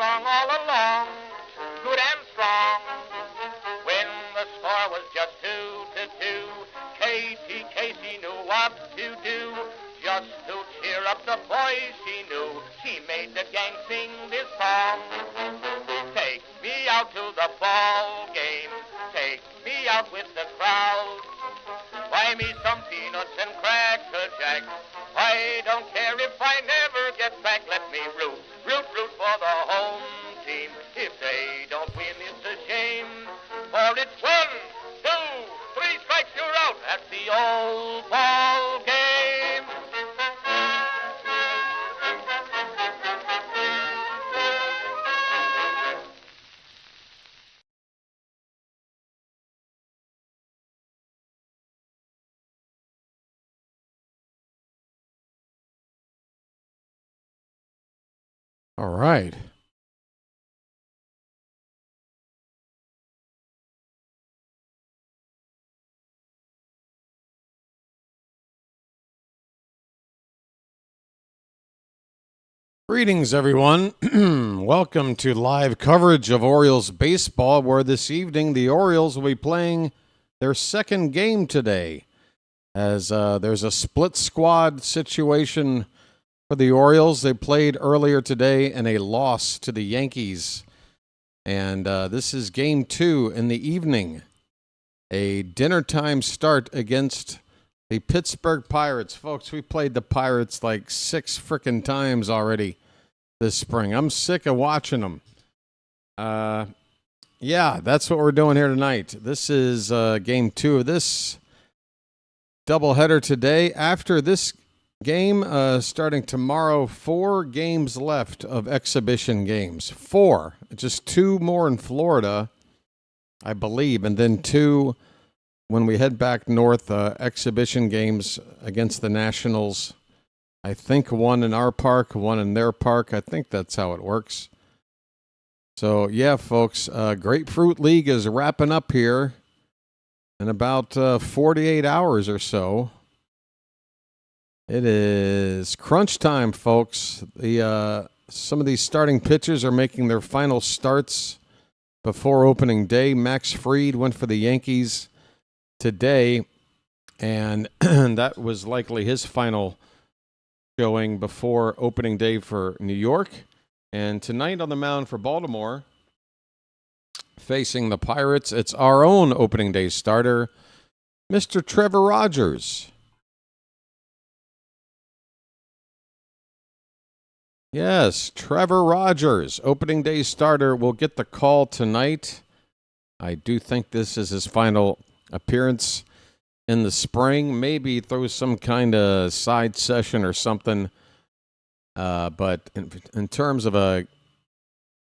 strong all along, good and strong. When the score was just 2-2, Katie Casey knew what to do. Just to cheer up the boys she knew, she made the gang sing this song. Take me out to the ball game, take me out with the crowd. Buy me some peanuts and Cracker Jack. I don't care if I never get back. Let me root for the home team. If they don't win, it's a shame. For it's 1, 2, 3 strikes, you're out. That's the old ball game. All right. Greetings, everyone. Welcome to live coverage of Orioles baseball, where this evening the Orioles will be playing their second game today, as there's a split squad situation for the Orioles. They played earlier today in a loss to the Yankees, and this is game 2 in the evening, a dinner time start against the Pittsburgh Pirates. Folks, we played the Pirates like 6 frickin' times already this spring. I'm sick of watching them. Yeah, that's what we're doing here tonight. This is game 2 of this doubleheader today. After this game, starting tomorrow, 4 games left of exhibition games. 4. Just 2 more in Florida, I believe, and then 2 when we head back north, exhibition games against the Nationals. I think 1 in our park, 1 in their park. I think that's how it works. So, yeah, folks, Grapefruit League is wrapping up here in about 48 hours or so. It is crunch time, folks. Some of these starting pitchers are making their final starts before opening day. Max Fried went for the Yankees today, and that was likely his final showing before opening day for New York. And tonight on the mound for Baltimore, facing the Pirates, it's our own opening day starter, Mr. Trevor Rogers. Yes, Trevor Rogers, opening day starter, will get the call tonight. I do think this is his final appearance in the spring. Maybe throw some kind of side session or something. But in terms of a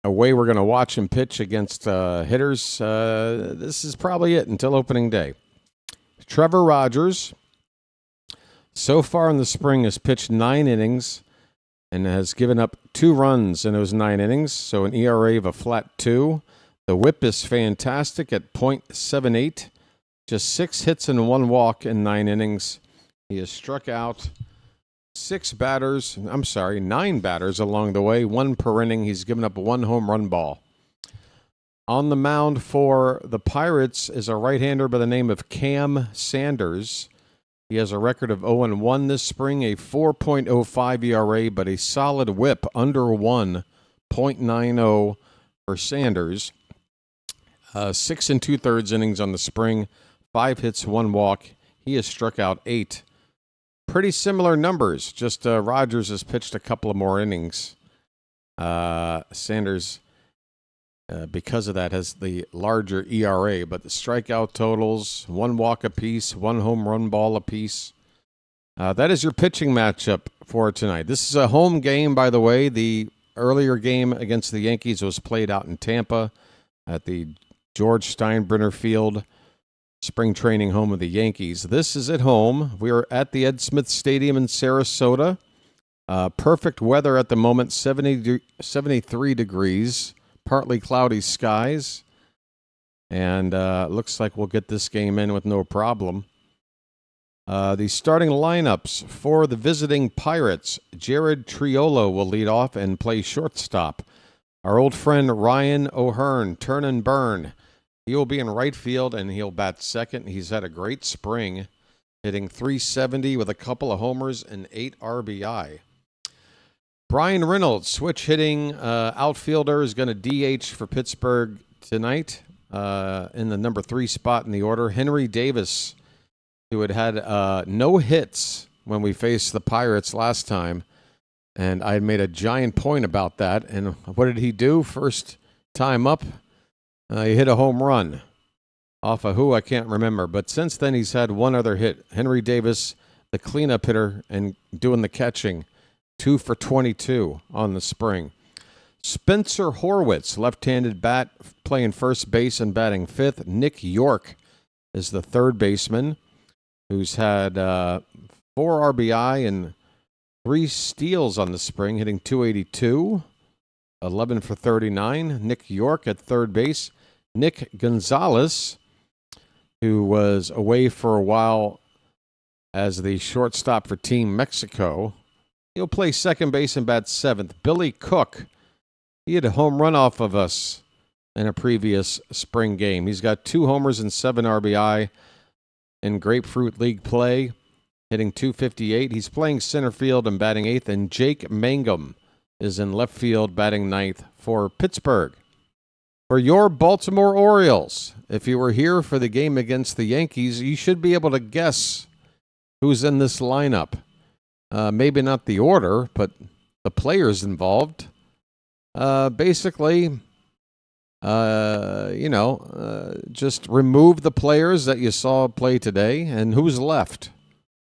way we're going to watch him pitch against hitters, this is probably it until opening day. Trevor Rogers, so far in the spring, has pitched 9 innings and has given up 2 runs in those 9 innings, so an ERA of a flat 2. The whip is fantastic at .78. Just 6 hits and 1 walk in 9 innings. He has struck out 9 batters along the way, 1 per inning. He's given up 1 home run ball. On the mound for the Pirates is a right-hander by the name of Cam Sanders. He has a record of 0-1 this spring, a 4.05 ERA, but a solid whip under 1, .90 for Sanders. 6 2/3 innings on the spring, 5 hits, 1 walk. He has struck out 8. Pretty similar numbers, just Rogers has pitched a couple of more innings. Sanders, because of that, has the larger ERA, but the strikeout totals, 1 walk apiece, 1 home run ball apiece. That is your pitching matchup for tonight. This is a home game, by the way. The earlier game against the Yankees was played out in Tampa at the George Steinbrenner Field, spring training home of the Yankees. This is at home. We are at the Ed Smith Stadium in Sarasota. Perfect weather at the moment, 73 degrees, partly cloudy skies. And looks like we'll get this game in with no problem. The starting lineups for the visiting Pirates. Jared Triolo will lead off and play shortstop. Our old friend Ryan O'Hearn, turn and burn. He will be in right field, and he'll bat second. He's had a great spring, hitting .370 with a couple of homers and 8 RBI. Brian Reynolds, switch hitting outfielder, is going to DH for Pittsburgh tonight in the number 3 spot in the order. Henry Davis, who had no hits when we faced the Pirates last time, and I made a giant point about that. And what did he do? First time up, he hit a home run off of who I can't remember. But since then, he's had one other hit. Henry Davis, the cleanup hitter, and doing the catching. 2 for 22 on the spring. Spencer Horwitz, left-handed bat, playing first base and batting fifth. Nick York is the third baseman, who's had 4 RBI and 3 steals on the spring, hitting .282, 11 for 39. Nick York at third base. Nick Gonzalez, who was away for a while as the shortstop for Team Mexico. He'll play second base and bat seventh. Billy Cook, he had a home run off of us in a previous spring game. He's got 2 homers and 7 RBI in Grapefruit League play, hitting .258. He's playing center field and batting eighth. And Jake Mangum is in left field, batting ninth for Pittsburgh. For your Baltimore Orioles, if you were here for the game against the Yankees, you should be able to guess who's in this lineup. Maybe not the order, but the players involved. Basically, just remove the players that you saw play today, and who's left?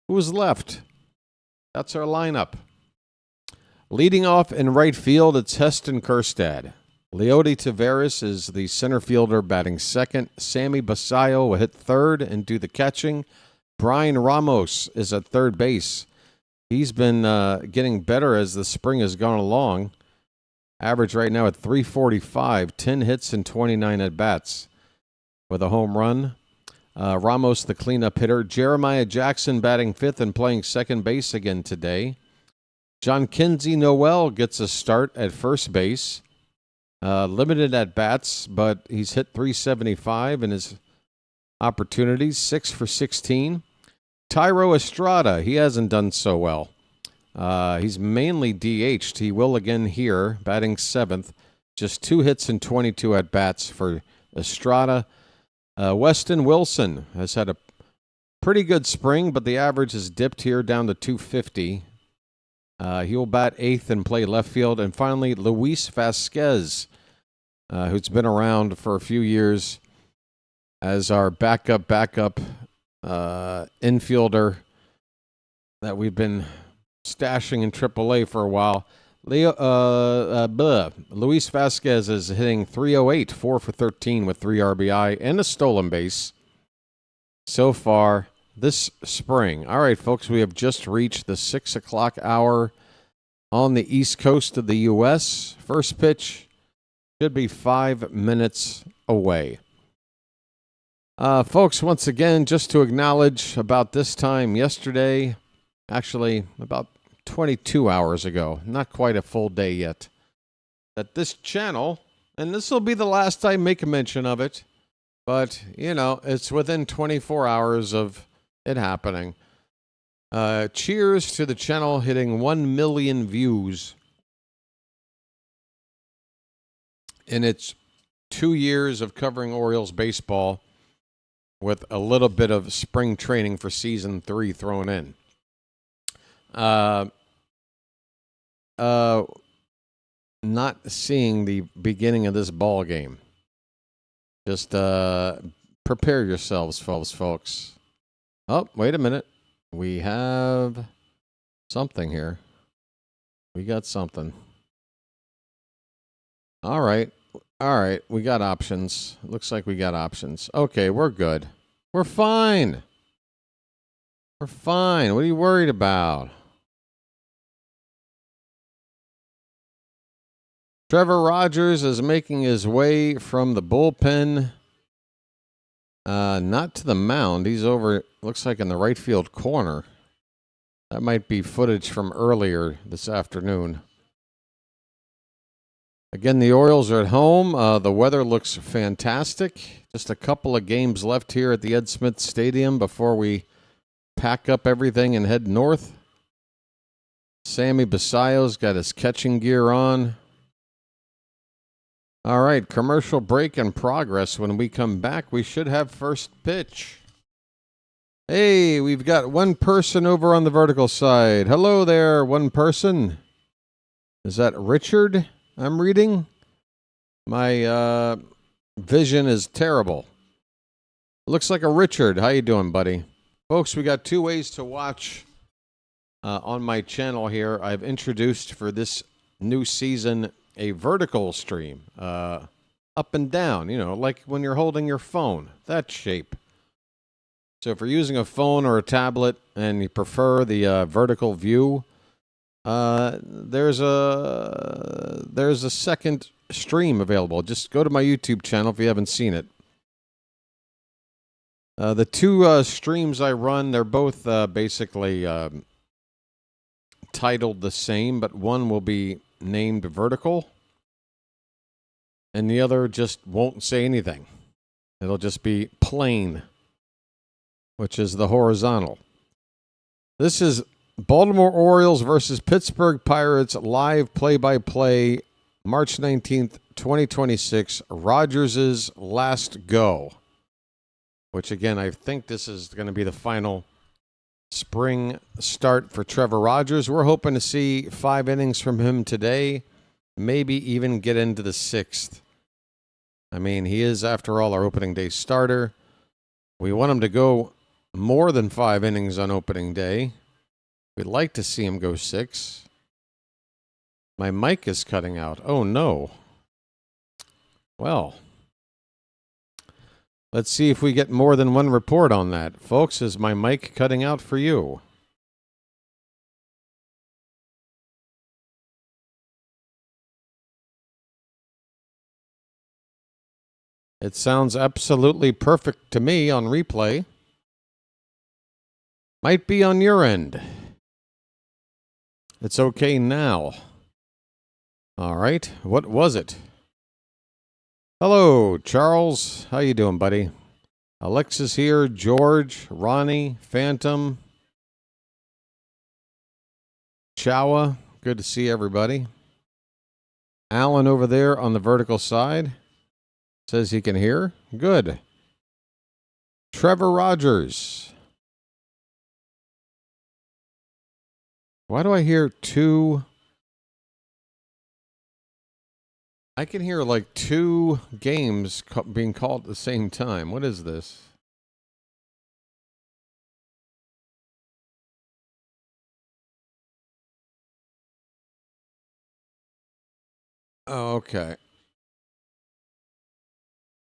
Who's left? That's our lineup. Leading off in right field, it's Heston Kjerstad. Leody Taveras is the center fielder, batting second. Sammy Basayo will hit third and do the catching. Brian Ramos is at third base. He's been getting better as the spring has gone along. Average right now at .345, 10 hits and 29 at-bats with a home run. Ramos, the cleanup hitter. Jeremiah Jackson batting fifth and playing second base again today. John Kinsey Noel gets a start at first base. Limited at-bats, but he's hit .375 in his opportunities, 6 for 16. Tyro Estrada, he hasn't done so well. He's mainly DH'd. He will again here, batting seventh. Just 2 hits and 22 at-bats for Estrada. Weston Wilson has had a pretty good spring, but the average has dipped here down to .250. He'll bat eighth and play left field. And finally, Luis Vasquez, who's been around for a few years as our backup infielder that we've been stashing in AAA for a while. Luis Vasquez is hitting .308, 4 for 13 with 3 RBI and a stolen base so far this spring. All right, folks, we have just reached the 6 o'clock hour on the east coast of the U.S. First pitch should be 5 minutes away. Folks, once again, just to acknowledge about this time yesterday, actually about 22 hours ago, not quite a full day yet, that this channel, and this will be the last I make a mention of it, but, it's within 24 hours of it happening. Cheers to the channel hitting 1 million views in its 2 years of covering Orioles baseball, with a little bit of spring training for season 3 thrown in. Not seeing the beginning of this ball game. Just prepare yourselves, folks. Oh, wait a minute. We have something here. We got something. All right. We got options. Looks like we got options. Okay, we're good. We're fine. What are you worried about? Trevor Rogers is making his way from the bullpen, not to the mound. He's over, looks like in the right field corner. That might be footage from earlier this afternoon. Again, the Orioles are at home. The weather looks fantastic. Just a couple of games left here at the Ed Smith Stadium before we pack up everything and head north. Sammy Basayo's got his catching gear on. All right, commercial break in progress. When we come back, we should have first pitch. Hey, we've got one person over on the vertical side. Hello there, one person. Is that Richard I'm reading? My vision is terrible. Looks like a Richard. How you doing, buddy? Folks, we got two ways to watch on my channel here. I've introduced for this new season a vertical stream, up and down, like when you're holding your phone, that shape. So if you're using a phone or a tablet and you prefer the vertical view, there's a second stream available. Just go to my YouTube channel if you haven't seen it. The two streams I run, they're both basically titled the same, but one will be named vertical, and the other just won't say anything. It'll just be plain, which is the horizontal. This is Baltimore Orioles versus Pittsburgh Pirates live play-by-play, March 19th, 2026, Rogers' last go, which again, I think this is going to be the final spring start for Trevor Rogers. We're hoping to see 5 innings from him today, maybe even get into the 6th. I mean, he is, after all, our opening day starter. We want him to go more than 5 innings on opening day. We'd like to see him go 6. My mic is cutting out. Oh, no. Well, let's see if we get more than one report on that. Folks, is my mic cutting out for you? It sounds absolutely perfect to me on replay. Might be on your end. It's okay now. All right. What was it? Hello, Charles. How you doing, buddy? Alexis here, George, Ronnie, Phantom, Chawa. Good to see everybody. Alan over there on the vertical side says he can hear. Good. Trevor Rogers. Why do I hear 2? I can hear like 2 games being called at the same time. What is this? Oh, okay.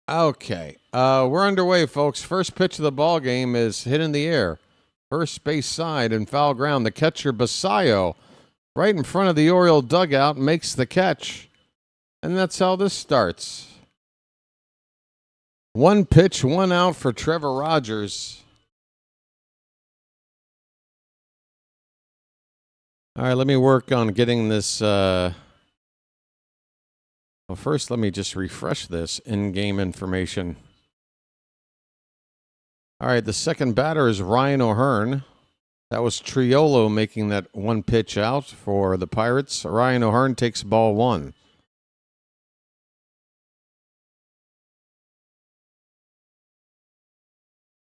Okay. We're underway, folks. First pitch of the ball game is hit in the air. First base side and foul ground. The catcher, Basayo, right in front of the Oriole dugout, makes the catch. And that's how this starts. 1 pitch, 1 out for Trevor Rogers. All right, let me work on getting this. Well, first, let me just refresh this in-game information. All right, the second batter is Ryan O'Hearn. That was Triolo making that 1 pitch out for the Pirates. Ryan O'Hearn takes ball 1.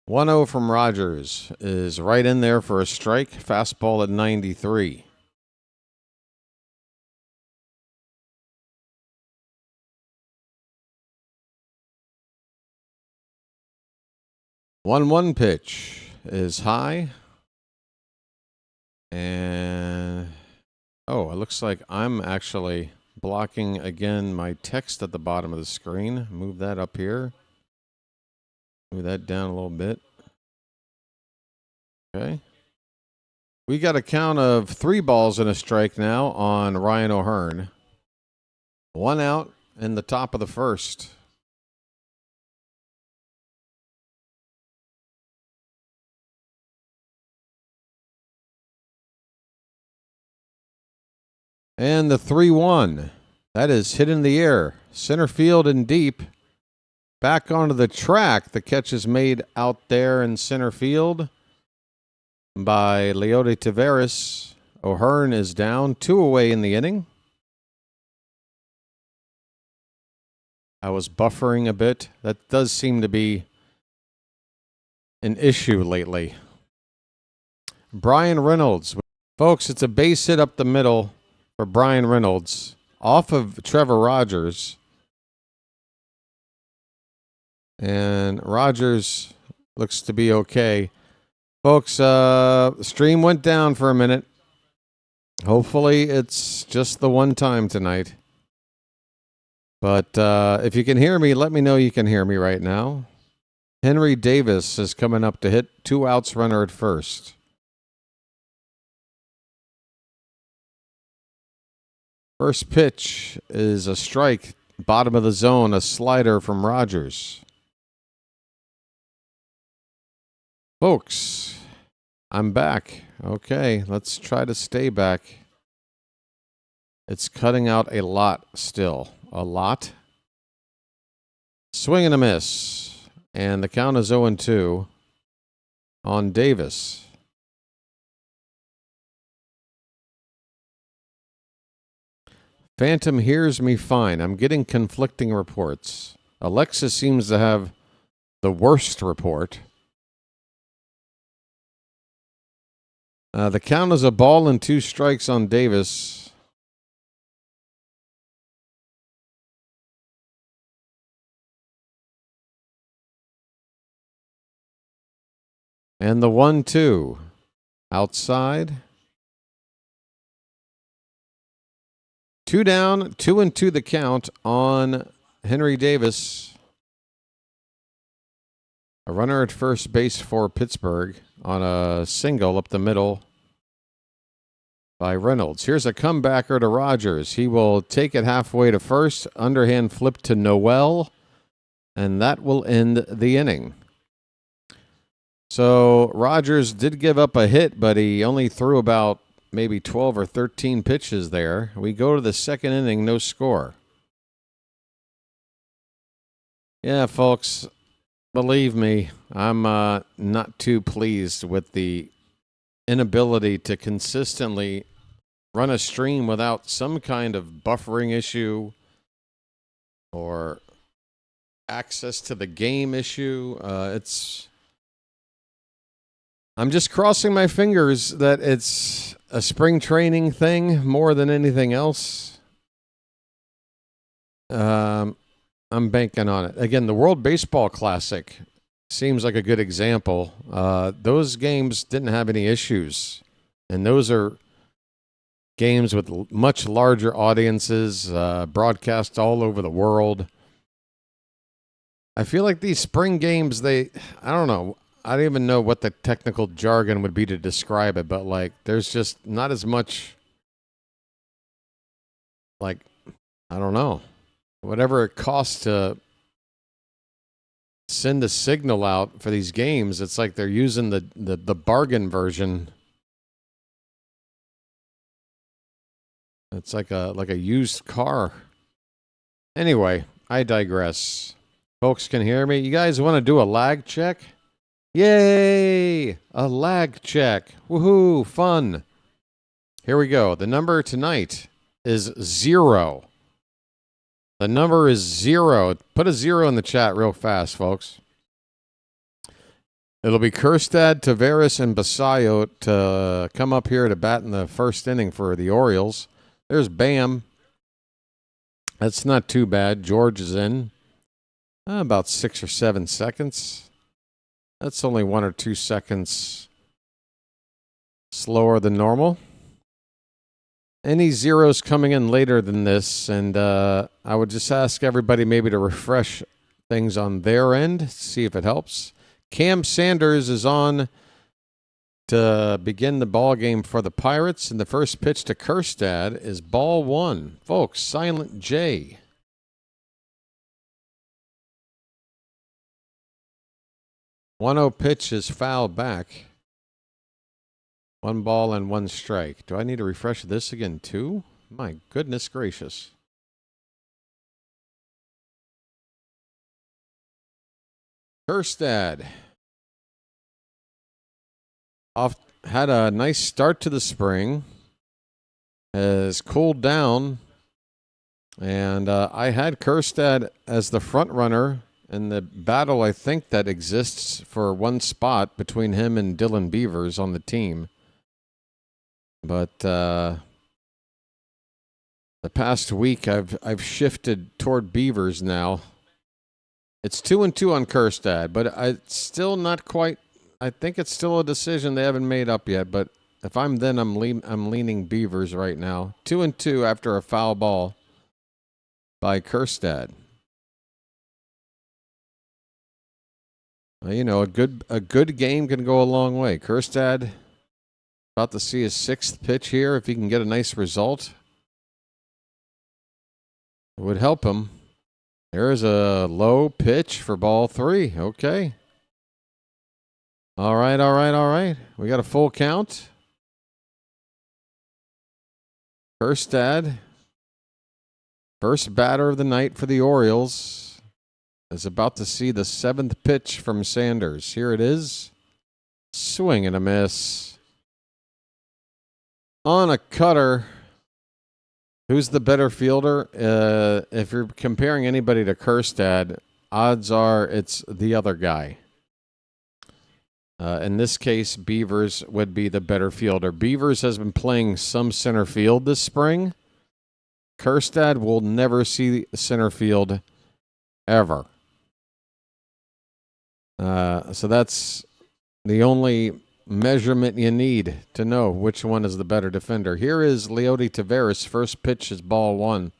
"1-0 from Rogers is right in there for a strike. Fastball at 93. "1-1 pitch is high. And, oh, it looks like I'm actually blocking again my text at the bottom of the screen. Move that up here. Move that down a little bit. Okay. We got a count of 3 balls and a strike now on Ryan O'Hearn. 1 out in the top of the first. And the 3-1 That is hit in the air. Center field and deep. Back onto the track. The catch is made out there in center field by Leody Taveras. O'Hearn is down. 2 away in the inning. I was buffering a bit. That does seem to be an issue lately. Brian Reynolds. Folks, it's a base hit up the middle for Brian Reynolds off of Trevor Rogers. And Rogers looks to be okay. Folks, stream went down for a minute. Hopefully it's just the one time tonight. But if you can hear me, let me know you can hear me right now. Henry Davis is coming up to hit. 2 outs, runner at first. First pitch is a strike, bottom of the zone, a slider from Rogers. Folks, I'm back. Okay, let's try to stay back. It's cutting out a lot still. A lot. Swing and a miss. And the count is 0-2 on Davis. Phantom hears me fine. I'm getting conflicting reports. Alexa seems to have the worst report. The count is a ball and 2 strikes on Davis. And the 1-2 outside. 2 down, 2-2 the count on Henry Davis. A runner at first base for Pittsburgh on a single up the middle by Reynolds. Here's a comebacker to Rogers. He will take it halfway to first, underhand flip to Noel, and that will end the inning. So Rogers did give up a hit, but he only threw about maybe 12 or 13 pitches there. We go to the second inning, no score. Yeah, folks, believe me, I'm not too pleased with the inability to consistently run a stream without some kind of buffering issue or access to the game issue. I'm just crossing my fingers that it's a spring training thing more than anything else. I'm banking on it. Again, the World Baseball Classic seems like a good example. Those games didn't have any issues. And those are games with much larger audiences, broadcast all over the world. I feel like these spring games, I don't know. I don't even know what the technical jargon would be to describe it, but like, there's just not as much, like, I don't know, whatever it costs to send a signal out for these games. It's like they're using the bargain version. It's like a used car. Anyway, I digress. Folks can hear me. You guys want to do a lag check? Yay! A lag check. Woohoo! Fun. Here we go. The number tonight is 0. The number is 0. Put a 0 in the chat real fast, folks. It'll be Kjerstad, Taveras, and Basayo to come up here to bat in the first inning for the Orioles. There's Bam. That's not too bad. George is in. About 6 or 7 seconds. That's only 1 or 2 seconds slower than normal. Any zeros coming in later than this, and I would just ask everybody maybe to refresh things on their end, see if it helps. Cam Sanders is on to begin the ball game for the Pirates, and the first pitch to Kjerstad is ball 1. Folks, silent J. 1-0 pitch is fouled back. 1 ball and 1 strike. Do I need to refresh this again too? My goodness gracious. Kjerstad had a nice start to the spring, has cooled down, and I had Kjerstad as the front runner in the battle, I think, that exists for one spot between him and Dylan Beavers on the team. But the past week, I've shifted toward Beavers now. It's 2-2 on Kjerstad, but it's still not quite. I think it's still a decision they haven't made up yet. But if I'm then, I'm leaning Beavers right now. 2-2 after a foul ball by Kjerstad. You know, a good game can go a long way. Kjerstad about to see his 6th pitch here. If he can get a nice result, it would help him. There's a low pitch for ball 3. Okay. All right. We got a full count. Kjerstad, first batter of the night for the Orioles, is about to see the 7th pitch from Sanders. Here it is. Swing and a miss. On a cutter. Who's the better fielder? If you're comparing anybody to Kjerstad, odds are it's the other guy. In this case, Beavers would be the better fielder. Beavers has been playing some center field this spring. Kjerstad will never see center field ever. So that's the only measurement you need to know which one is the better defender. Here is Leody Taveras. First pitch is ball 1.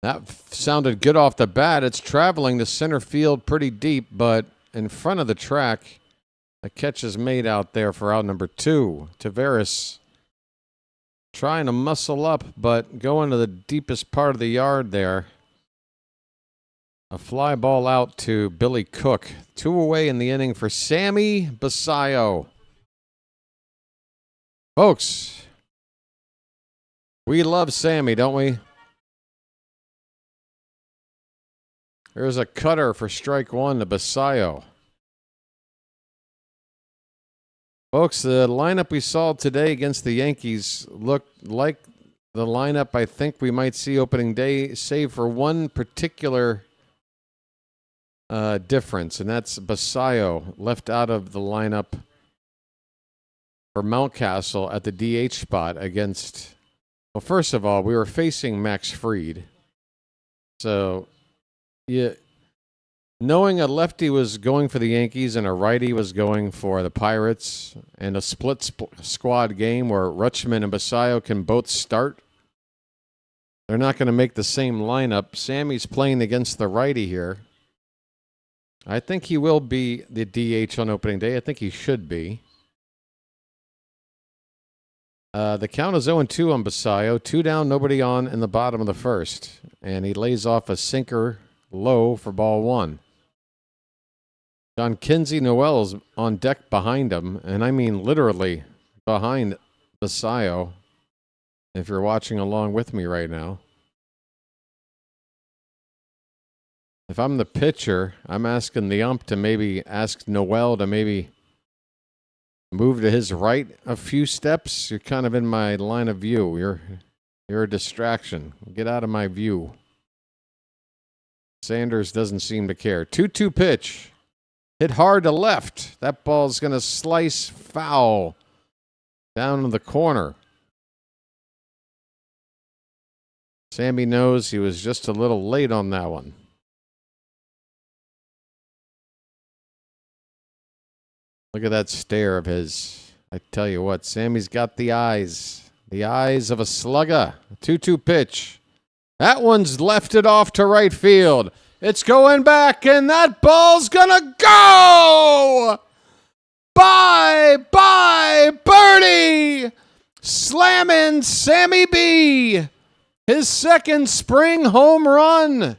That sounded good off the bat. It's traveling to center field pretty deep, but in front of the track, a catch is made out there for out number 2. Taveras trying to muscle up, but going to the deepest part of the yard there. A fly ball out to Billy Cook. 2 away in the inning for Sammy Basayo. Folks, we love Sammy, don't we? There's a cutter for strike 1 to Basayo. Folks, the lineup we saw today against the Yankees looked like the lineup I think we might see opening day, save for one particular difference, and that's Basayo left out of the lineup for Mountcastle at the DH spot against, well, first of all, we were facing Max Fried. So, yeah, knowing a lefty was going for the Yankees and a righty was going for the Pirates, and a split squad game where Rutschman and Basayo can both start, they're not going to make the same lineup. Sammy's playing against the righty here. I think he will be the DH on opening day. I think he should be. The count is 0-2 on Basayo. 2 down, nobody on in the bottom of the first. And he lays off a sinker low for ball 1. John Kinsey Noel is on deck behind him. And I mean literally behind Basayo, if you're watching along with me right now. If I'm the pitcher, I'm asking the ump to maybe ask Noel to maybe move to his right a few steps. You're kind of in my line of view. You're a distraction. Get out of my view. Sanders doesn't seem to care. 2-2 pitch. Hit hard to left. That ball's going to slice foul down in the corner. Sammy knows he was just a little late on that one. Look at that stare of his. I tell you what, Sammy's got the eyes. The eyes of a slugger. 2-2 pitch. That one's lefted off to right field. It's going back, and that ball's gonna go! Bye, birdie! Slamming Sammy B. His 2nd spring home run.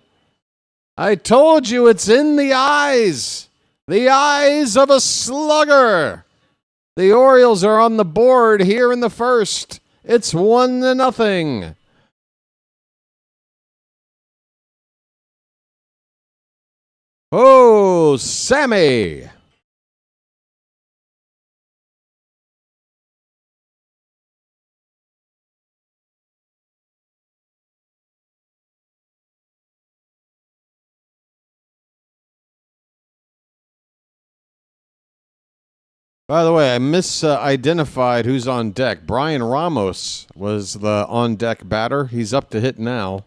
I told you it's in the eyes. The eyes of a slugger. The Orioles are on the board here in the first. It's 1-0. Oh, Sammy. By the way, I misidentified who's on deck. Brian Ramos was the on-deck batter. He's up to hit now.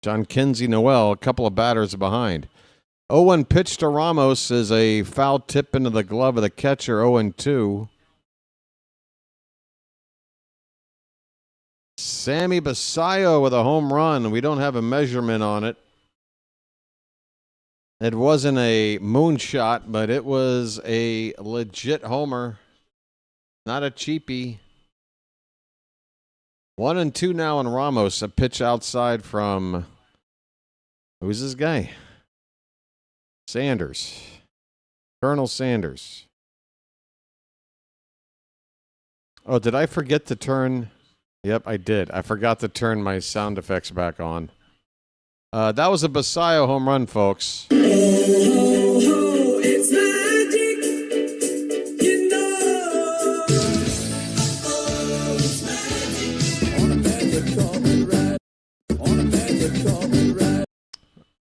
John Kinsey Noel, a couple of batters behind. 0-1 pitch to Ramos is a foul tip into the glove of the catcher, 0-2. Sammy Basayo with a home run. We don't have a measurement on it. It wasn't a moonshot, but it was a legit homer. Not a cheapie. 1-2 now on Ramos. A pitch outside from, who's this guy? Sanders. Colonel Sanders. Oh, did I forget to turn? Yep, I did. I forgot to turn my sound effects back on. That was a Basayo home run, folks. Oh, it's magic, you know. Oh, it's magic. On a magic carpet ride. On a magic carpet ride.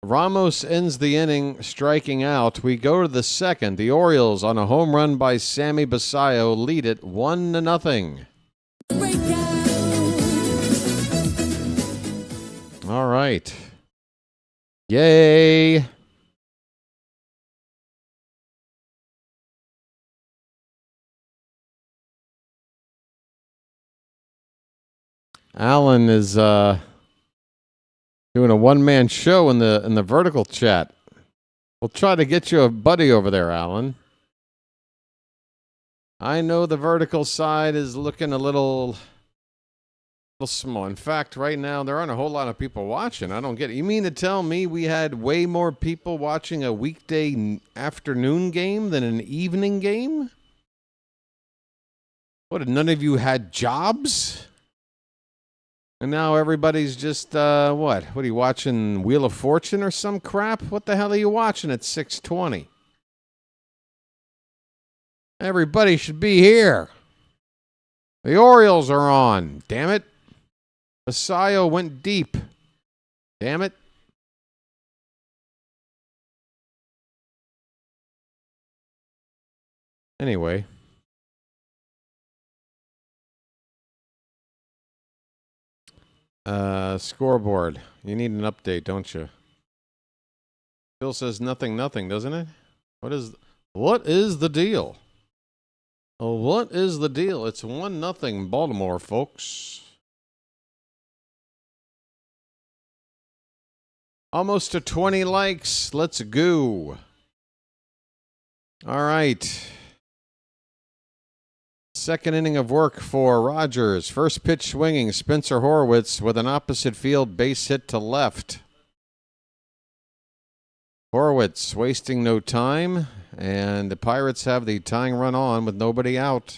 Ramos ends the inning striking out. We go to the second. The Orioles, on a home run by Sammy Basayo, lead it 1-0. All right. Yay. Alan is doing a one-man show in the vertical chat. We'll try to get you a buddy over there, Alan. I know the vertical side is looking a little small. In fact, right now, there aren't a whole lot of people watching. I don't get it. You mean to tell me we had way more people watching a weekday afternoon game than an evening game? What, none of you had jobs? And now everybody's just, what? What are you watching, Wheel of Fortune or some crap? What the hell are you watching at 6:20? Everybody should be here. The Orioles are on. Damn it. Basayo went deep. Damn it. Anyway. Scoreboard. You need an update, don't you? Still says nothing, doesn't it? What is the deal? Oh, what is the deal? It's 1-0 Baltimore, folks. Almost to 20 likes. Let's go. All right. Second inning of work for Rogers. First pitch swinging. Spencer Horwitz with an opposite field base hit to left. Horwitz wasting no time, and the Pirates have the tying run on with nobody out.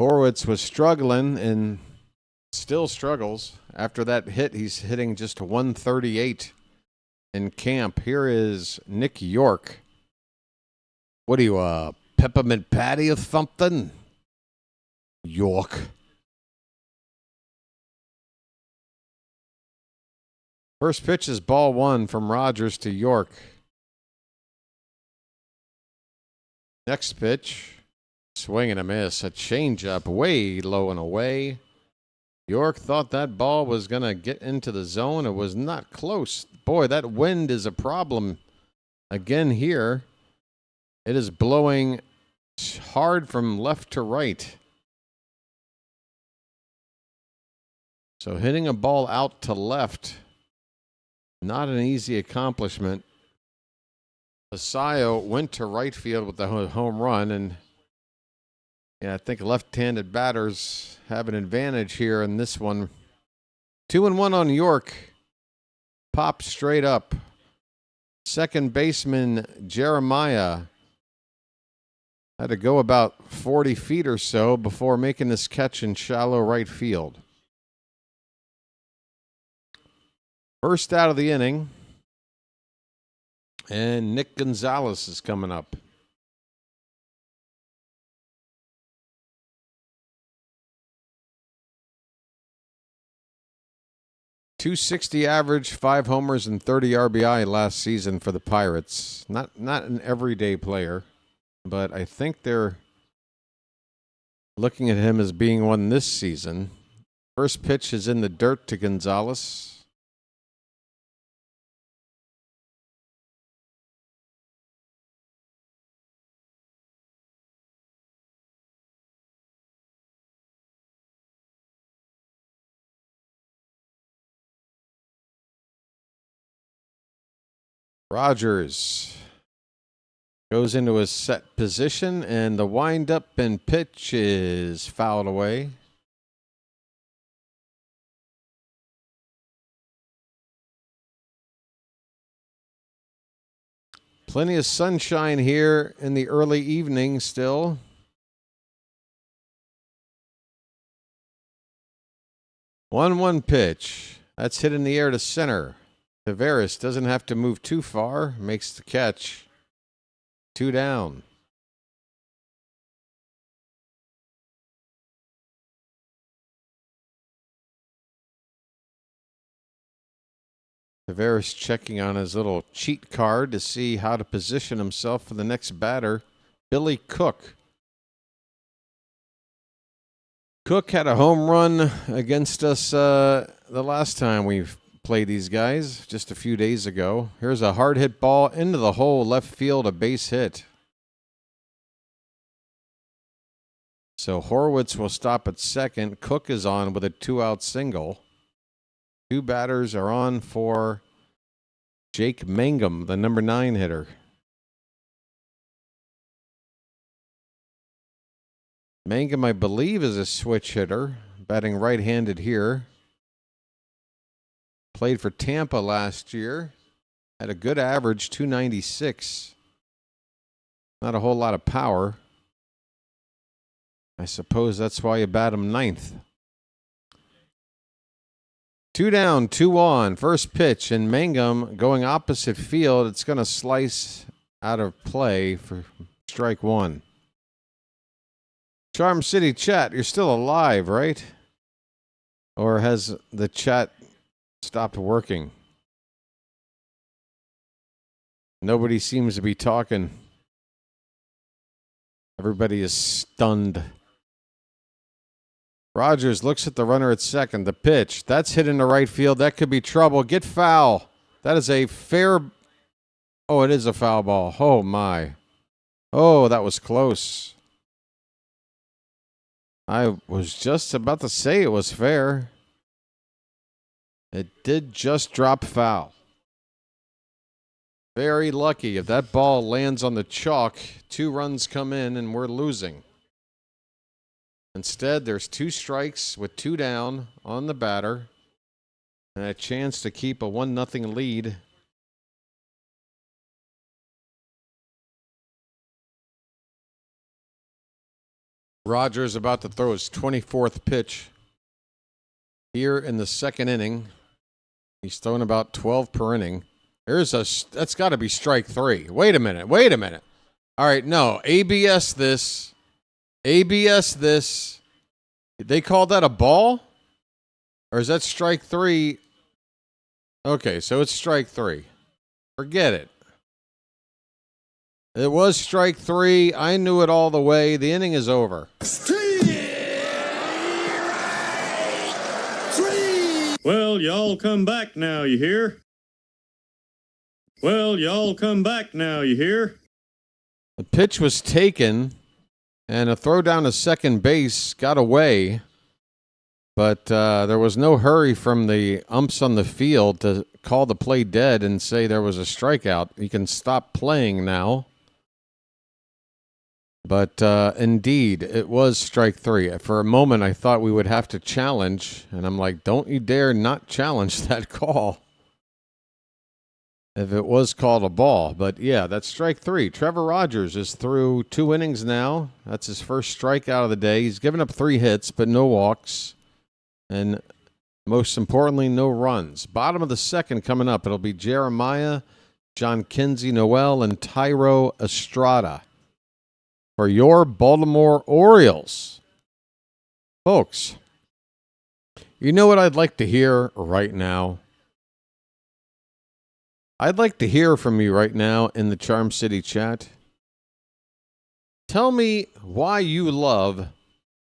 Horwitz was struggling and still struggles. After that hit, he's hitting just 138 in camp. Here is Nick York. What are you, peppermint patty or something? York. First pitch is ball one from Rogers to York. Next pitch. Swing and a miss. A changeup way low and away. York thought that ball was going to get into the zone. It was not close. Boy, that wind is a problem again here. It is blowing hard from left to right. So hitting a ball out to left, not an easy accomplishment. Basayo went to right field with the home run, and yeah, I think left-handed batters have an advantage here in this one. 2-1 on York. Pop straight up. Second baseman Jeremiah had to go about 40 feet or so before making this catch in shallow right field. First out of the inning. And Nick Gonzalez is coming up. .260 average, 5 homers and 30 RBI last season for the Pirates. Not an everyday player, but I think they're looking at him as being one this season. First pitch is in the dirt to Gonzalez. Rogers goes into his set position, and the windup and pitch is fouled away. Plenty of sunshine here in the early evening still. One pitch. That's hit in the air to center. Tavares doesn't have to move too far. Makes the catch. 2 down. Tavares checking on his little cheat card to see how to position himself for the next batter, Billy Cook. Cook had a home run against us the last time we played these guys, just a few days ago. Here's a hard hit ball into the hole, left field, a base hit. So Horwitz will stop at second. Cook is on with a 2-out single. 2 batters are on for Jake Mangum, the number 9 hitter. Mangum, I believe, is a switch hitter, batting right-handed here. Played for Tampa last year. Had a good average, 296. Not a whole lot of power. I suppose that's why you bat him 9th. 2 down, 2 on. First pitch, and Mangum going opposite field. It's going to slice out of play for strike 1. Charm City chat, you're still alive, right? Or has the chat stopped working? Nobody seems to be talking. Everybody is stunned. Rogers looks at the runner at second. The pitch. That's hit into right field. That could be trouble. Get foul. That is a fair... Oh, it is a foul ball. Oh, my. Oh, that was close. I was just about to say it was fair. It did just drop foul. Very lucky. If that ball lands on the chalk, 2 runs come in and we're losing. Instead, there's 2 strikes with 2 down on the batter and a chance to keep a 1-0 lead. Rogers about to throw his 24th pitch here in the second inning. He's thrown about 12 per inning. That's got to be strike 3. Wait a minute. All right, no, ABS this. They called that a ball? Or is that strike 3? Okay, so it's strike 3. Forget it. It was strike 3. I knew it all the way. The inning is over. Well, y'all come back now, you hear? The pitch was taken, and a throw down to second base got away. But there was no hurry from the umps on the field to call the play dead and say there was a strikeout. You can stop playing now. But indeed, it was strike 3. For a moment, I thought we would have to challenge. And I'm like, don't you dare not challenge that call if it was called a ball. But yeah, that's strike 3. Trevor Rogers is through 2 innings now. That's his first strikeout of the day. He's given up 3 hits, but no walks. And Most importantly, no runs. Bottom of the second coming up. It'll be Jeremiah, John Kinsey Noel, and Tyro Estrada for your Baltimore Orioles. Folks, you know what I'd like to hear right now? I'd like to hear from you right now in the Charm City chat. Tell me why you love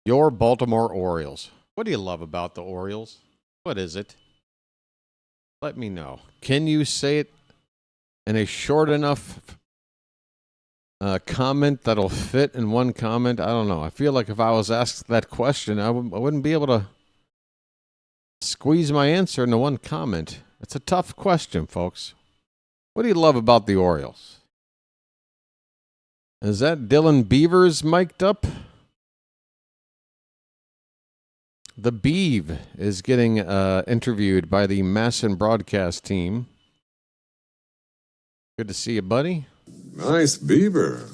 your Baltimore Orioles. What do you love about the Orioles? What is it? Let me know. Can you say it in a short enough comment that'll fit in one comment? I don't know. I feel like if I was asked that question, I wouldn't be able to squeeze my answer into one comment. It's a tough question, folks. What do you love about the Orioles? Is that Dylan Beavers mic'd up? The Beeve is getting interviewed by the Masson broadcast team. Good to see you, buddy. Nice beaver.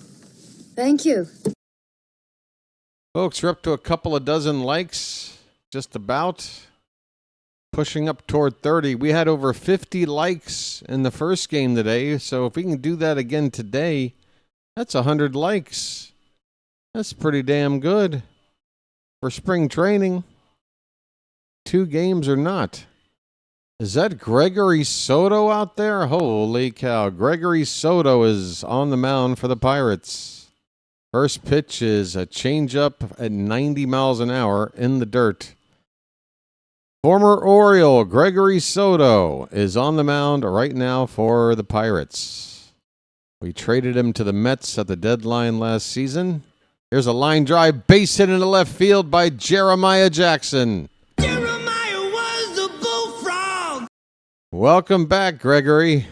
Thank you. Folks, we're up to a couple of dozen likes, just about. Pushing up toward 30. We had over 50 likes in the first game today, so if we can do that again today, that's 100 likes. That's pretty damn good for spring training. 2 games or not. Is that Gregory Soto out there? Holy cow. Gregory Soto is on the mound for the Pirates. First pitch is a changeup at 90 miles an hour in the dirt. Former Oriole Gregory Soto is on the mound right now for the Pirates. We traded him to the Mets at the deadline last season. Here's a line drive, base hit into left field by Jeremiah Jackson. Welcome back, Gregory.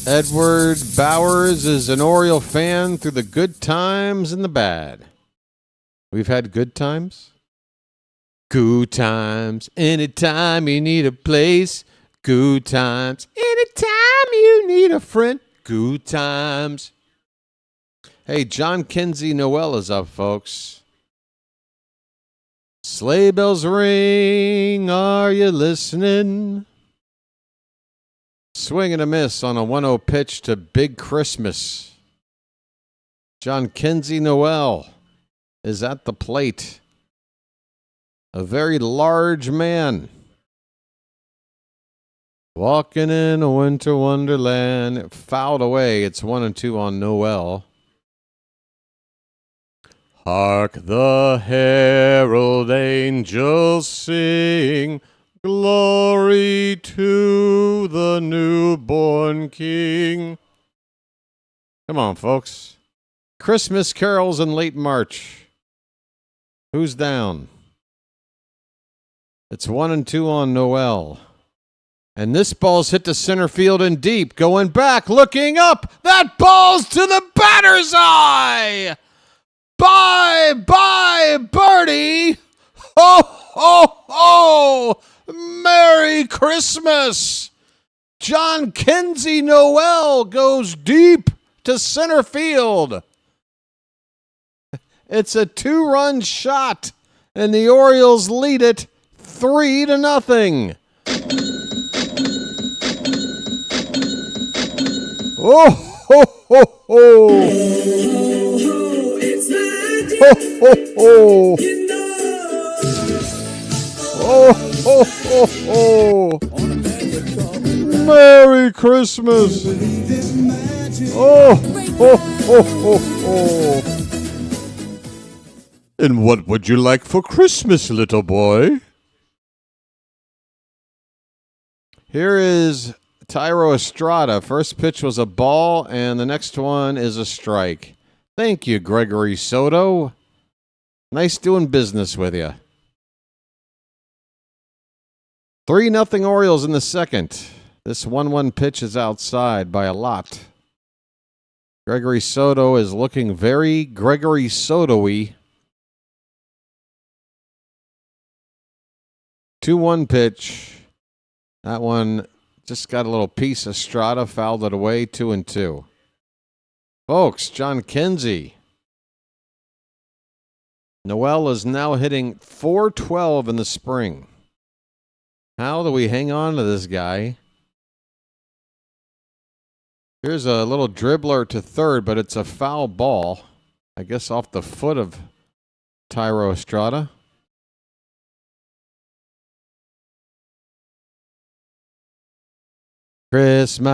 Edward Bowers is an Oriole fan through the good times and the bad. We've had good times. Good times. Anytime you need a place. Good times. Anytime you need a friend. Good times. Hey, John Kinsey Noel is up, folks. Sleigh bells ring, are you listening? Swing and a miss on a 1-0 pitch to Big Christmas. John Kinsey Noel is at the plate. A very large man. Walking in a winter wonderland. Fouled away. It's 1-2 on Noel. Hark the herald angels sing, glory to the newborn King. Come on, folks. Christmas carols in late March. Who's down? It's 1-2 on Noel. And this ball's hit to center field and deep. Going back, looking up. That ball's to the batter's eye. Bye, birdie. Ho, ho, ho. Merry Christmas. John Kinsey Noel goes deep to center field. It's a 2-run shot, and the Orioles lead it 3-0. Oh, ho, ho, ho. It's magic. Ho, ho, ho. You know. Oh, ho, ho, ho. Merry Christmas. Oh, ho, ho, ho, ho. And what would you like for Christmas, little boy? Here is Tyro Estrada. First pitch was a ball, and the next one is a strike. Thank you, Gregory Soto. Nice doing business with you. 3-0 Orioles in the second. This 1-1 pitch is outside by a lot. Gregory Soto is looking very Gregory Soto-y. 2-1 pitch. That one just got a little piece. Estrada fouled it away. 2-2. Folks, John Kinsey. Noel is now hitting .412 in the spring. How do we hang on to this guy? Here's a little dribbler to third, but it's a foul ball. I guess off the foot of Thairo Estrada. Christmas.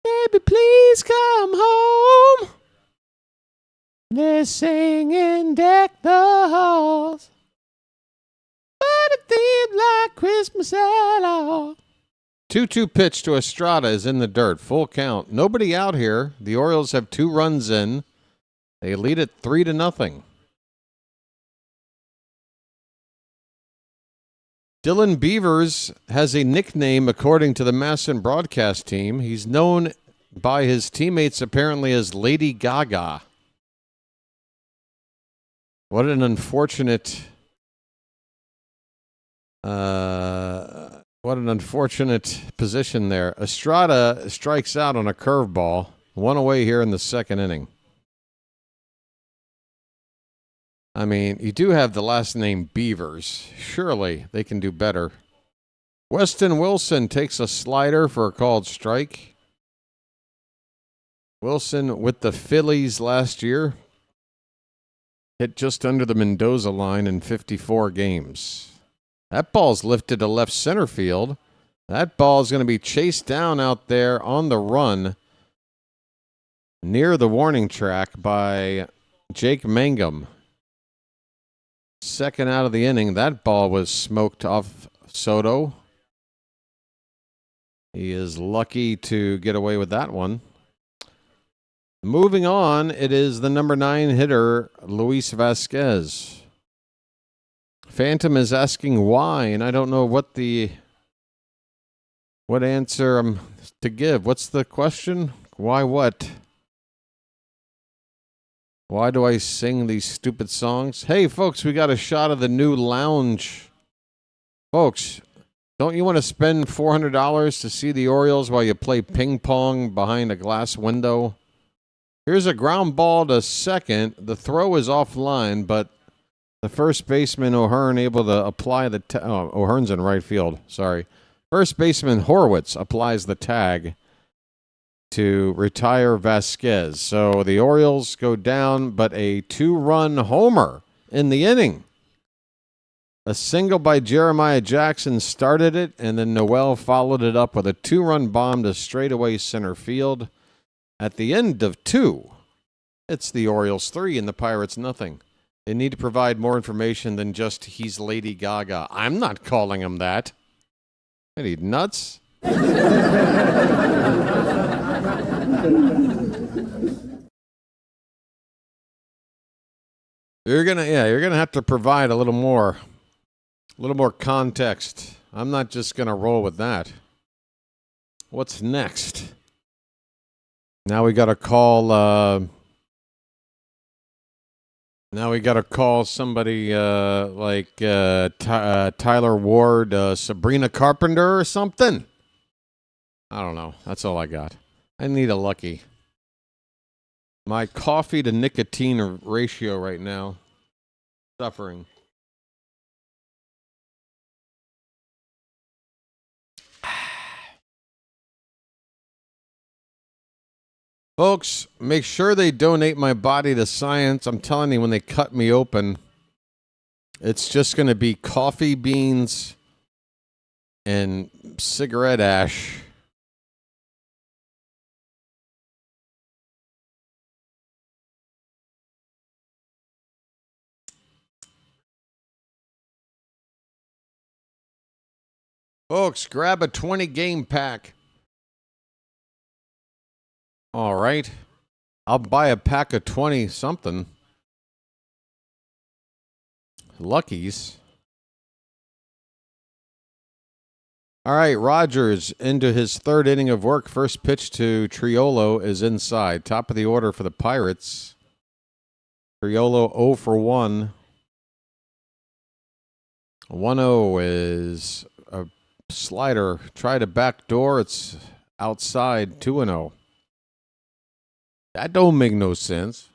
Baby, please come home. They're singing Deck the Halls. But it seems like Christmas at all. 2-2 pitch to Estrada is in the dirt. Full count. Nobody out here. The Orioles have 2 runs in. They lead it 3-0. Dylan Beavers has a nickname according to the Masson broadcast team. He's known by his teammates apparently as Lady Gaga. What an unfortunate position there. Estrada strikes out on a curveball. 1 away here in the second inning. I mean, you do have the last name Beavers. Surely they can do better. Weston Wilson takes a slider for a called strike. Wilson with the Phillies last year. Hit just under the Mendoza line in 54 games. That ball's lifted to left center field. That ball is going to be chased down out there on the run near the warning track by Jake Mangum. Second out of the inning, that ball was smoked off Soto. He is lucky to get away with that one. Moving on, it is the number 9 hitter, Luis Vasquez. Phantom is asking why, and I don't know what answer to give. What's the question? Why what? Why do I sing these stupid songs? Hey, folks, we got a shot of the new lounge. Folks, don't you want to spend $400 to see the Orioles while you play ping pong behind a glass window? Here's a ground ball to second. The throw is offline, but the first baseman, O'Hearn, able to apply the O'Hearn's in right field. Sorry. First baseman Horwitz applies the tag to retire Vasquez. So the Orioles go down, but a 2-run homer in the inning. A single by Jeremiah Jackson started it, and then Noel followed it up with a 2-run bomb to straightaway center field. At the end of 2, it's the Orioles 3 and the Pirates nothing. They need to provide more information than just he's Lady Gaga. I'm not calling him that. Are you nuts? You're gonna have to provide a little more context. I'm not just gonna roll with that. What's next? Now we gotta call. Now we gotta call somebody like Tyler Ward, Sabrina Carpenter, or something. I don't know. That's all I got. I need a lucky. My coffee to nicotine ratio right now, suffering. Folks, make sure they donate my body to science. I'm telling you, when they cut me open, it's just going to be coffee beans and cigarette ash. Folks, grab a 20-game pack. All right. I'll buy a pack of 20-something. Luckies. All right, Rogers into his third inning of work. First pitch to Triolo is inside. Top of the order for the Pirates. Triolo 0 for 1. 1-0 is a slider. Tried a back door. It's outside 2-0. That don't make no sense.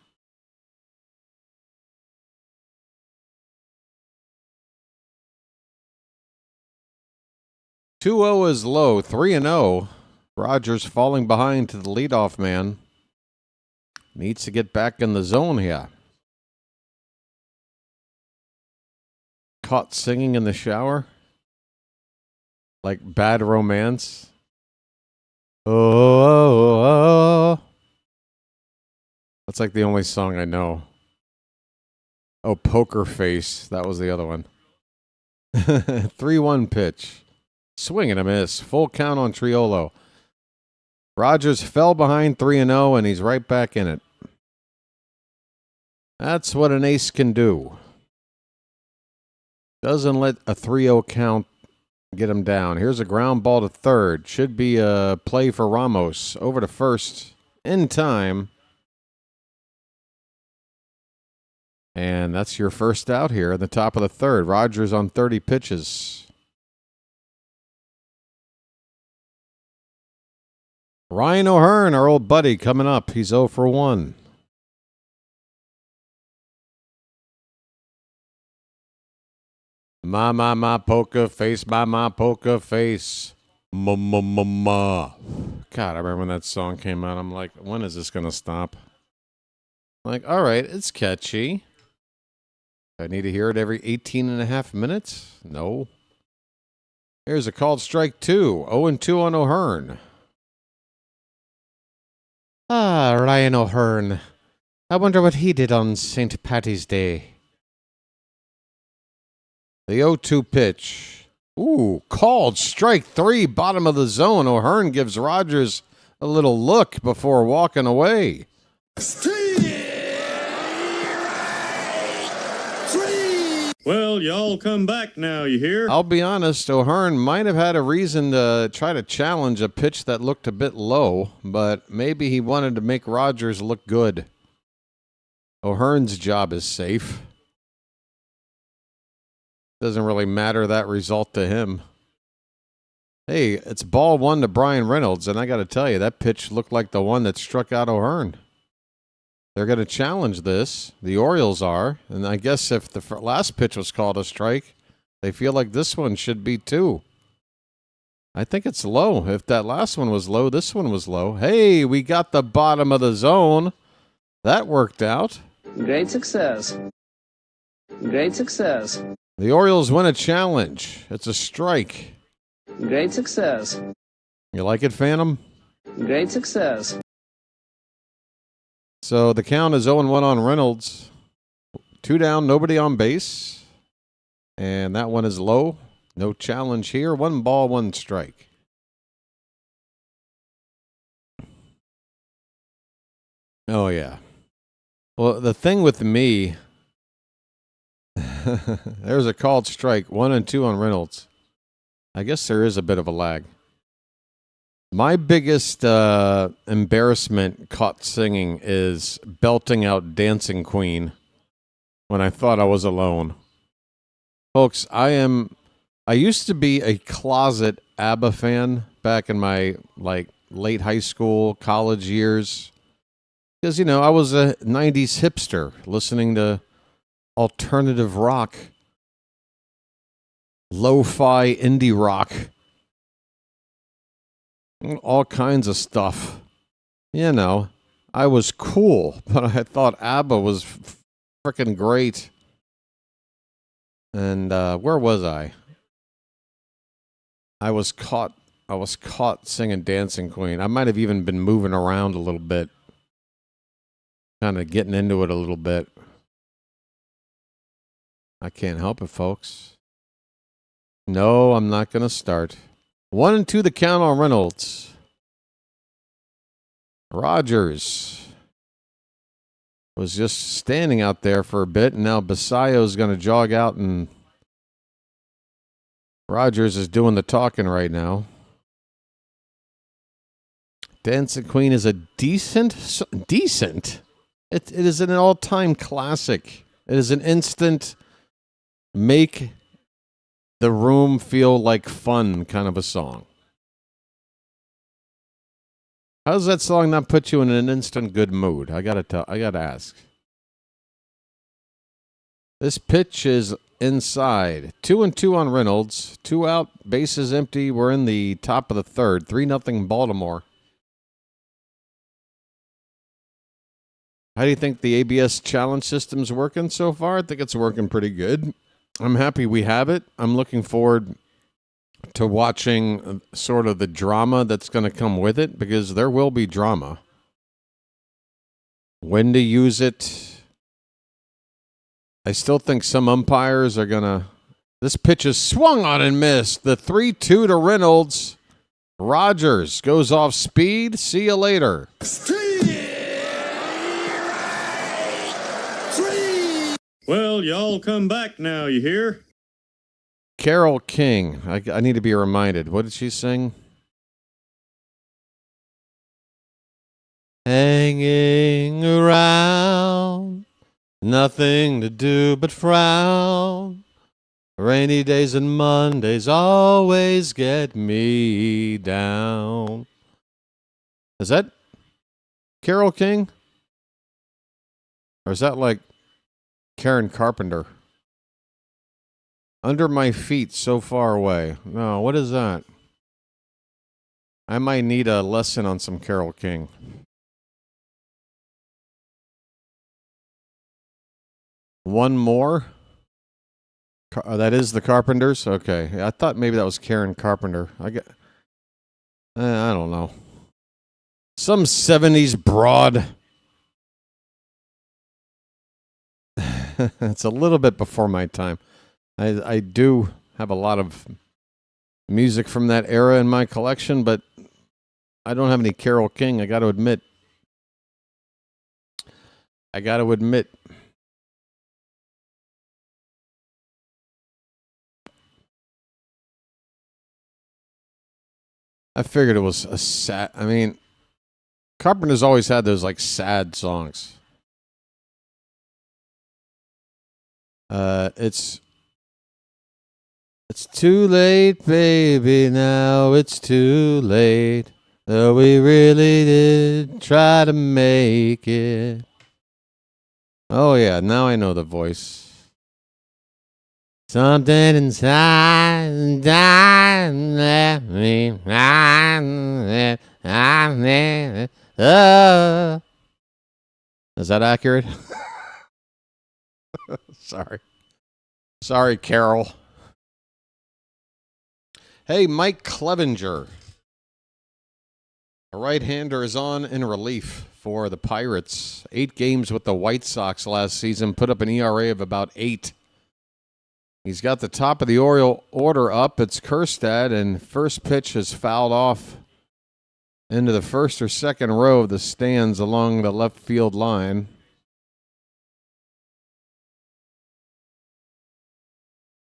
(2-0) is low. 3-0. Rogers falling behind to the leadoff man. Needs to get back in the zone here. Caught singing in the shower. Like Bad Romance. Oh. That's like the only song I know. Oh, Poker Face. That was the other one. 3-1 pitch. Swing and a miss. Full count on Triolo. Rogers fell behind 3-0, and he's right back in it. That's what an ace can do. Doesn't let a 3-0 count get him down. Here's a ground ball to third. Should be a play for Ramos. Over to first in time. And that's your first out here at the top of the third. Rogers on 30 pitches. Ryan O'Hearn, our old buddy, coming up. He's 0 for 1. Ma, poker face, ma, poker face. Ma. God, I remember when that song came out. I'm like, when is this going to stop? I'm like, all right, it's catchy. I need to hear it every 18 and a half minutes? No. Here's a called strike 2. 0-2 on O'Hearn. Ryan O'Hearn. I wonder what he did on St. Patty's Day. The 0-2 pitch. Ooh, called strike 3, bottom of the zone. O'Hearn gives Rogers a little look before walking away. Well, y'all come back now, you hear? I'll be honest, O'Hearn might have had a reason to try to challenge a pitch that looked a bit low, but maybe he wanted to make Rogers look good. O'Hearn's job is safe. Doesn't really matter that result to him. Hey, it's ball 1 to Brian Reynolds, and I got to tell you, that pitch looked like the one that struck out O'Hearn. They're going to challenge this. The Orioles are. And I guess if the last pitch was called a strike, they feel like this one should be too. I think it's low. If that last one was low, this one was low. Hey, we got the bottom of the zone. That worked out. Great success. Great success. The Orioles win a challenge. It's a strike. Great success. You like it, Phantom? Great success. So the count is 0-1 on Reynolds. 2 down, nobody on base. And that one is low. No challenge here. 1 ball, 1 strike. Oh, yeah. Well, the thing with me, there's a called strike. 1-2 on Reynolds. I guess there is a bit of a lag. My biggest embarrassment caught singing is belting out Dancing Queen when I thought I was alone. Folks, I used to be a closet ABBA fan back in my late high school, college years. Because, I was a 90s hipster listening to alternative rock, lo-fi indie rock. All kinds of stuff. I was cool, but I thought ABBA was freaking great. And where was I? I was caught singing Dancing Queen. I might have even been moving around a little bit. Kind of getting into it a little bit. I can't help it, folks. No, I'm not going to start. 1-2 the count on Reynolds. Rogers was just standing out there for a bit, and now Basayo's going to jog out, and Rogers is doing the talking right now. Dancing Queen is a decent. It is an all-time classic. It is an instant make the room feel like fun kind of a song. How does that song not put you in an instant good mood? I gotta ask. This pitch is inside. 2-2 on Reynolds. 2 out, bases empty. We're in the top of the third. 3-0 Baltimore. How do you think the ABS challenge system's working so far? I think it's working pretty good. I'm happy we have it. I'm looking forward to watching sort of the drama that's going to come with it, because there will be drama. When to use it. I still think some umpires are going to... This pitch is swung on and missed. The 3-2 to Reynolds. Rogers goes off speed. See you later. Well, y'all come back now, you hear? Carole King. I need to be reminded. What did she sing? Hanging around, nothing to do but frown. Rainy days and Mondays always get me down. Is that Carole King? Or is that like Karen Carpenter? Under my feet, so far away. No, what is that? I might need a lesson on some Carole King. One more? That is the Carpenters? Okay. I thought maybe that was Karen Carpenter. I don't know. Some 70s broad. It's a little bit before my time. I do have a lot of music from that era in my collection, but I don't have any Carole King, I got to admit. I figured it was a sad... I mean, Carpenter's always had those, like, sad songs. It's too late, baby, now it's too late. Though we really did try to make it. Oh, yeah, now I know the voice. Something inside let me Is that accurate? Sorry, Carol. Hey, Mike Clevenger. A right-hander is on in relief for the Pirates. 8 games with the White Sox last season, put up an ERA of about 8. He's got the top of the Oriole order up. It's Kjerstad, and first pitch is fouled off into the first or second row of the stands along the left field line.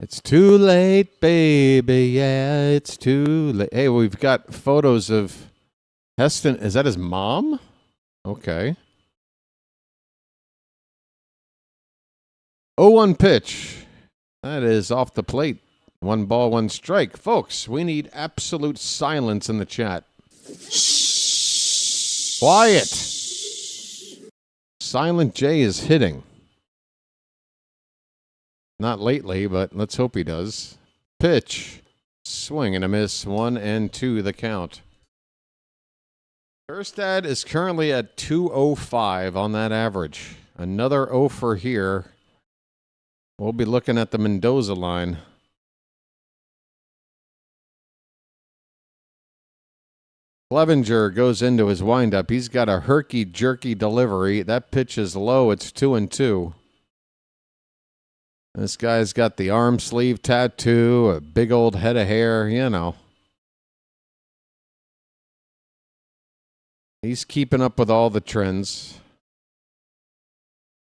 It's too late, baby. Yeah, it's too late. Hey, we've got photos of Heston. Is that his mom? Okay. 0-1 pitch. That is off the plate. 1 ball, 1 strike. Folks, we need absolute silence in the chat. Quiet. Silent J is hitting. Not lately, but let's hope he does. Pitch. Swing and a miss. 1-2 the count. Kjerstad is currently at 205 on that average. Another 0 for here. We'll be looking at the Mendoza line. Clevenger goes into his windup. He's got a herky-jerky delivery. That pitch is low. It's 2-2. This guy's got the arm sleeve tattoo, a big old head of hair, you know. He's keeping up with all the trends.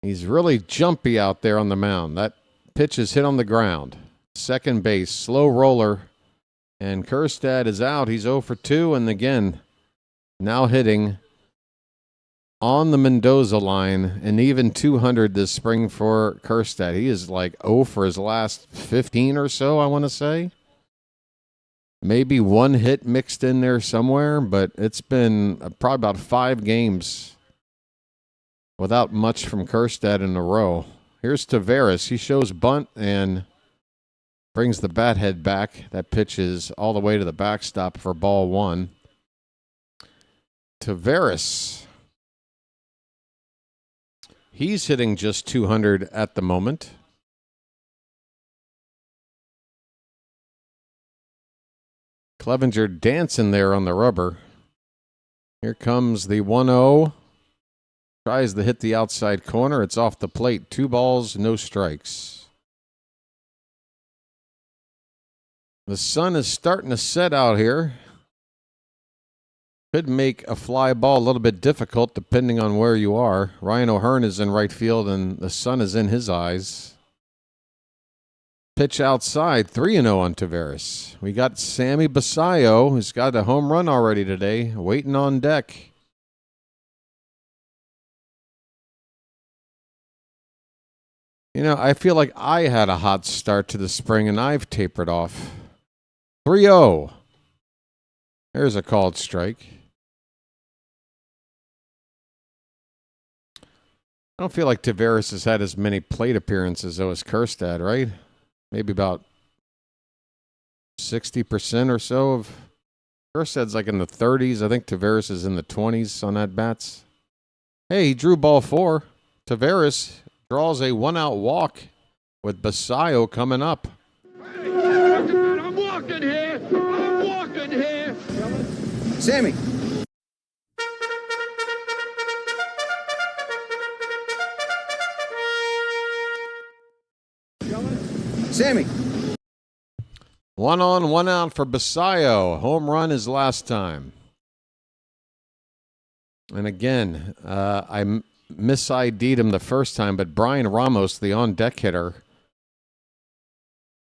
He's really jumpy out there on the mound. That pitch is hit on the ground. Second base, slow roller. And Kjerstad is out. He's 0 for 2. And again, now hitting on the Mendoza line. And even 200 this spring for Kjerstad. He is like 0 for his last 15 or so, I want to say. Maybe one hit mixed in there somewhere, but it's been probably about 5 games without much from Kjerstad in a row. Here's Taveras. He shows bunt and brings the bat head back. That pitch is all the way to the backstop for ball 1. Taveras. He's hitting just 200 at the moment. Clevenger dancing there on the rubber. Here comes the 1-0. Tries to hit the outside corner. It's off the plate. 2 balls, no strikes. The sun is starting to set out here. Could make a fly ball a little bit difficult depending on where you are. Ryan O'Hearn is in right field and the sun is in his eyes. Pitch outside, 3-0 on Taveras. We got Sammy Basayo, who's got a home run already today, waiting on deck. You know, I feel like I had a hot start to the spring and I've tapered off. 3-0. There's a called strike. I don't feel like Taveras has had as many plate appearances though as Kjerstad, right? Maybe about 60% or so of Kjerstad's like in the 30s. I think Taveras is in the 20s on at bats. Hey, he drew ball 4. Taveras draws a 1-out walk with Basayo coming up. I'm walking here. I'm walking here. Sammy. Sammy. 1 on, 1 out for Basayo. Home run his last time. And again, I mis-ID'd him the first time, but Brian Ramos, the on-deck hitter,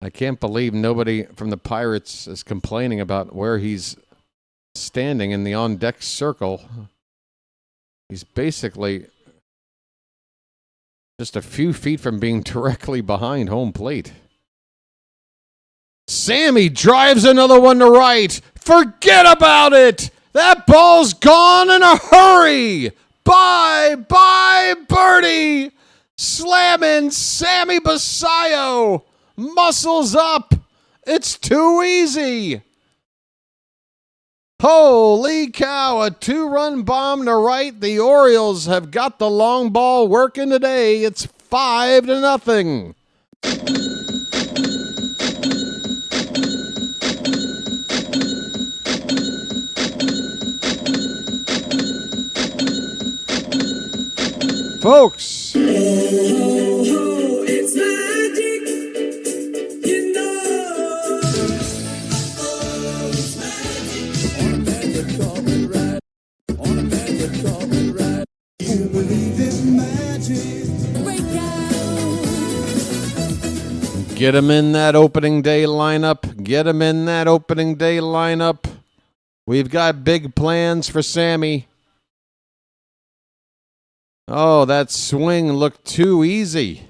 I can't believe nobody from the Pirates is complaining about where he's standing in the on-deck circle. He's basically just a few feet from being directly behind home plate. Sammy drives another one to right. Forget about it. That ball's gone in a hurry. Bye, birdie. Slamming Sammy Basayo. Muscles up. It's too easy. Holy cow, a 2-run bomb to right. The Orioles have got the long ball working today. It's 5-0. Folks. It's magic, you know. It's magic. On a magic carpet ride. On a magic carpet ride. You believe in magic. Break out. Get him in that opening day lineup. Get him in that opening day lineup. We've got big plans for Sammy. Oh, that swing looked too easy.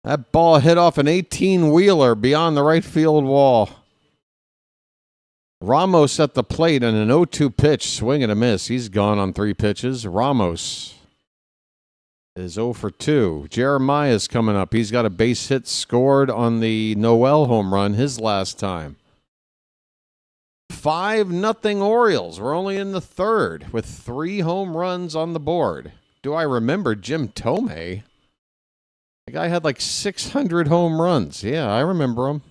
That ball hit off an 18-wheeler beyond the right field wall. Ramos at the plate and an 0-2 pitch, swing and a miss. He's gone on 3 pitches. Ramos is 0 for 2. Jeremiah's coming up. He's got a base hit scored on the Noel home run his last time. 5-0 Orioles. We're only in the 3rd with 3 home runs on the board. Do I remember Jim Tomei? The guy had like 600 home runs. Yeah, I remember him.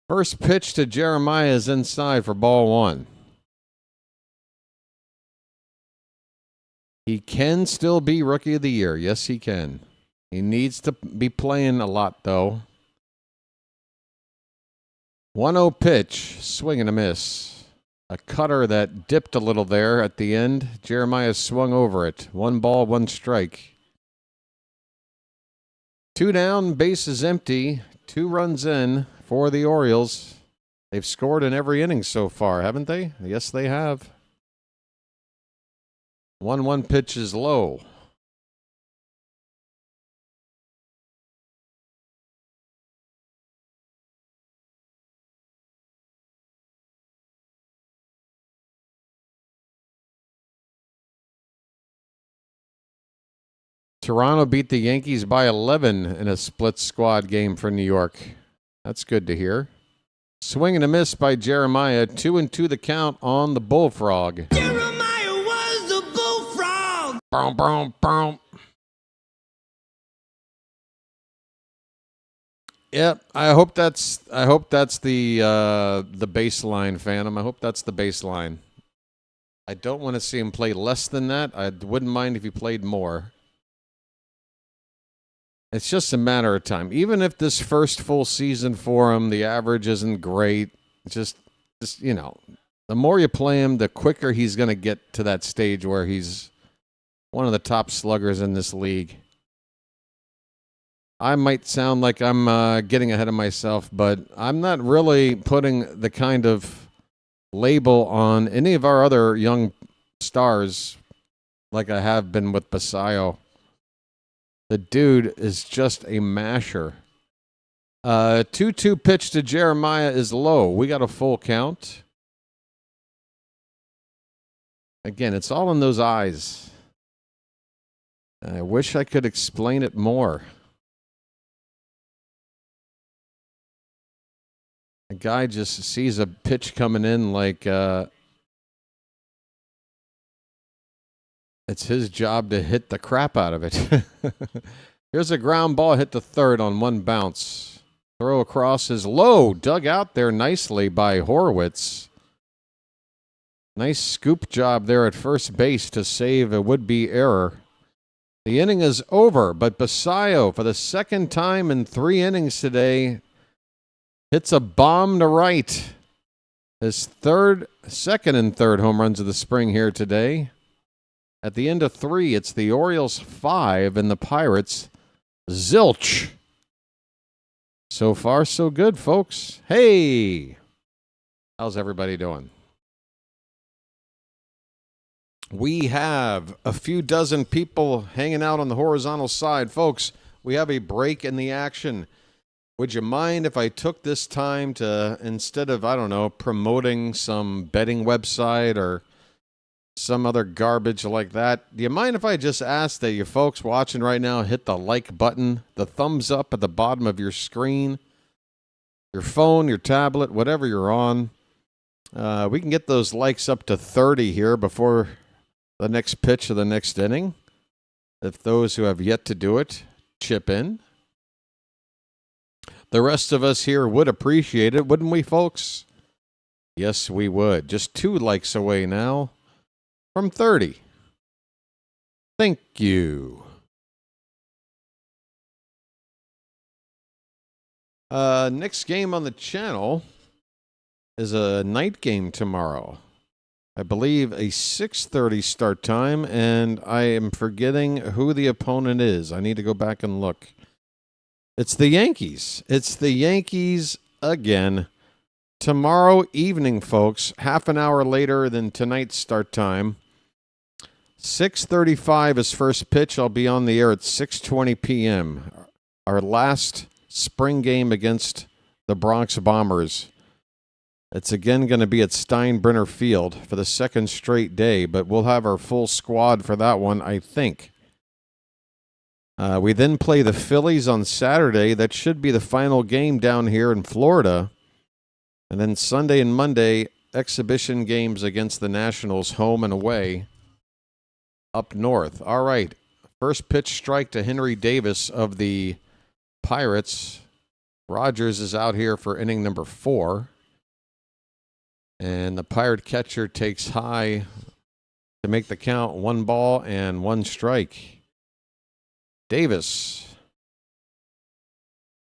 First pitch to Jeremiah is inside for ball 1. He can still be Rookie of the Year. Yes, he can. He needs to be playing a lot, though. 1-0 pitch, swing and a miss. A cutter that dipped a little there at the end. Jeremiah swung over it. 1 ball, 1 strike. 2 down, base is empty. 2 runs in for the Orioles. They've scored in every inning so far, haven't they? Yes, they have. 1-1 pitch is low. Toronto beat the Yankees by 11 in a split squad game for New York. That's good to hear. Swing and a miss by Jeremiah. 2-2 the count on the Bullfrog. Jeremiah was the bullfrog. Boom, boom, boom. Yep, I hope that's the baseline, Phantom. I hope that's the baseline. I don't want to see him play less than that. I wouldn't mind if he played more. It's just a matter of time. Even if this first full season for him, the average isn't great. Just you know, the more you play him, the quicker he's going to get to that stage where he's one of the top sluggers in this league. I might sound like I'm getting ahead of myself, but I'm not really putting the kind of label on any of our other young stars like I have been with Basayo. The dude is just a masher. 2-2 pitch to Jeremiah is low. We got a full count. Again, it's all in those eyes. I wish I could explain it more. A guy just sees a pitch coming in like it's his job to hit the crap out of it. Here's a ground ball hit to third on one bounce. Throw across is low. Dug out there nicely by Horwitz. Nice scoop job there at first base to save a would-be error. The inning is over, but Basayo, for the second time in 3 innings today, hits a bomb to right. His second and third home runs of the spring here today. At the end of 3, it's the Orioles 5 and the Pirates zilch. So far, so good, folks. Hey! How's everybody doing? We have a few dozen people hanging out on the horizontal side. Folks, we have a break in the action. Would you mind if I took this time to, instead of, I don't know, promoting some betting website or some other garbage like that, do you mind if I just ask that you folks watching right now hit the like button, the thumbs up at the bottom of your screen, your phone, your tablet, whatever you're on? We can get those likes up to 30 here before the next pitch of the next inning. If those who have yet to do it chip in. The rest of us here would appreciate it, wouldn't we, folks? Yes, we would. Just 2 likes away now from 30. Thank you. Next game on the channel is a night game tomorrow. I believe a 6:30 start time, and I am forgetting who the opponent is. I need to go back and look. It's the Yankees. It's the Yankees again. Tomorrow evening, folks, half an hour later than tonight's start time. 6:35 is first pitch. I'll be on the air at 6:20 p.m. Our last spring game against the Bronx Bombers. It's again going to be at Steinbrenner Field for the second straight day, but we'll have our full squad for that one, I think. We then play the Phillies on Saturday. That should be the final game down here in Florida. And then Sunday and Monday, exhibition games against the Nationals, home and away, up north. All right, first pitch strike to Henry Davis of the Pirates. Rogers is out here for inning number 4. And the Pirate catcher takes high to make the count. 1 ball and 1 strike. Davis.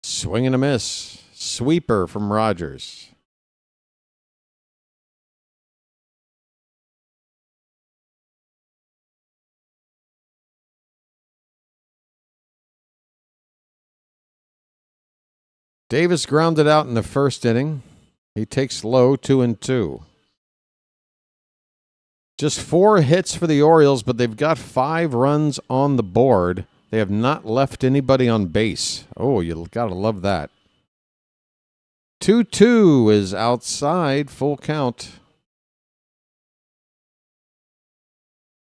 Swing and a miss. Sweeper from Rogers. Davis grounded out in the first inning. He takes low, 2-2. Just 4 hits for the Orioles, but they've got 5 runs on the board. They have not left anybody on base. Oh, you gotta love that. 2-2 is outside, full count.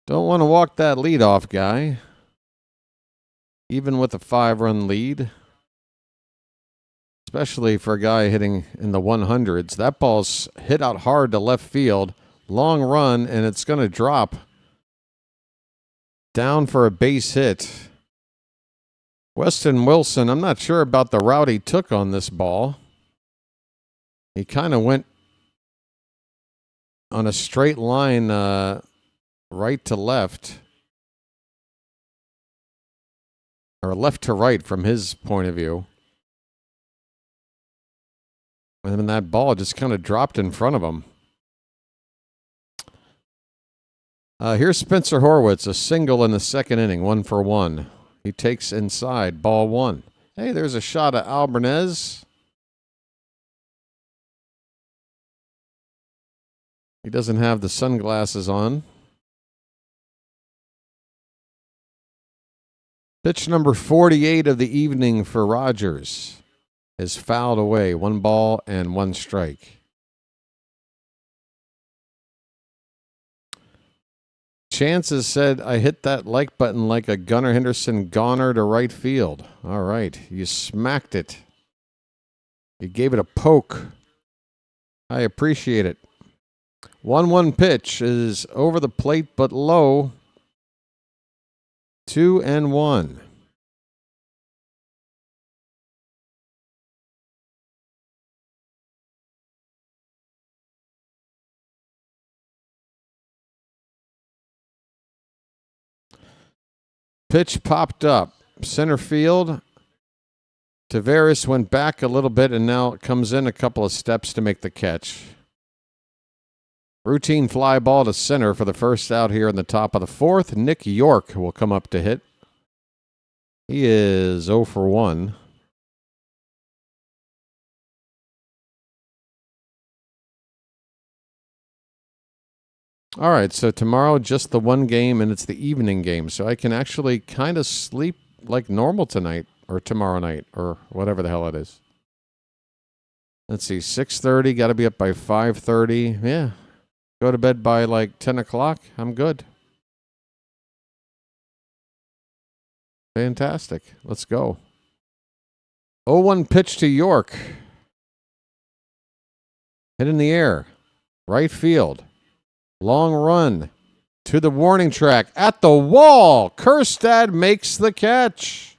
Don't want to walk that leadoff guy. even with a 5-run lead, especially for a guy hitting in the 100s. That ball's hit out hard to left field, long run, and it's going to drop down for a base hit. Weston Wilson, I'm not sure about the route he took on this ball. He kind of went on a straight line right to left, or left to right from his point of view. And then that ball just kind of dropped in front of him. Here's Spencer Horwitz, a single in the second inning, 1-for-1. He takes inside, ball 1. Hey, there's a shot at Albanez. He doesn't have the sunglasses on. Pitch number 48 of the evening for Rogers is fouled away. 1 ball and 1 strike. Chances said, I hit that like button like a Gunnar Henderson goner to right field. All right. You smacked it. You gave it a poke. I appreciate it. 1-1 pitch is over the plate but low. 2-1. Pitch popped up. Center field. Tavares went back a little bit and now comes in a couple of steps to make the catch. Routine fly ball to center for the first out here in the top of the 4th. Nick York will come up to hit. He is 0-for-1. All right, so tomorrow just the 1 game, and it's the evening game, so I can actually kind of sleep like normal tonight or tomorrow night or whatever the hell it is. Let's see, 6:30, got to be up by 5:30. Yeah, go to bed by like 10 o'clock. I'm good. Fantastic. Let's go. 0-1 pitch to York. Hit in the air. Right field. Long run to the warning track. At the wall. Kjerstad makes the catch.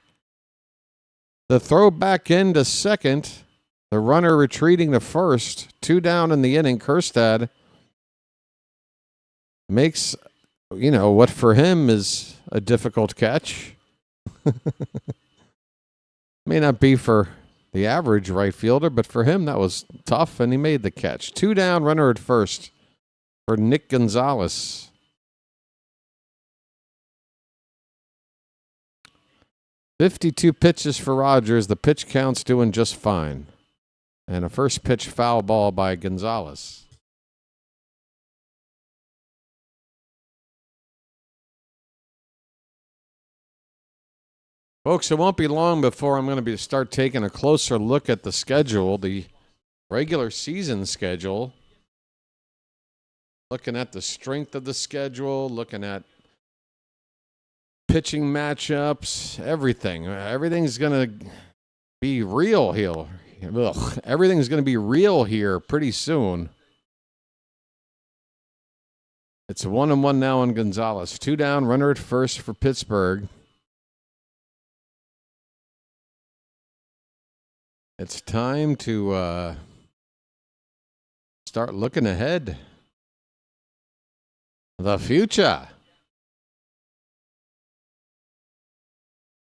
The throw back into second. The runner retreating to first. 2 down in the inning. Kjerstad makes, what for him is a difficult catch. May not be for the average right fielder, but for him that was tough, and he made the catch. 2 down, runner at first for Nick Gonzalez. "52 pitches for Rogers. The pitch count's doing just fine. And a first pitch foul ball by Gonzalez. Folks, it won't be long before I'm going to start taking a closer look at the schedule, the regular season schedule. Looking at the strength of the schedule, looking at pitching matchups, everything. Everything's going to be real here. Everything's going to be real here pretty soon. It's 1-1 now on Gonzalez. 2 down, runner at first for Pittsburgh. It's time to start looking ahead. The future.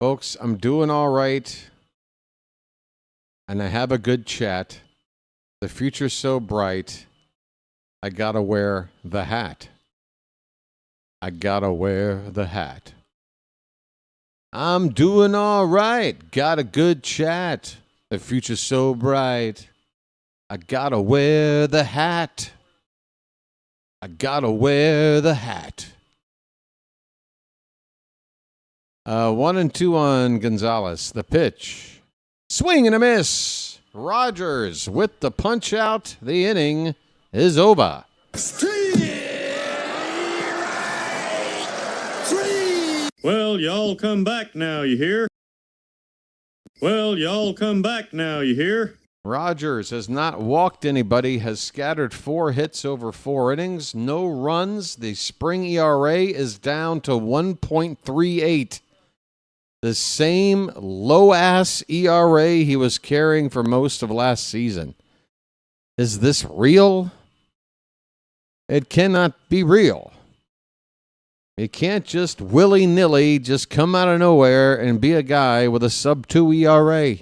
Folks, I'm doing all right. And I have a good chat. The future's so bright. I gotta wear the hat. I gotta wear the hat. I'm doing all right. Got a good chat. The future's so bright. I gotta wear the hat. I gotta wear the hat. 1-2 on Gonzalez. The pitch. Swing and a miss. Rogers with the punch out. The inning is over. Well, y'all come back now, you hear? Well, y'all come back now, you hear? Rogers has not walked anybody, has scattered 4 hits over 4 innings, no runs. The spring ERA is down to 1.38. The same low-ass ERA he was carrying for most of last season. Is this real? It cannot be real. You can't just willy-nilly just come out of nowhere and be a guy with a sub-2 ERA.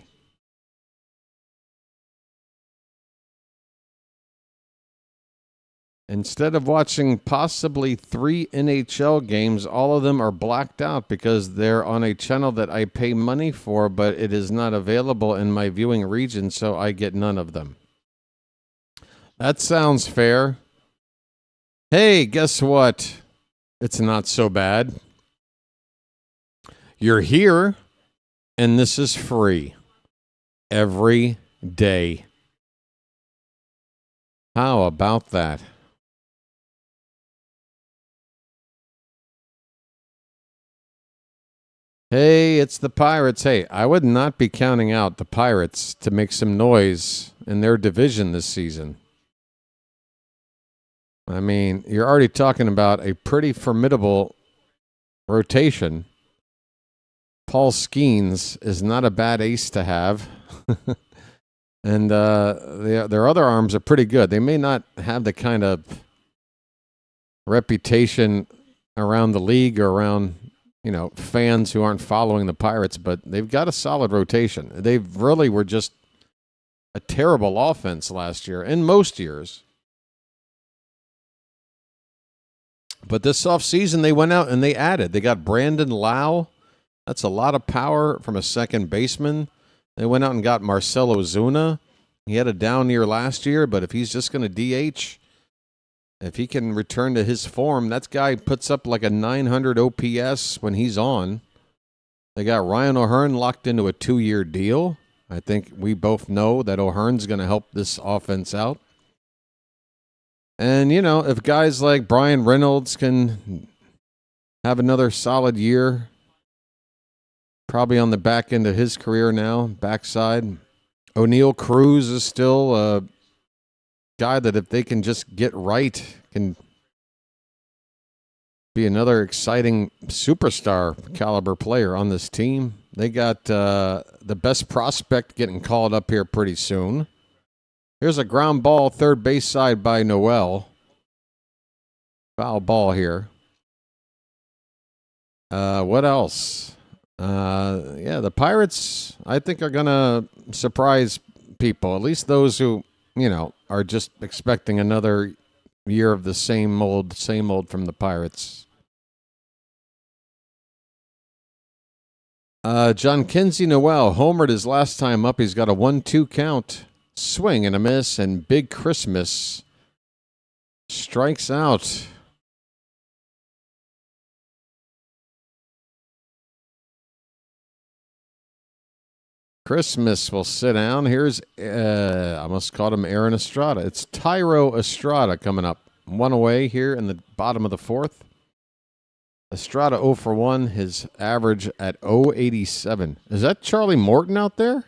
Instead of watching possibly 3 NHL games, all of them are blacked out because they're on a channel that I pay money for, but it is not available in my viewing region, so I get none of them. That sounds fair. Hey, guess what? It's not so bad. You're here, and this is free every day. How about that? Hey, it's the Pirates. Hey, I would not be counting out the Pirates to make some noise in their division this season. I mean, you're already talking about a pretty formidable rotation. Paul Skeens is not a bad ace to have. And their other arms are pretty good. They may not have the kind of reputation around the league or around, fans who aren't following the Pirates, but they've got a solid rotation. They really were just a terrible offense last year, and most years. But this offseason, they went out and they added. They got Brandon Lau. That's a lot of power from a second baseman. They went out and got Marcell Ozuna. He had a down year last year, but if he's just going to DH, if he can return to his form, that guy puts up like a 900 OPS when he's on. They got Ryan O'Hearn locked into a 2-year deal. I think we both know that O'Hearn's going to help this offense out. And, if guys like Brian Reynolds can have another solid year, probably on the back end of his career now, backside. O'Neal Cruz is still a guy that if they can just get right, can be another exciting superstar caliber player on this team. They got the best prospect getting called up here pretty soon. Here's a ground ball, third base side by Noel. Foul ball here. What else? The Pirates, I think, are going to surprise people, at least those who, are just expecting another year of the same old from the Pirates. John Kinsey Noel homered his last time up. He's got a 1-2 count. Swing and a miss, and Big Christmas strikes out. Christmas will sit down. Here's, I almost called him Aaron Estrada. It's Tyro Estrada coming up. 1 away here in the bottom of the 4th. Estrada 0 for 1, his average at 0.87. Is that Charlie Morton out there?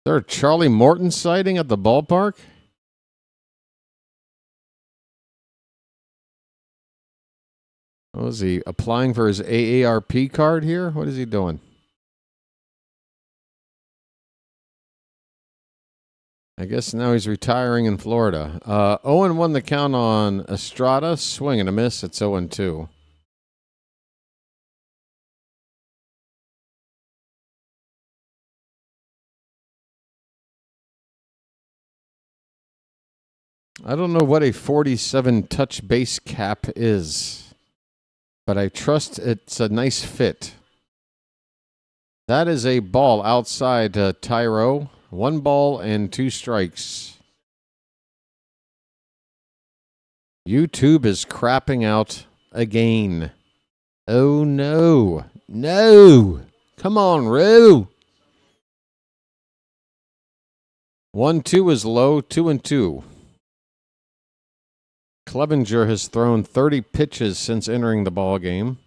Is there a Charlie Morton sighting at the ballpark? Oh, is he applying for his AARP card here? What is he doing? I guess now he's retiring in Florida. 0-1 the count on Estrada. Swing and a miss. It's 0-2. I don't know what a 47 touch base cap is, but I trust it's a nice fit. That is a ball outside Tyro. 1 ball and 2 strikes. YouTube is crapping out again. Oh, no. No. Come on, Roo. 1-2 is low. 2-2. Clevenger has thrown 30 pitches since entering the ball game.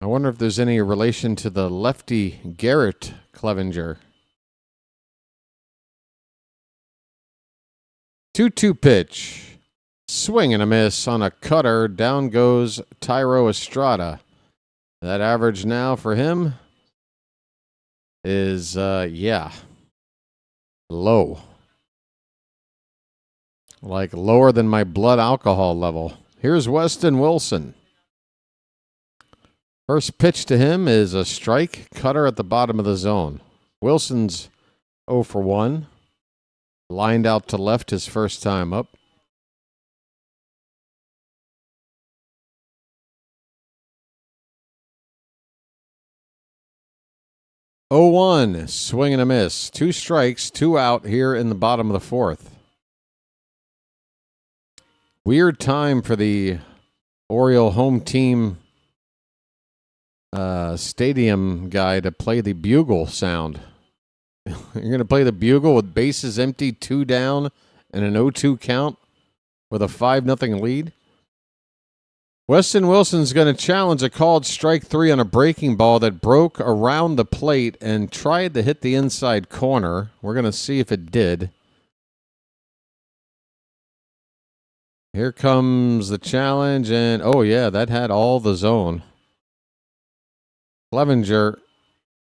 I wonder if there's any relation to the lefty Garrett Clevenger. 2-2 pitch. Swing and a miss on a cutter. Down goes Tyro Estrada. That average now for him is, low. Like lower than my blood alcohol level. Here's Weston Wilson. First pitch to him is a strike, cutter at the bottom of the zone. Wilson's 0 for 1. Lined out to left his first time up. Oh, 1, swing and a miss. 2 strikes, 2 out here in the bottom of the fourth. Weird time for the Oriole home team stadium guy to play the bugle sound. You're going to play the bugle with bases empty, 2 down, and an 0-2 count with a 5-0 lead. Weston Wilson's going to challenge a called strike 3 on a breaking ball that broke around the plate and tried to hit the inside corner. We're going to see if it did. Here comes the challenge, and oh yeah, that had all the zone. Clevenger,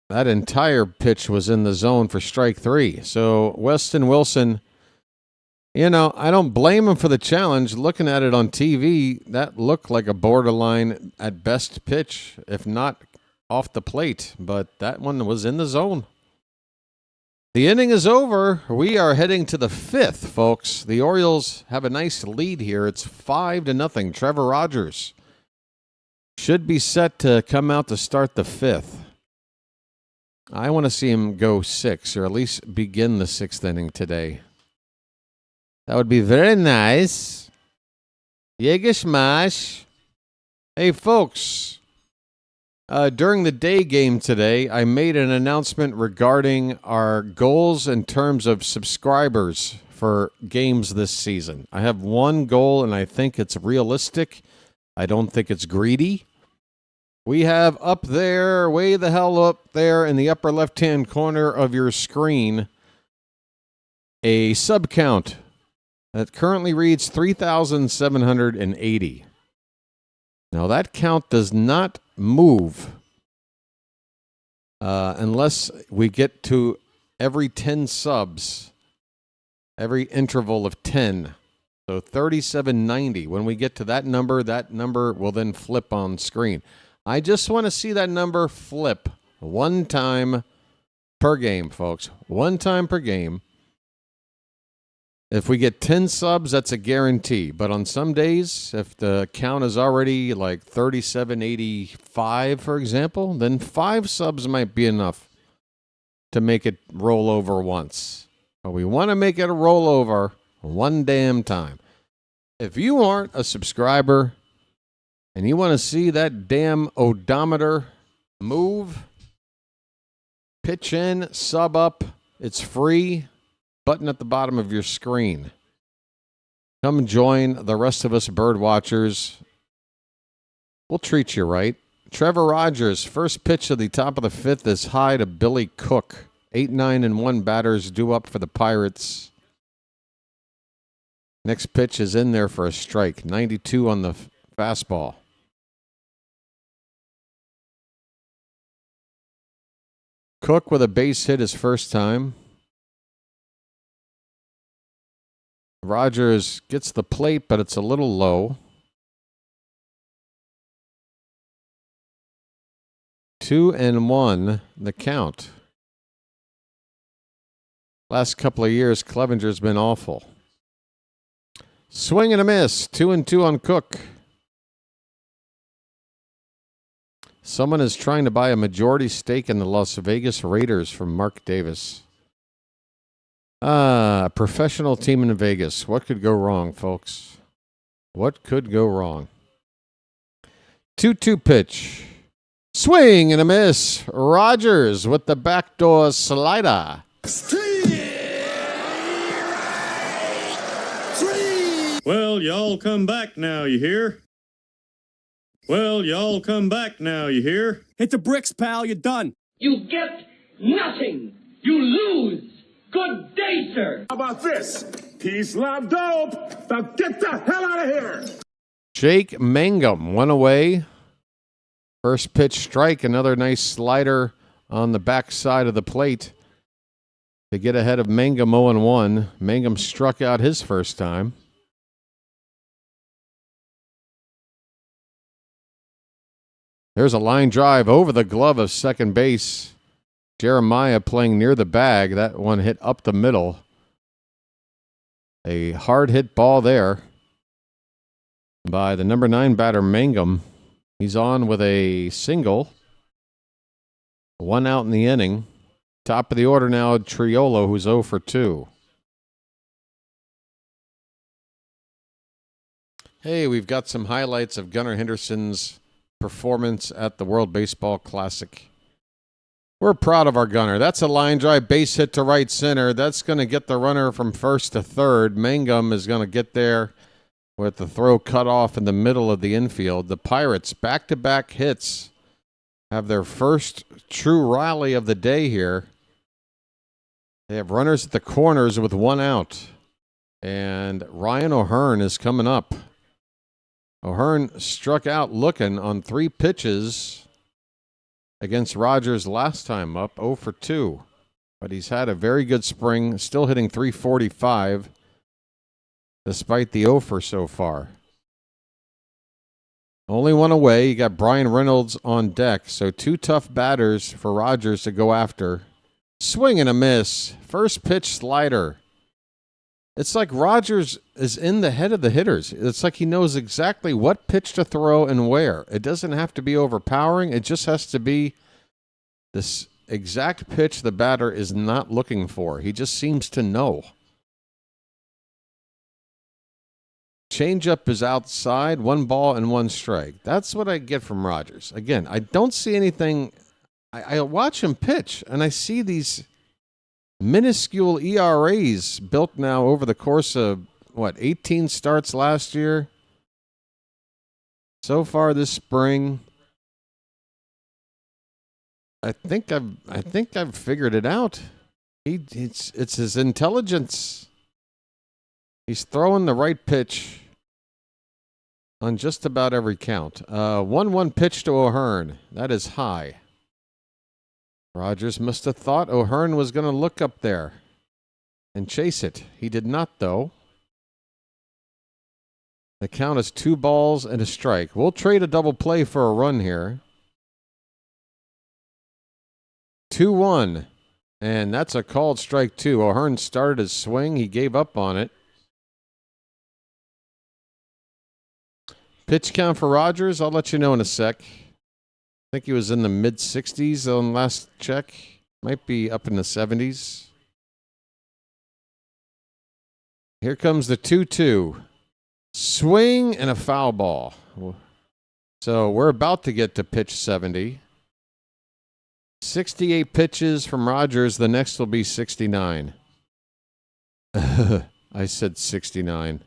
that entire pitch was in the zone for strike 3. So Weston Wilson, I don't blame him for the challenge. Looking at it on TV, that looked like a borderline at best pitch, if not off the plate. But that one was in the zone. The inning is over. We are heading to the 5th, folks. The Orioles have a nice lead here. It's 5-0. Trevor Rogers should be set to come out to start the 5th. I want to see him go 6, or at least begin the 6th inning today. That would be very nice. Jägerschmash. Hey, folks. During the day game today, I made an announcement regarding our goals in terms of subscribers for games this season. I have one goal, and I think it's realistic. I don't think it's greedy. We have up there, way the hell up there in the upper left-hand corner of your screen, a sub count that currently reads 3,780. Now, that count does not move unless we get to every 10 subs, every interval of 10. So 3790. When we get to that number will then flip on screen. I just want to see that number flip one time per game, folks. One time per game. If we get 10 subs, that's a guarantee. But on some days, if the count is already like 3785, for example, then 5 subs might be enough to make it roll over once. But we want to make it a rollover one damn time. If you aren't a subscriber and you want to see that damn odometer move, pitch in, sub up, it's free. Button at the bottom of your screen. Come join the rest of us bird watchers. We'll treat you right. Trevor Rogers, first pitch of the top of the 5th is high to Billy Cook. 8-9-1 batters due up for the Pirates. Next pitch is in there for a strike. 92 on the fastball. Cook with a base hit his first time. Rogers gets the plate, but it's a little low. 2-1, the count. Last couple of years, Clevenger's been awful. Swing and a miss. 2-2 on Cook. Someone is trying to buy a majority stake in the Las Vegas Raiders from Mark Davis. A professional team in Vegas. What could go wrong, folks? What could go wrong? 2-2 pitch. Swing and a miss. Rogers with the backdoor slider. Well, y'all come back now, you hear? Well, y'all come back now, you hear? Hit the bricks, pal. You're done. You get nothing. You lose. Good day, sir. How about this? Peace, love, dope. Now get the hell out of here. Jake Mangum, one away. First pitch strike, another nice slider on the back side of the plate to get ahead of Mangum 0-1. Mangum struck out his first time. There's a line drive over the glove of second base. Jeremiah playing near the bag. That one hit up the middle. A hard hit ball there by the number 9 batter, Mangum. He's on with a single. One out in the inning. Top of the order now, Triolo, who's 0 for 2. Hey, we've got some highlights of Gunnar Henderson's performance at the World Baseball Classic. We're proud of our Gunnar. That's a line drive, base hit to right center. That's going to get the runner from first to third. Mangum is going to get there with the throw cut off in the middle of the infield. The Pirates, back-to-back hits, have their first true rally of the day here. They have runners at the corners with one out. And Ryan O'Hearn is coming up. O'Hearn struck out looking on 3 pitches against Rogers last time up, 0 for 2. But he's had a very good spring, still hitting .345 despite the 0 for so far. Only one away. You got Brian Reynolds on deck, so 2 tough batters for Rogers to go after. Swing and a miss. First pitch slider. It's like Rogers is in the head of the hitters. It's like he knows exactly what pitch to throw and where. It doesn't have to be overpowering. It just has to be this exact pitch the batter is not looking for. He just seems to know. Changeup is outside, 1 ball and 1 strike. That's what I get from Rogers. Again, I don't see anything. I watch him pitch, and I see these minuscule ERAs built now over the course of, 18 starts last year? So far this spring, I think I've figured it out. It's his intelligence. He's throwing the right pitch on just about every count. 1-1 pitch to O'Hearn. That is high. Rogers must have thought O'Hearn was going to look up there and chase it. He did not, though. The count is 2 balls and a strike. We'll trade a double play for a run here. 2-1. And that's a called strike 2. O'Hearn started his swing. He gave up on it. Pitch count for Rogers, I'll let you know in a sec. I think he was in the mid-60s on last check. Might be up in the 70s. Here comes the 2-2. Swing and a foul ball. So we're about to get to pitch 70. 68 pitches from Rogers. The next will be 69. I said 69.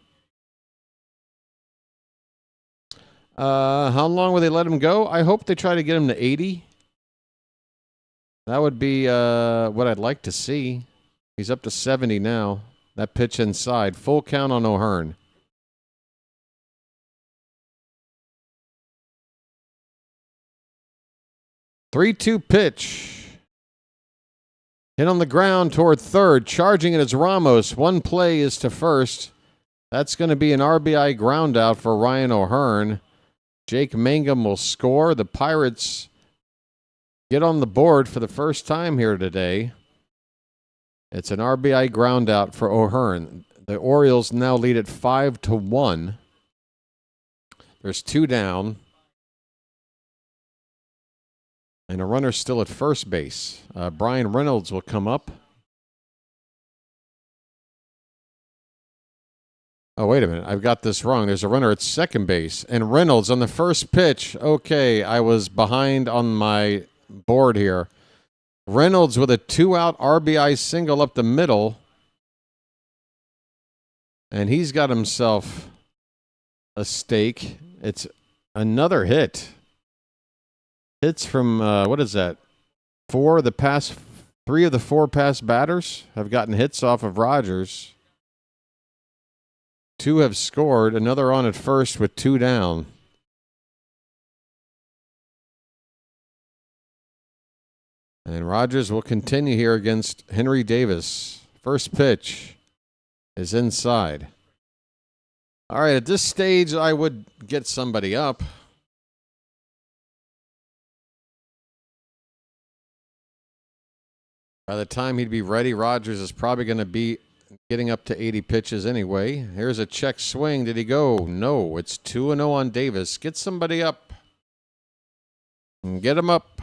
How long will they let him go? I hope they try to get him to 80. That would be what I'd like to see. He's up to 70 now. That pitch inside. Full count on O'Hearn. Three-two pitch. Hit on the ground toward third. Charging it is Ramos. One play is to first. That's going to be an RBI ground out for Ryan O'Hearn. Jake Mangum will score. The Pirates get on the board for the first time here today. It's an RBI ground out for O'Hearn. The Orioles now lead at 5-1. There's 2 down. And a runner still at first base. Brian Reynolds will come up. Oh, wait a minute. I've got this wrong. There's a runner at second base. And Reynolds on the first pitch. Okay, I was behind on my board here. Reynolds with a 2-out RBI single up the middle. And he's got himself a stake. It's Another hit. Hits from, what is that? Three of the four past batters have gotten hits off of Rogers. 2 have scored. Another on at first with 2 down. And Rogers will continue here against Henry Davis. First pitch is inside. All right, at this stage, I would get somebody up. By the time he'd be ready, Rogers is probably going to be getting up to 80 pitches anyway. Here's a check swing. Did he go? No. It's 2-0 on Davis. Get somebody up. Get him up.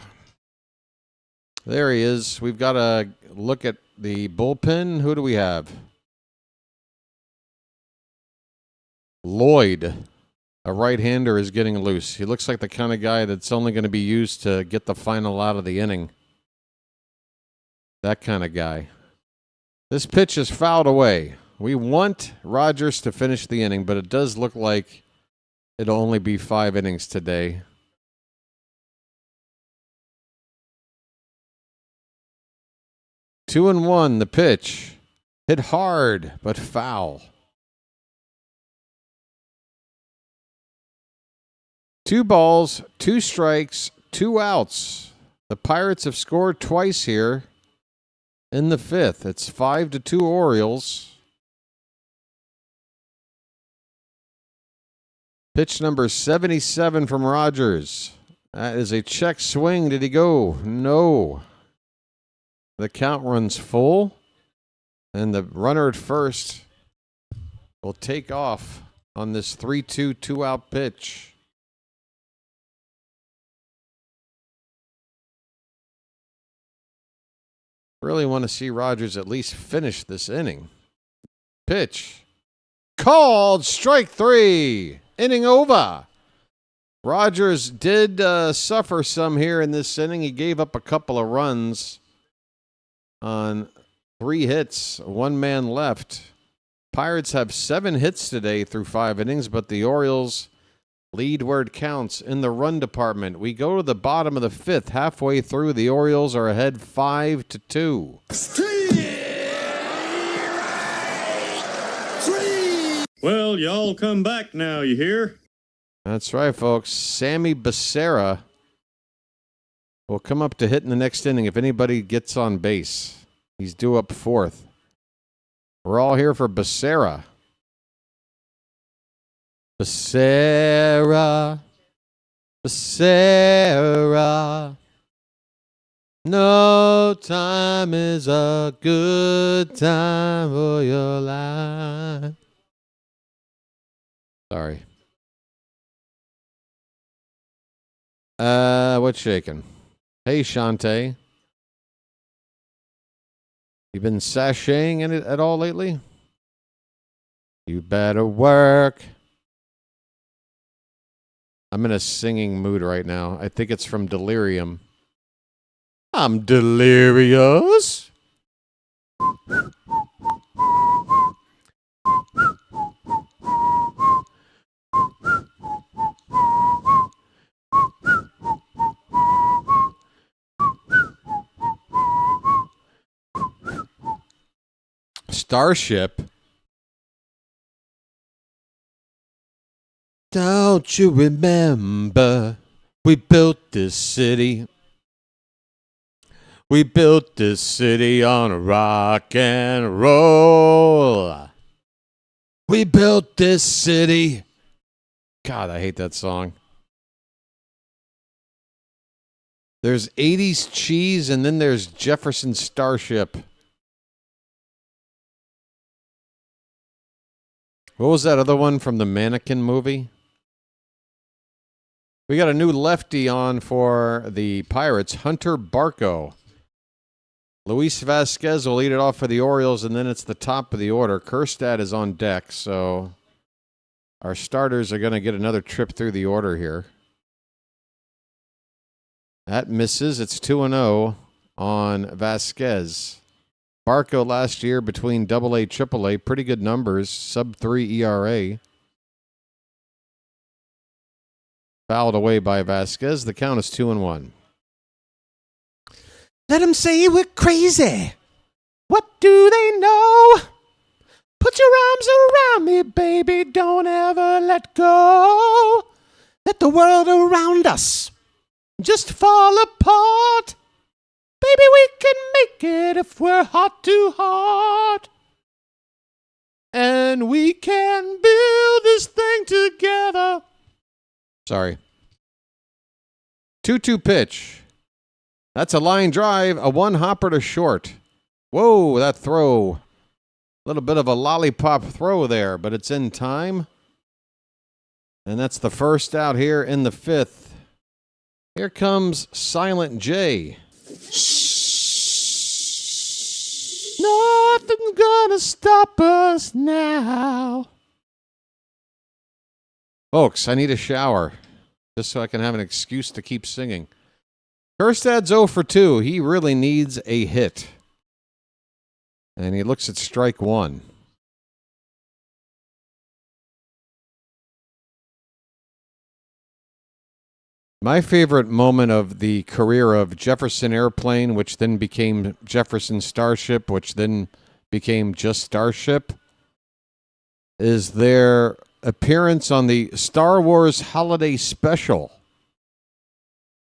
There he is. We've got to look at the bullpen. Who do we have? Lloyd, a right-hander, is getting loose. He looks like the kind of guy that's only going to be used to get the final out of the inning. That kind of guy. This pitch is fouled away. We want Rogers to finish the inning, but it does look like it'll only be 5 innings today. Two and one, the pitch. Hit hard, but foul. 2 balls, 2 strikes, 2 outs. The Pirates have scored twice here in the 5th. It's 5-2 Orioles. Pitch number 77 from Rogers. That is a check swing. Did he go? No. The count runs full, and the runner at first will take off on this 3-2 2-out pitch. Really want to see Rogers at least finish this inning. Pitch. Called. Strike 3. Inning over. Rogers did suffer some here in this inning. He gave up a couple of runs on 3 hits. 1 man left. Pirates have 7 hits today through 5 innings, but the Orioles lead where it counts in the run department. We go to the bottom of the 5th. Halfway through, the Orioles are ahead 5-2. Well, y'all come back now, you hear? That's right, folks. Sammy Becerra will come up to hit in the next inning if anybody gets on base. He's due up 4th. We're all here for Becerra. Becerra, Becerra. No time is a good time for your life. Sorry. What's shaking? Hey, Shantae. You been sashaying in it at all lately? You better work. I'm in a singing mood right now. I think it's from Delirium. I'm delirious. Starship. Don't you remember we built this city? We built this city on rock and roll. We built this city. God, I hate that song. There's 80s cheese and then there's Jefferson Starship. What was that other one from the Mannequin movie? We got a new lefty on for the Pirates, Hunter Barco. Luis Vasquez will lead it off for the Orioles, and then it's the top of the order. Kerstad is on deck, so our starters are going to get another trip through the order here. That misses. It's 2-0 on Vasquez. Barco last year between AA, AAA, pretty good numbers, sub-3 ERA. Fouled away by Vasquez. The count is 2-1. Let them say we're crazy. What do they know? Put your arms around me, baby. Don't ever let go. Let the world around us just fall apart. Baby, we can make it if we're hot to hard. And we can build this thing together. Sorry. 2-2 pitch. That's a line drive, a one-hopper to short. Whoa, that throw. A little bit of a lollipop throw there, but it's in time. And that's the first out here in the fifth. Here comes Silent J. Nothing's gonna stop us now. Folks, I need a shower just so I can have an excuse to keep singing. Kjerstad's 0 for 2. He really needs a hit. And he looks at strike one. My favorite moment of the career of Jefferson Airplane, which then became Jefferson Starship, which then became just Starship, is their appearance on the Star Wars Holiday Special.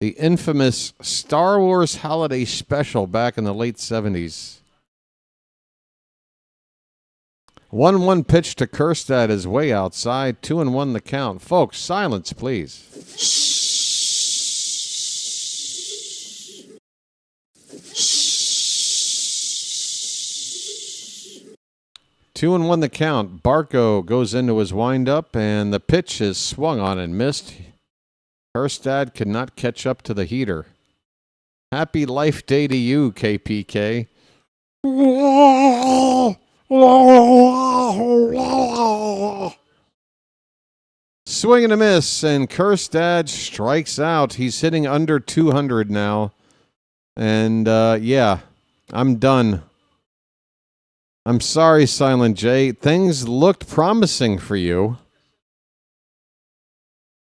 The infamous Star Wars Holiday Special back in the late 70s. 1-1 pitch to Kjerstad is way outside. 2-1 the count. Folks, silence, please. 2-1 the count. Barco goes into his windup, and the pitch is swung on and missed. Kjerstad could not catch up to the heater. Happy life day to you, KPK. Swing and a miss, and Kjerstad strikes out. He's hitting under 200 now. And, yeah, I'm done. I'm sorry, Silent J. Things looked promising for you.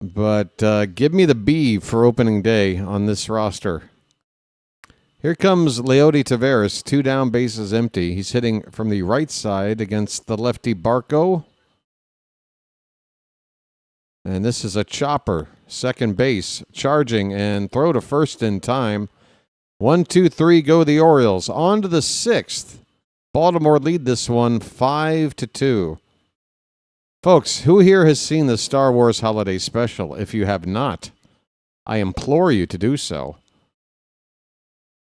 But give me the B for opening day on this roster. Here comes Leody Taveras, 2 down, bases empty. He's hitting from the right side against the lefty Barco. And this is a chopper, second base, charging and throw to first in time. 1-2-3 go the Orioles. On to the sixth. Baltimore lead this one 5-2. Folks, who here has seen the Star Wars Holiday Special? If you have not, I implore you to do so.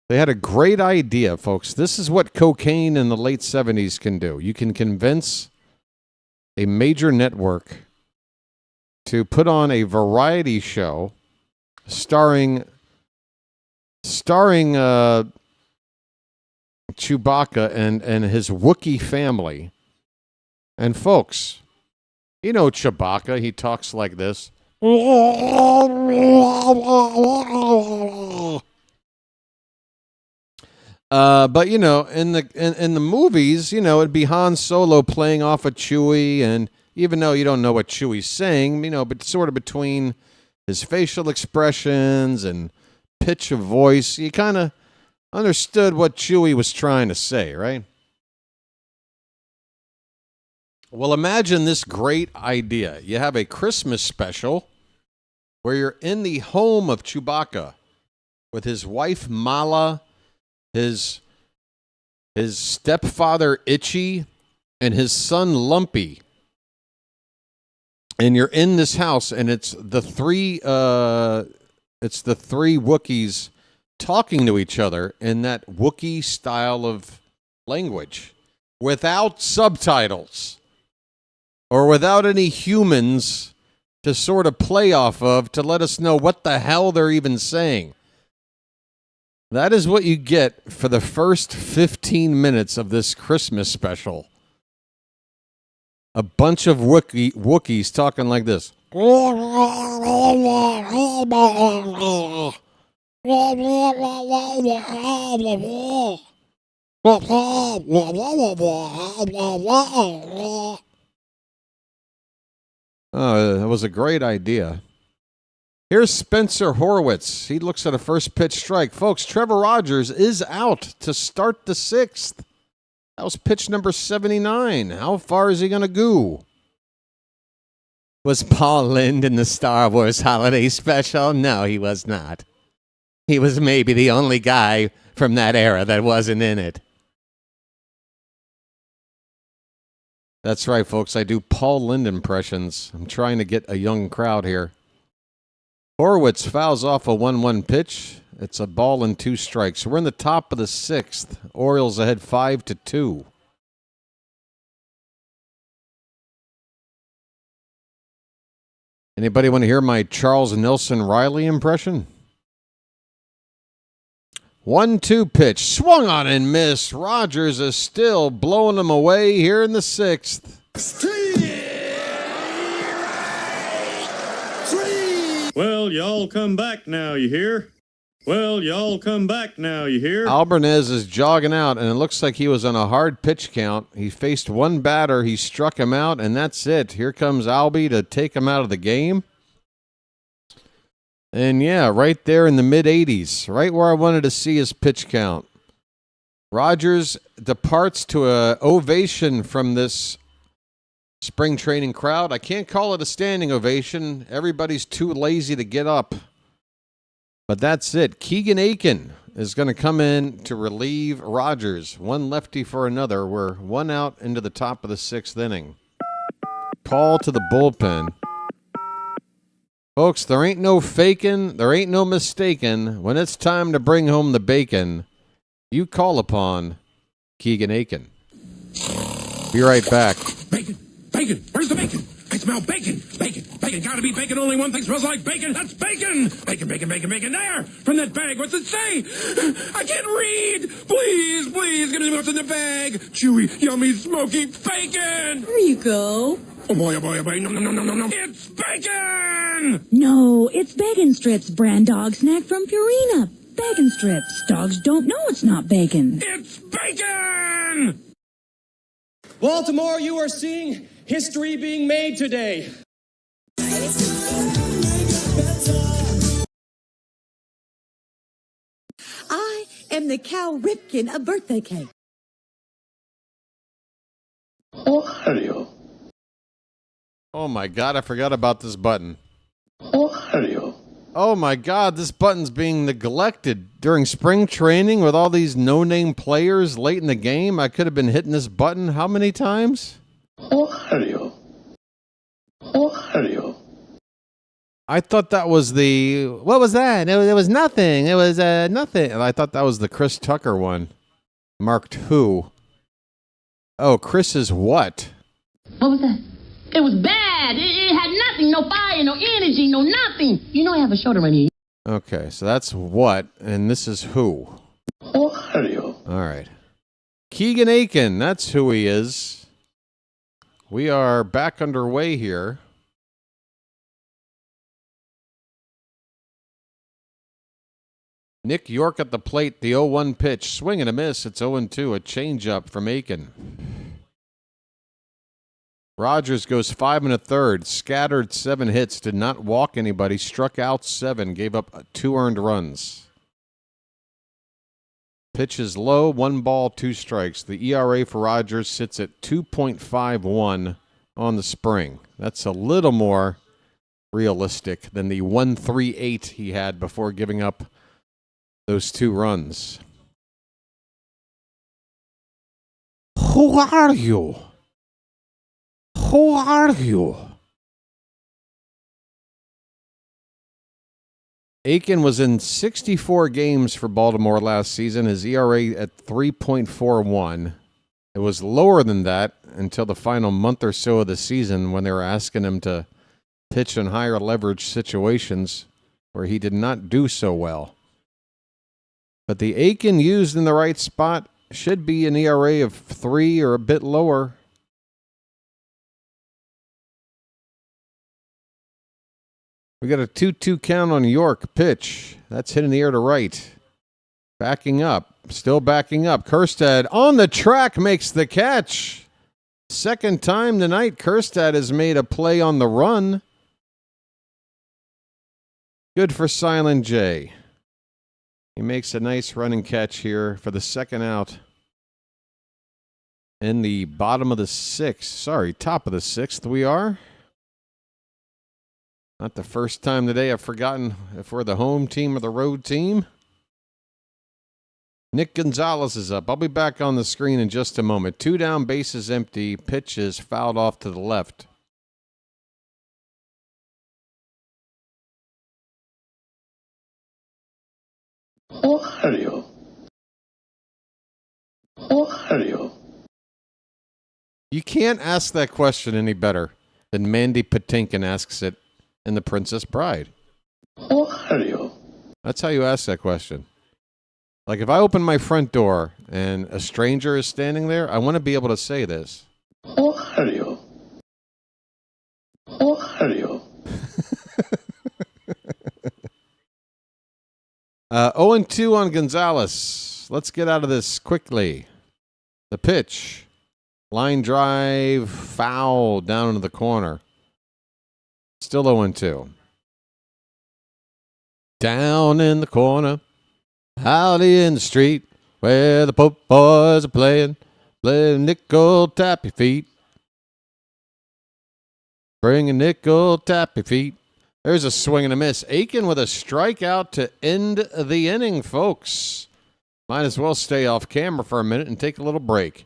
They had a great idea, folks. This is what cocaine in the late 70s can do. You can convince a major network to put on a variety show starring Chewbacca and his Wookiee family. And folks, you know Chewbacca, he talks like this. But you know, in the movies, you know, it'd be Han Solo playing off of Chewie, and even though you don't know what Chewie's saying, you know, but sort of between his facial expressions and pitch of voice, you kind of understood what Chewie was trying to say, right? Well, imagine this great idea. You have a Christmas special where you're in the home of Chewbacca with his wife Mala, his stepfather Itchy, and his son Lumpy. And you're in this house, and it's the three Wookiees talking to each other in that Wookiee style of language without subtitles or without any humans to sort of play off of to let us know what the hell they're even saying. That is what you get for the first 15 minutes of this Christmas special. A bunch of Wookiees talking like this. Oh, that was a great idea. Here's Spencer Horwitz. He looks at a first pitch strike. Folks, Trevor Rogers is out to start the 6th. That was pitch number 79. How far is he going to go? Was Paul Lynde in the Star Wars Holiday Special? No, he was not. He was maybe the only guy from that era that wasn't in it. That's right, folks. I do Paul Lynde impressions. I'm trying to get a young crowd here. Horwitz fouls off a 1-1 pitch. It's a ball and 2 strikes. We're in the top of the 6th. Orioles ahead 5-2. Anybody want to hear my Charles Nelson Riley impression? 1-2 pitch. Swung on and missed. Rogers is still blowing them away here in the 6th. Well, y'all come back now, you hear? Well, y'all come back now, you hear? Albarnez is jogging out, and it looks like he was on a hard pitch count. He faced one batter. He struck him out, and that's it. Here comes Albie to take him out of the game. And, yeah, right there in the mid-80s, right where I wanted to see his pitch count. Rogers departs to an ovation from this spring training crowd. I can't call it a standing ovation. Everybody's too lazy to get up. But that's it. Keegan Aiken is going to come in to relieve Rogers. One lefty for another. We're 1 out into the top of the 6th inning. Call to the bullpen. Folks, there ain't no faking. There ain't no mistaken. When it's time to bring home the bacon, you call upon Keegan Aiken. Be right back. Bacon! Bacon! Where's the bacon? I smell bacon! Bacon! Bacon! Gotta be bacon! Only one thing smells like bacon! That's bacon! Bacon! Bacon! Bacon! Bacon! There! From that bag! What's it say? I can't read! Please! Please! Give me what's in the bag! Chewy, yummy, smoky bacon! There you go. Oh boy! Oh boy! Oh boy! No! No! No! No! No! No! It's bacon! No, it's Bacon Strips, brand dog snack from Purina. Bacon Strips. Dogs don't know it's not bacon. It's bacon! Baltimore, you are seeing history being made today. I am the Cal Ripken of birthday cake. Oreo. Oh, my God. I forgot about this button. Oreo. Oh, my God. This button's being neglected during spring training with all these no-name players late in the game. I could have been hitting this button how many times? Oreo. Oreo. I thought that was the... What was that? It was nothing. It was nothing. I thought that was the Chris Tucker one. Marked who? Oh, Chris is what? What was that? It was bad. It had nothing. No fire, no energy, no nothing. You know I have a shoulder right here. Okay, so that's what, and this is who. Oreo. All right. Keegan Aiken, that's who he is. We are back underway here. Nick York at the plate, the 0-1 pitch. Swing and a miss. It's 0-2, a changeup from Aiken. Rogers goes 5 1/3, scattered 7 hits, did not walk anybody, struck out 7, gave up 2 earned runs. Pitch is low, 1 ball, 2 strikes. The ERA for Rogers sits at 2.51 on the spring. That's a little more realistic than the 1.38 he had before giving up those 2 runs. Who are you? Who are you? Aiken was in 64 games for Baltimore last season. His ERA at 3.41. It was lower than that until the final month or so of the season when they were asking him to pitch in higher leverage situations where he did not do so well. But the Aiken used in the right spot should be an ERA of 3 or a bit lower. We got a 2-2 count on York. Pitch. That's hit in the air to right. Backing up. Still backing up. Kjerstad on the track makes the catch. Second time tonight, Kjerstad has made a play on the run. Good for Silent J. He makes a nice running catch here for the second out in the bottom of the sixth. Sorry, top of the sixth we are. Not the first time today I've forgotten if we're the home team or the road team. Nick Gonzalez is up. I'll be back on the screen in just a moment. 2 down, bases empty. Pitch is fouled off to the left. Oreo. Oreo. You can't ask that question any better than Mandy Patinkin asks it in The Princess Bride. Oreo. That's how you ask that question. Like if I open my front door and a stranger is standing there, I want to be able to say this. Oreo. Oreo. 0-2 on Gonzalez. Let's get out of this quickly. The pitch. Line drive, foul down into the corner. Still 0-2. Down in the corner, out in the street, where the Pope boys are playing nickel tappy feet. Bringing nickel tappy feet. There's a swing and a miss. Aiken with a strikeout to end the inning, folks. Might as well stay off camera for a minute and take a little break.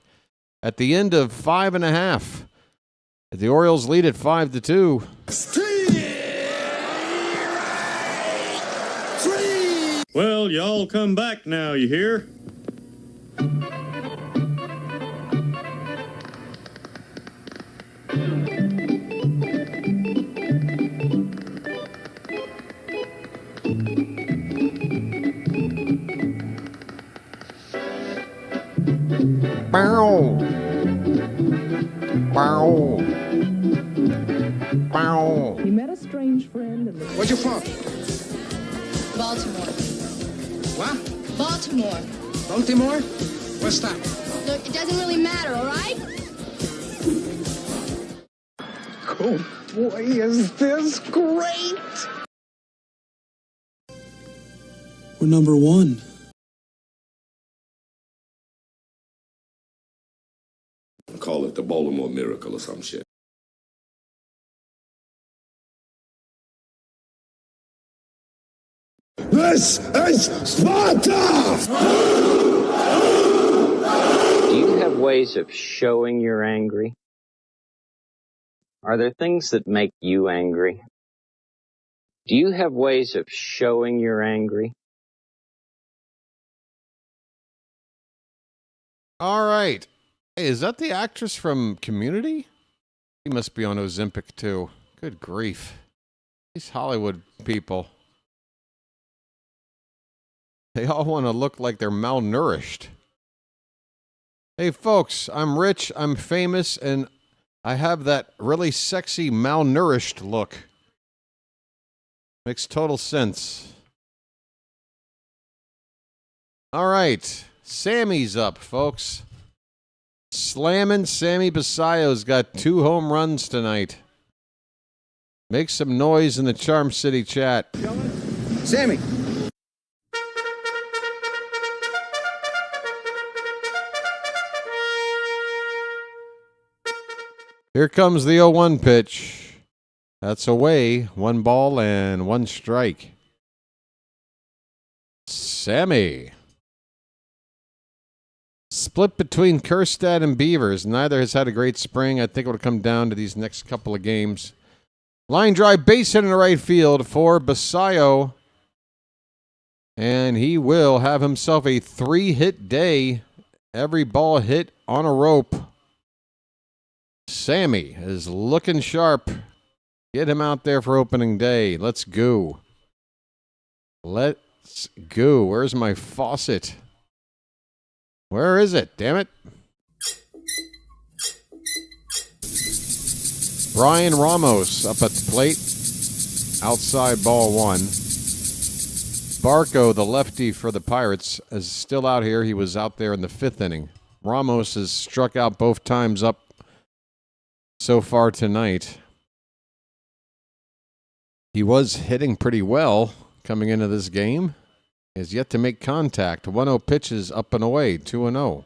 At the end of 5.5, the Orioles lead at 5-2. Well, y'all come back now, you hear? Bow. Bow. Bow. He met a strange friend and Where'd you from? Baltimore. What? Baltimore. Baltimore? What's that? Look, it doesn't really matter, all right? Oh, boy, is this great! We're number one. Call it the Baltimore Miracle or some shit. This is Sparta! Do you have ways of showing you're angry? Are there things that make you angry? Do you have ways of showing you're angry? All right. Hey, is that the actress from Community? She must be on Ozempic, too. Good grief. These Hollywood people. They all want to look like they're malnourished. Hey, folks, I'm rich, I'm famous, and I have that really sexy malnourished look. Makes total sense. All right. Sammy's up, folks. Slamming Sammy Basayo's got 2 home runs tonight. Make some noise in the Charm City chat. Sammy. Here comes the 0-1 pitch. That's away. 1 ball and 1 strike. Sammy. Split between Kjerstad and Beavers. Neither has had a great spring. I think it'll come down to these next couple of games. Line drive, base hit in the right field for Basayo. And he will have himself a 3-hit day. Every ball hit on a rope. Sammy is looking sharp. Get him out there for opening day. Let's go. Let's go. Where's my faucet? Where is it? Damn it. Brian Ramos up at the plate. Outside ball 1. Barco, the lefty for the Pirates, is still out here. He was out there in the 5th inning. Ramos has struck out both times up so far tonight. He was hitting pretty well coming into this game. He has yet to make contact. 1-0 pitches up and away, 2-0.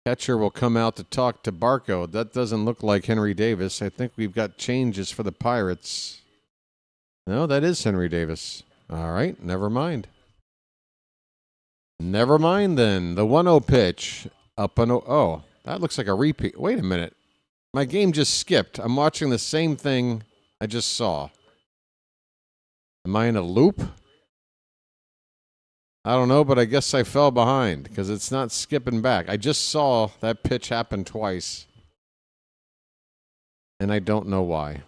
Catcher will come out to talk to Barco. That doesn't look like Henry Davis. I think we've got changes for the Pirates. No, that is Henry Davis. All right, never mind. Never mind then. The 1-0 pitch up and oh, that looks like a repeat. Wait a minute. My game just skipped. I'm watching the same thing I just saw. Am I in a loop? I don't know, but I guess I fell behind because it's not skipping back. I just saw that pitch happen twice, and I don't know why.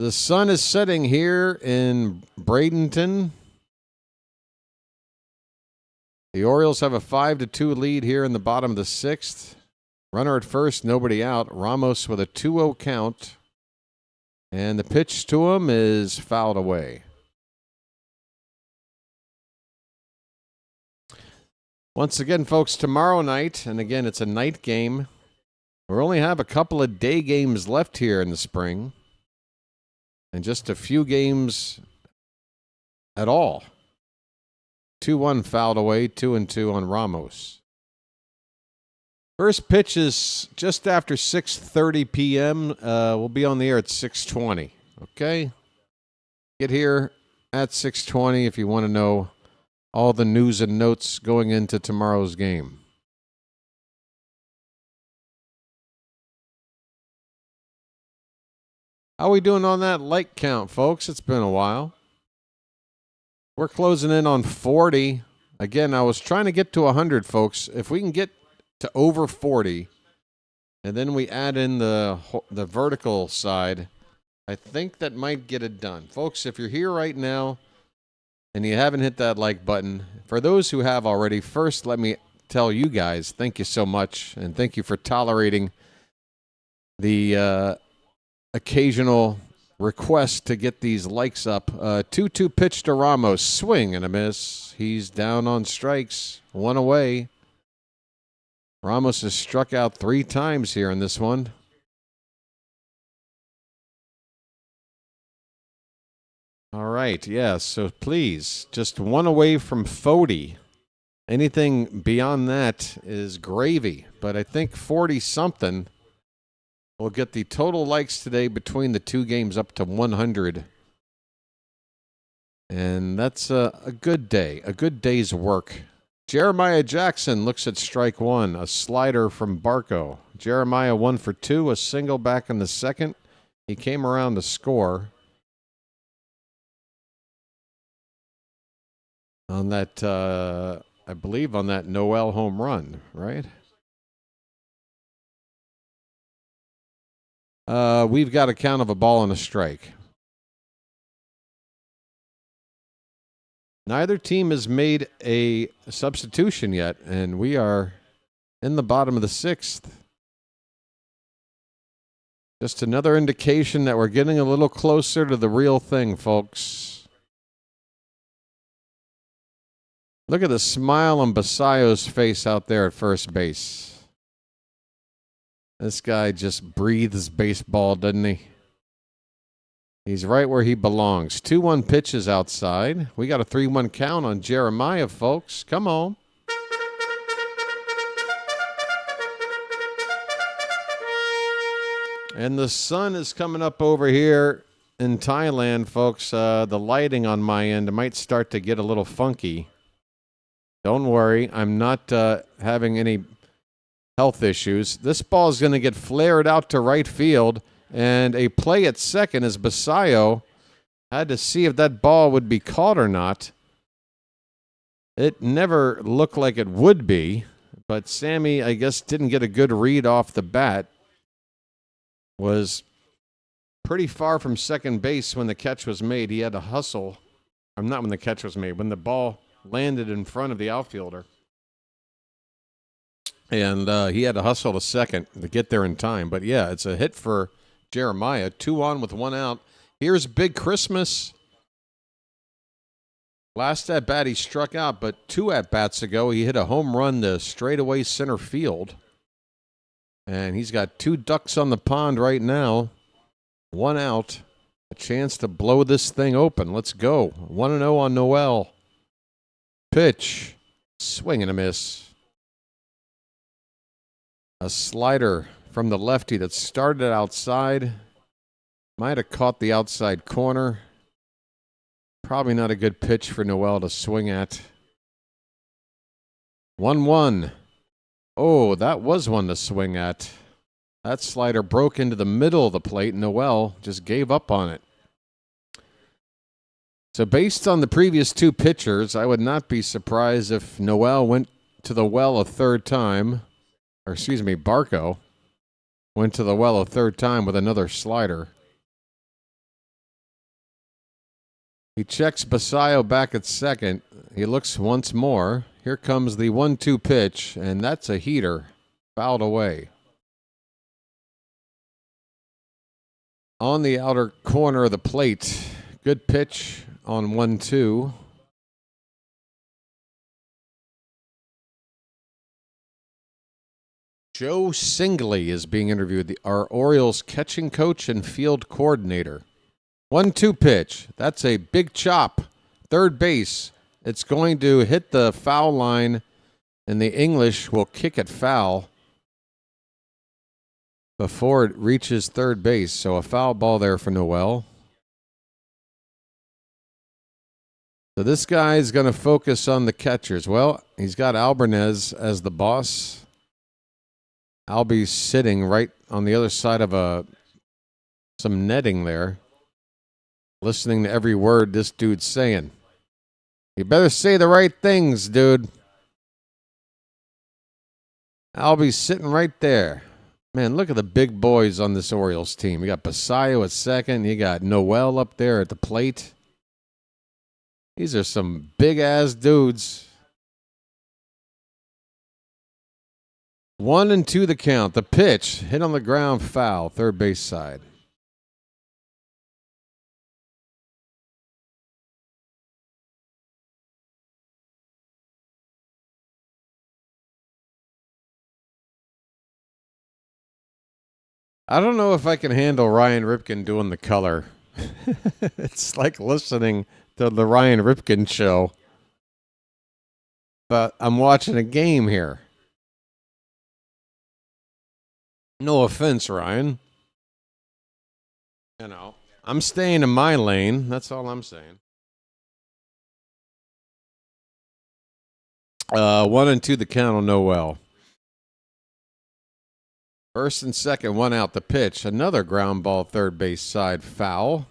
The sun is setting here in Bradenton. The Orioles have a 5-2 lead here in the bottom of the sixth. Runner at first, nobody out. Ramos with a 2-0 count. And the pitch to him is fouled away. Once again, folks, tomorrow night, and again, it's a night game. We only have a couple of day games left here in the spring. And just a few games at all. 2-1 fouled away, 2-2 on Ramos. First pitch is just after 6:30 p.m. We'll be on the air at 6:20. Okay? Get here at 6:20 if you want to know all the news and notes going into tomorrow's game. How are we doing on that like count, folks? It's been a while. We're closing in on 40. Again, I was trying to get to 100, folks. If we can get to over 40, and then we add in the vertical side, I think that might get it done. Folks, if you're here right now and you haven't hit that like button, for those who have already, first let me tell you guys, thank you so much, and thank you for tolerating the occasional request to get these likes up. 2-2 pitch to Ramos, swing and a miss. He's down on strikes, one away. Ramos has struck out 3 times here in this one. All right, yeah, so please, just one away from 40. Anything beyond that is gravy, but I think 40-something will get the total likes today between the two games up to 100. And that's a good day, a good day's work. Jeremiah Jackson looks at strike one, a slider from Barco. Jeremiah 1 for 2, a single back in the second. He came around to score on that, I believe, on that Noel home run, right? We've got a count of a ball and a strike. Neither team has made a substitution yet, and we are in the bottom of the sixth. Just another indication that we're getting a little closer to the real thing, folks. Look at the smile on Basayo's face out there at first base. This guy just breathes baseball, doesn't he? He's right where he belongs. 2-1 pitches outside. We got a 3-1 count on Jeremiah, folks. Come on. And the sun is coming up over here in Thailand, folks. The lighting on my end might start to get a little funky. Don't worry. I'm not having any health issues. This ball is going to get flared out to right field. And a play at second as Basayo had to see if that ball would be caught or not. It never looked like it would be, but Sammy, I guess, didn't get a good read off the bat. Was pretty far from second base when the catch was made. He had to hustle. Not when the catch was made, when the ball landed in front of the outfielder. And he had to hustle to second to get there in time. But, yeah, it's a hit for Jeremiah, 2 on with 1 out. Here's Big Christmas. Last at bat he struck out, but 2 at bats ago he hit a home run to straightaway center field. And he's got 2 ducks on the pond right now. 1 out. A chance to blow this thing open. Let's go. 1-0 on Noel. Pitch. Swing and a miss. A slider from the lefty that started outside. Might have caught the outside corner. Probably not a good pitch for Noel to swing at. 1-1. Oh, that was one to swing at. That slider broke into the middle of the plate. Noel just gave up on it. So based on the previous 2 pitchers, I would not be surprised if Noel went to the well a third time. Or excuse me, Barco went to the well a third time with another slider. He checks Basayo back at second. He looks once more. Here comes the 1-2 pitch, and that's a heater. Fouled away. On the outer corner of the plate. Good pitch on 1-2. Joe Singley is being interviewed, our Orioles catching coach and field coordinator. 1-2 pitch. That's a big chop. Third base. It's going to hit the foul line, and the English will kick it foul before it reaches third base. So a foul ball there for Noel. So this guy is going to focus on the catchers. Well, he's got Albarnez as the boss. Albie's sitting right on the other side of some netting there, listening to every word this dude's saying. You better say the right things, dude. Albie's sitting right there. Man, look at the big boys on this Orioles team. You got Basayo at second. You got Noel up there at the plate. These are some big-ass dudes. 1-2 the count. The pitch, hit on the ground, foul, third base side. I don't know if I can handle Ryan Ripken doing the color. It's like listening to the Ryan Ripken show. But I'm watching a game here. No offense, Ryan. You know, I'm staying in my lane. That's all I'm saying. 1-2 the count on Noel. First and second, 1 out. The pitch. Another ground ball, third base side, foul.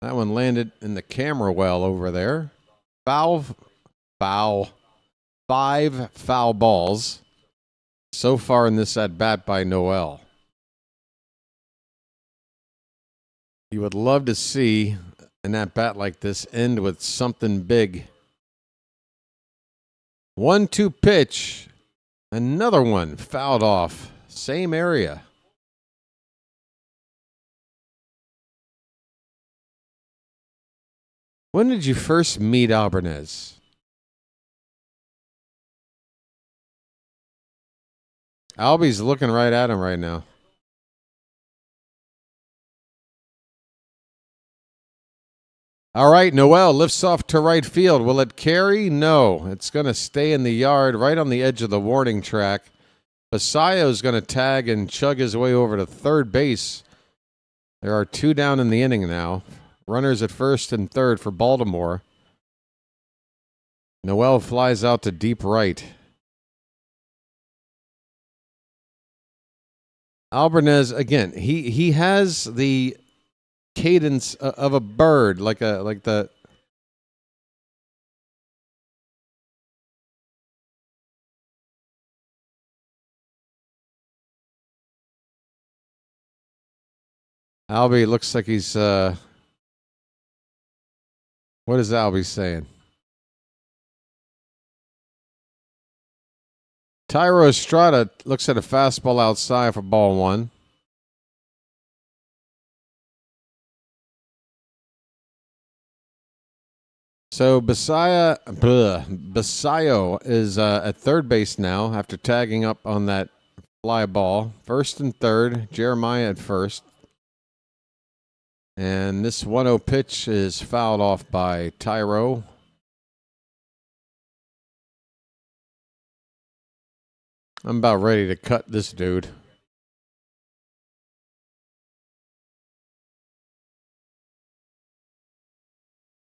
That one landed in the camera well over there. Foul. 5 foul balls so far in this at-bat by Noel. You would love to see an at-bat like this end with something big. 1-2 pitch. Another one fouled off. Same area. When did you first meet Albarnez? Albie's looking right at him right now. All right, Noel lifts off to right field. Will it carry? No. It's going to stay in the yard right on the edge of the warning track. Basayo's going to tag and chug his way over to third base. There are 2 down in the inning now. Runners at first and third for Baltimore. Noel flies out to deep right. Albarnez, again, he has the cadence of a bird, like the Albie looks like he's what is Albie saying? Tyro Estrada looks at a fastball outside for ball 1. So Basayo is at third base now after tagging up on that fly ball. First and third. Jeremiah at first. And this 1-0 pitch is fouled off by Tyro. I'm about ready to cut this dude.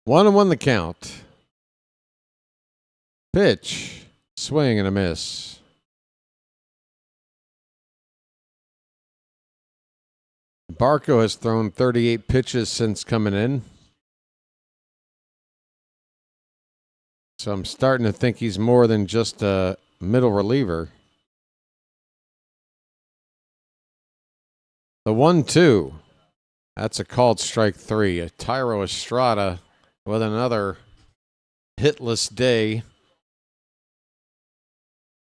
1-1 the count. Pitch. Swing and a miss. Barco has thrown 38 pitches since coming in. So I'm starting to think he's more than just a middle reliever. The 1-2. That's a called strike 3. Tyro Estrada with another hitless day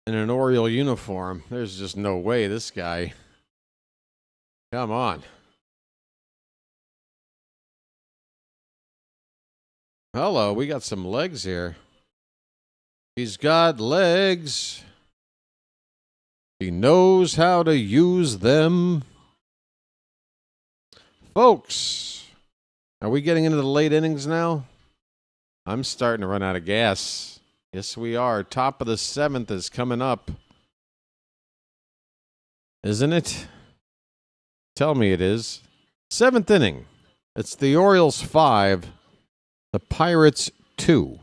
in an Oriole uniform. There's just no way this guy. Come on. Hello, we got some legs here. He's got legs. He knows how to use them. Folks, are we getting into the late innings now? I'm starting to run out of gas. Yes, we are. Top of the 7th is coming up. Isn't it? Tell me it is. 7th inning. It's the Orioles 5, the Pirates 2.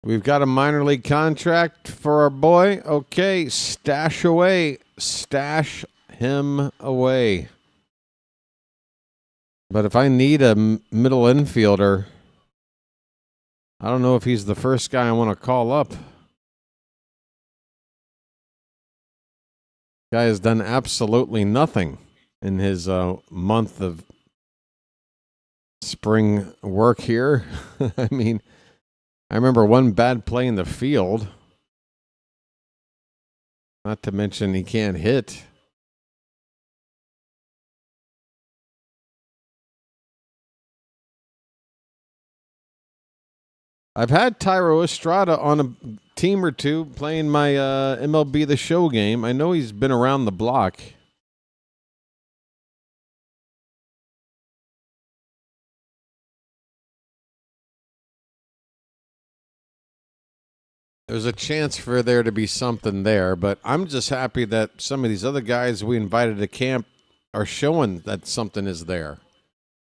We've got a minor league contract for our boy. Okay, stash away. Stash him away. But if I need a middle infielder, I don't know if he's the first guy I want to call up. Guy has done absolutely nothing in his month of spring work here. I mean, I remember one bad play in the field. Not to mention he can't hit. I've had Tyro Estrada on a team or two playing my MLB The Show game. I know he's been around the block. There's a chance for there to be something there, but I'm just happy that some of these other guys we invited to camp are showing that something is there.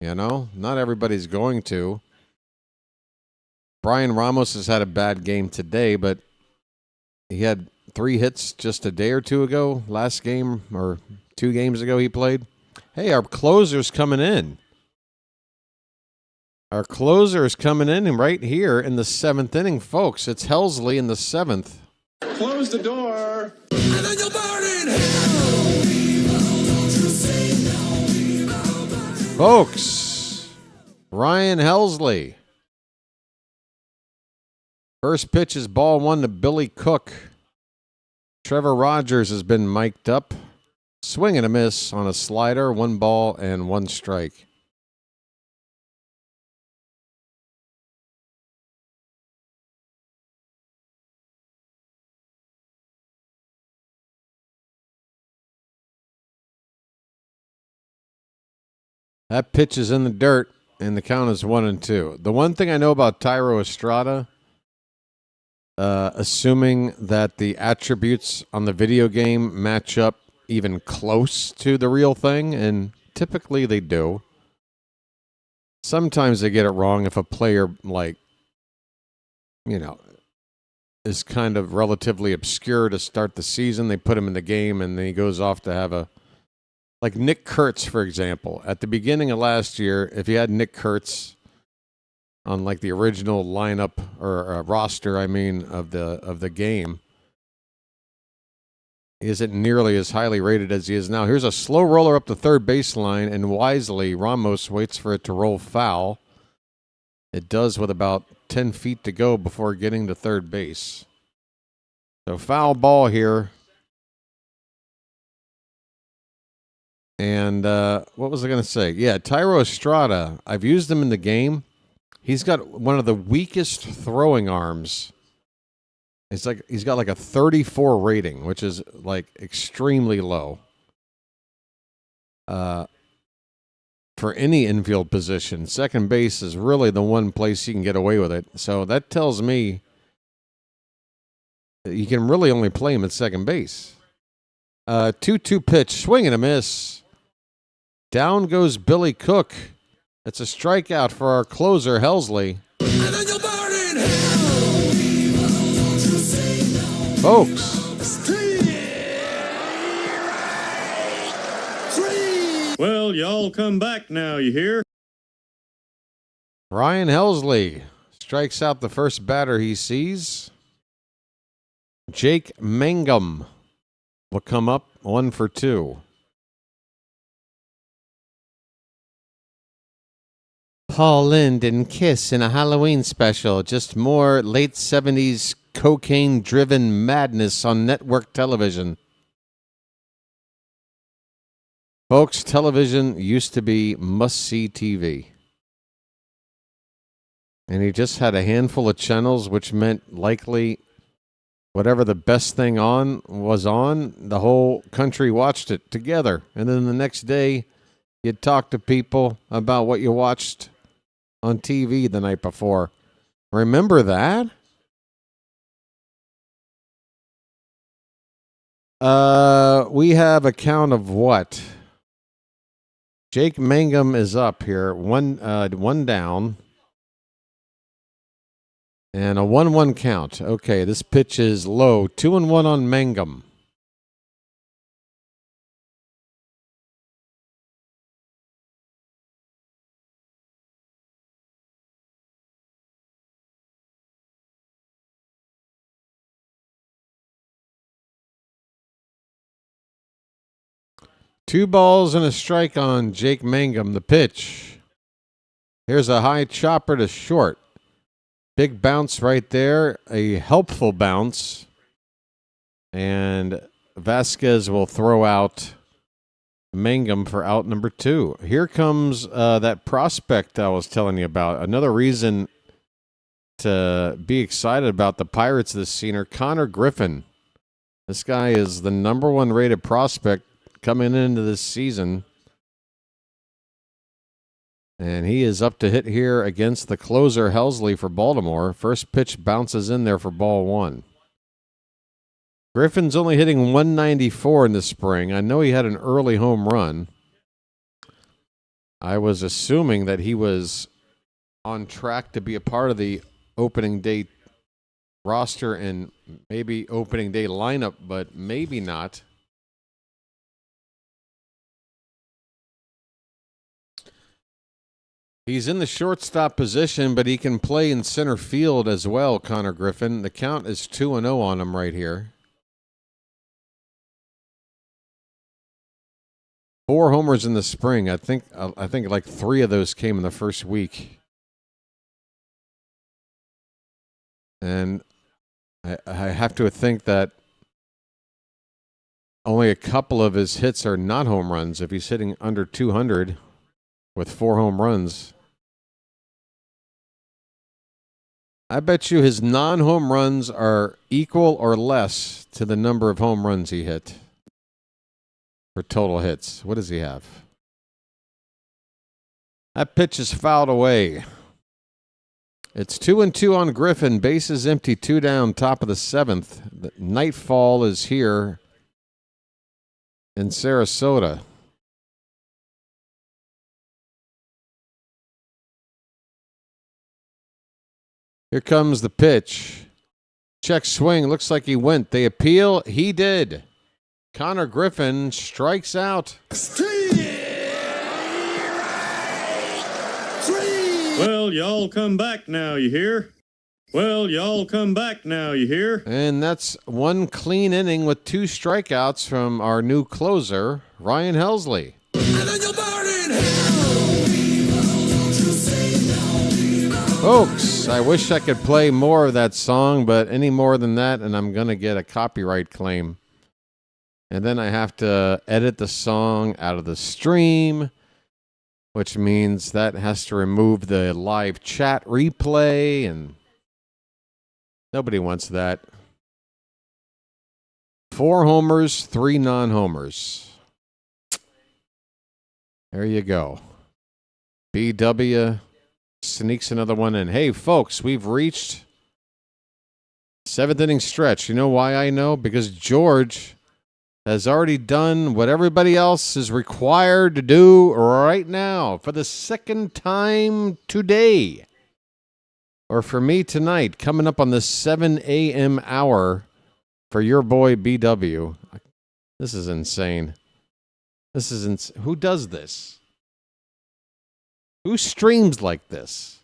You know, not everybody's going to. Brian Ramos has had a bad game today, but he had 3 hits just a day or two ago. Last game or 2 games ago he played. Hey, our closer's coming in. Our closer is coming in right here in the 7th inning, folks. It's Helsley in the 7th. Close the door. And then you'll burn in hell. Folks, Ryan Helsley. First pitch is ball 1 to Billy Cook. Trevor Rogers has been mic'd up. Swing and a miss on a slider. 1 ball and 1 strike. That pitch is in the dirt, and the count is 1-2. The one thing I know about Tyro Estrada, assuming that the attributes on the video game match up even close to the real thing, and typically they do. Sometimes they get it wrong if a player, like, you know, is kind of relatively obscure to start the season. They put him in the game, and then he goes off to have a... Like Nick Kurtz, for example. At the beginning of last year, if you had Nick Kurtz on like the original lineup or roster, I mean, of the game, he isn't nearly as highly rated as he is now. Here's a slow roller up the third baseline, and wisely, Ramos waits for it to roll foul. It does with about 10 feet to go before getting to third base. So foul ball here. And what was I going to say? Yeah, Tyro Estrada. I've used him in the game. He's got one of the weakest throwing arms. It's like he's got like a 34 rating, which is like extremely low. For any infield position, second base is really the one place you can get away with it. So that tells me that you can really only play him at second base. 2-2 pitch, swing and a miss. Down goes Billy Cook. It's a strikeout for our closer, Helsley. Folks. Well, y'all come back now, you hear? Ryan Helsley strikes out the first batter he sees. Jake Mangum will come up 1 for 2. Paul Lynde and Kiss in a Halloween special. Just more late 70s cocaine-driven madness on network television. Folks, television used to be must-see TV. And he just had a handful of channels, which meant likely whatever the best thing on was on, the whole country watched it together. And then the next day, you'd talk to people about what you watched on TV the night before. Remember that? We have a count of what? Jake Mangum is up here, one down, and a 1-1 count. Okay, this pitch is low. 2-1 on Mangum. Two balls and a strike on Jake Mangum. The pitch. Here's a high chopper to short. Big bounce right there. A helpful bounce. And Vasquez will throw out Mangum for out number 2. Here comes that prospect I was telling you about. Another reason to be excited about the Pirates this season. Connor Griffin. This guy is the number 1 rated prospect coming into this season. And he is up to hit here against the closer, Helsley, for Baltimore. First pitch bounces in there for ball 1. Griffin's only hitting 194 in the spring. I know he had an early home run. I was assuming that he was on track to be a part of the opening day roster and maybe opening day lineup, but maybe not. He's in the shortstop position, but he can play in center field as well, Connor Griffin. The count is 2-0 on him right here. 4 homers in the spring. I think like 3 of those came in the first week. And I have to think that only a couple of his hits are not home runs. If he's hitting under 200 with 4 home runs, I bet you his non-home runs are equal or less to the number of home runs he hit for total hits. What does he have? That pitch is fouled away. It's 2-2 on Griffin. Bases empty, 2 down, top of the 7th. The nightfall is here in Sarasota. Here comes the pitch. Check swing. Looks like he went. They appeal. He did. Connor Griffin strikes out. Well, y'all come back now, you hear? Well, y'all come back now, you hear? And that's 1 clean inning with 2 strikeouts from our new closer, Ryan Helsley. Folks, I wish I could play more of that song, but any more than that, and I'm going to get a copyright claim. And then I have to edit the song out of the stream, which means that has to remove the live chat replay, and nobody wants that. 4 homers, 3 non-homers. There you go. BW sneaks another one in. Hey, folks, we've reached 7th inning stretch. You know why I know? Because George has already done what everybody else is required to do right now for the 2nd time today. Or for me tonight, coming up on the 7 a.m. hour for your boy BW. This is insane. Who does this? Who streams like this?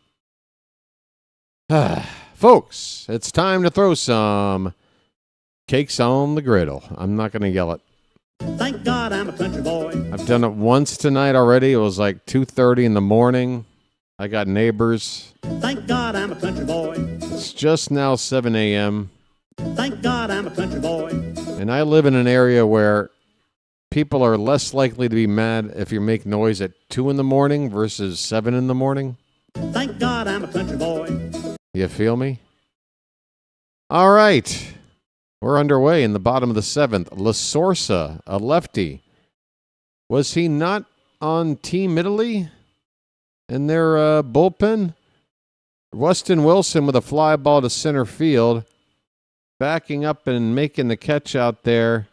Folks, it's time to throw some cakes on the griddle. I'm not going to yell it. Thank God I'm a country boy. I've done it once tonight already. It was like 2:30 in the morning. I got neighbors. Thank God I'm a country boy. It's just now 7 a.m. Thank God I'm a country boy. And I live in an area where people are less likely to be mad if you make noise at 2 in the morning versus 7 in the morning. Thank God I'm a country boy. You feel me? All right. We're underway in the bottom of the 7th. La Sorsa, a lefty. Was he not on Team Italy in their bullpen? Weston Wilson with a fly ball to center field. Backing up and making the catch out there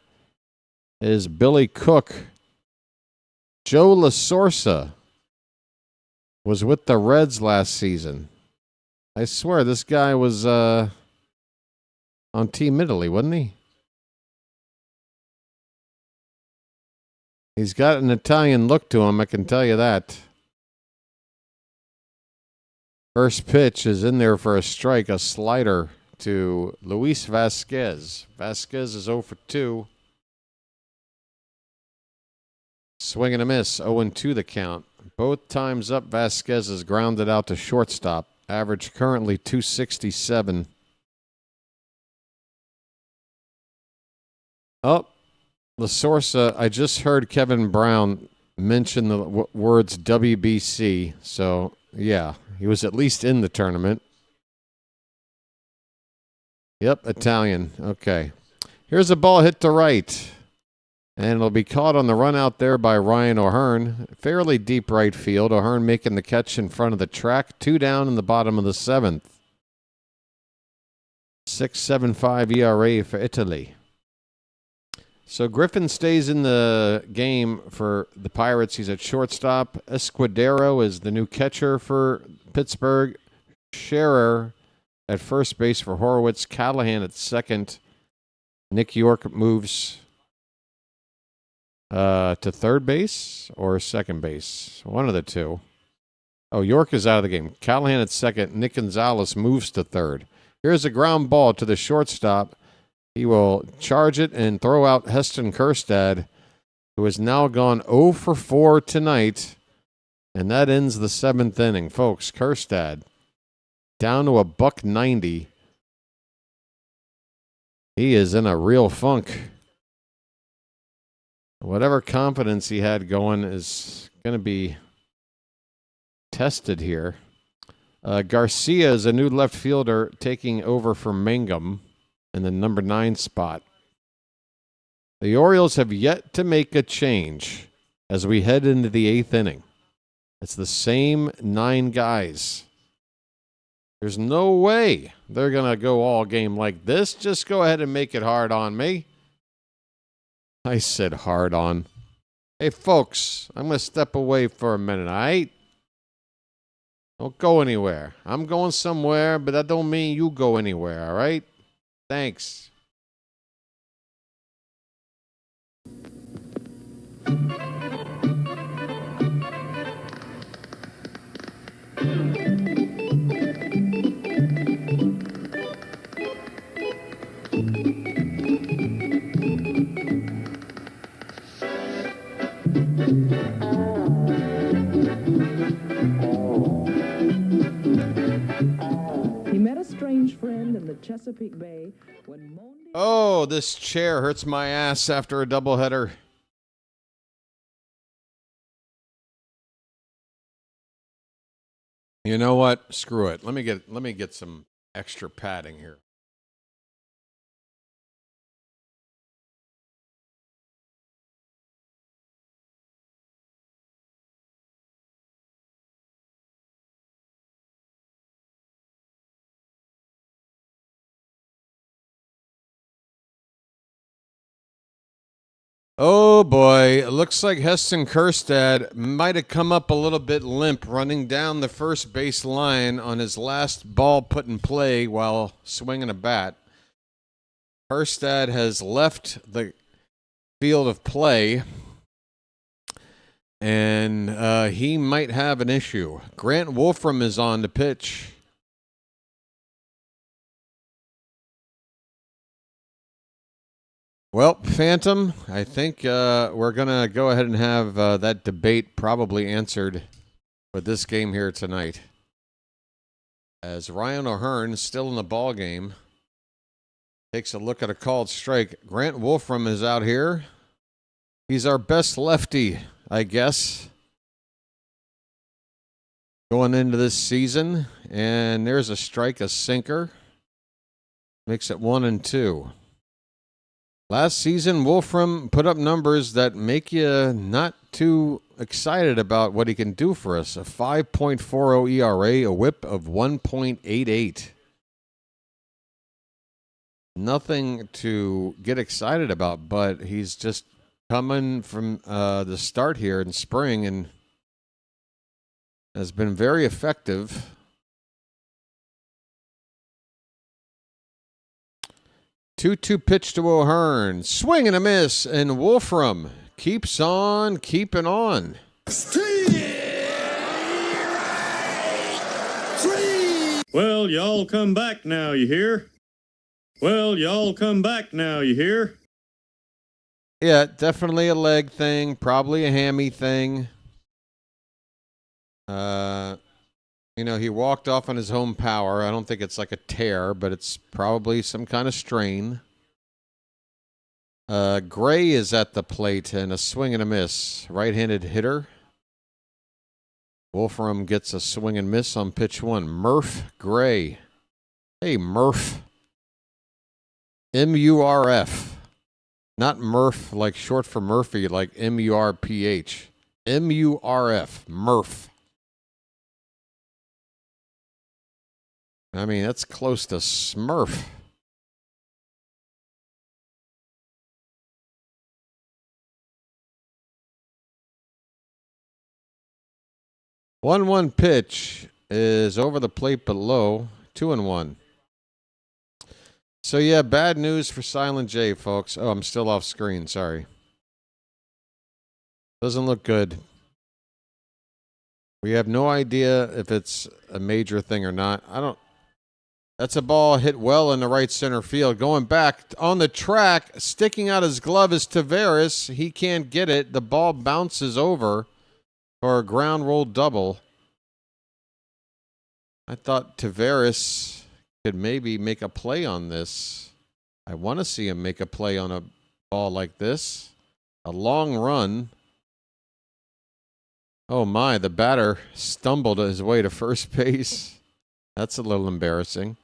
is Billy Cook. Joe La Sorsa was with the Reds last season. I swear this guy was on Team Italy, wasn't he? He's got an Italian look to him, I can tell you that. First pitch is in there for a strike, a slider to Luis Vasquez. Vasquez is 0 for 2. Swing and a miss, 0-2 the count. Both times up, Vasquez is grounded out to shortstop. Average currently 267. Oh, La Sorsa, I just heard Kevin Brown mention the words WBC. So, yeah, he was at least in the tournament. Yep, Italian. Okay. Here's a ball hit to right. And it'll be caught on the run out there by Ryan O'Hearn. Fairly deep right field. O'Hearn making the catch in front of the track. 2 down in the bottom of the 7th. 6.75 ERA for Italy. So Griffin stays in the game for the Pirates. He's at shortstop. Escudero is the new catcher for Pittsburgh. Scherer at first base for Horowitz. Callahan at second. Nick York moves to third base or second base. One of the two. Oh, York is out of the game. Callahan at second. Nick Gonzalez moves to third. Here's a ground ball to the shortstop. He will charge it and throw out Heston Kjerstad, who has now gone 0 for 4 tonight. And that ends the 7th inning. Folks, Kjerstad down to $190. He is in a real funk. Whatever confidence he had going is going to be tested here. Garcia is a new left fielder taking over for Mangum in the number 9 spot. The Orioles have yet to make a change as we head into the 8th inning. It's the same 9 guys. There's no way they're going to go all game like this. Just go ahead and make it hard on me. I said hard on. Hey, folks, I'm going to step away for a minute, all right? Don't go anywhere. I'm going somewhere, but that don't mean you go anywhere, all right? Thanks. He met a strange friend in the Chesapeake Bay when Monday... Oh, this chair hurts my ass after a doubleheader. You know what? Screw it. Let me get some extra padding here. Oh boy, it looks like Heston Kjerstad might have come up a little bit limp running down the first base line on his last ball put in play while swinging a bat. Kjerstad has left the field of play, and he might have an issue. Grant Wolfram is on to pitch. Well, Phantom, I think we're going to go ahead and have that debate probably answered with this game here tonight. As Ryan O'Hearn, still in the ball game, takes a look at a called strike. Grant Wolfram is out here. He's our best lefty, I guess, going into this season. And there's a strike, a sinker. Makes it 1-2. Last season, Wolfram put up numbers that make you not too excited about what he can do for us. A 5.40 ERA, a whip of 1.88. Nothing to get excited about, but he's just coming from the start here in spring and has been very effective. Two pitch to O'Hearn. Swing and a miss, and Wolfram keeps on keeping on. Well, y'all come back now, you hear? Well, y'all come back now, you hear? Yeah, definitely a leg thing, probably a hammy thing. You know, he walked off on his home power. I don't think it's like a tear, but it's probably some kind of strain. Gray is at the plate and a swing and a miss. Right-handed hitter. Wolfram gets a swing and miss on pitch one. Murph Gray. Hey, Murph. M-U-R-F. Not Murph like short for Murphy, like M-U-R-P-H. M-U-R-F. Murph. I mean, that's close to Smurf. One pitch is over the plate but low. 2-1. So, yeah, bad news for Silent J, folks. Oh, I'm still off screen. Sorry. Doesn't look good. We have no idea if it's a major thing or not. That's a ball hit well in the right center field. Going back on the track, sticking out his glove is Taveras. He can't get it. The ball bounces over for a ground roll double. I thought Taveras could maybe make a play on this. I want to see him make a play on a ball like this. A long run. Oh my, the batter stumbled his way to first base. That's a little embarrassing.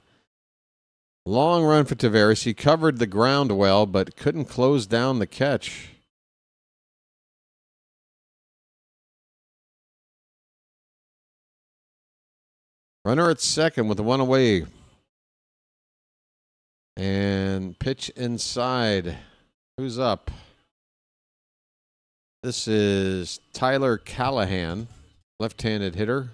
Long run for Taveras. He covered the ground well, but couldn't close down the catch. Runner at second with one away. And pitch inside. Who's up? This is Tyler Callahan, left-handed hitter.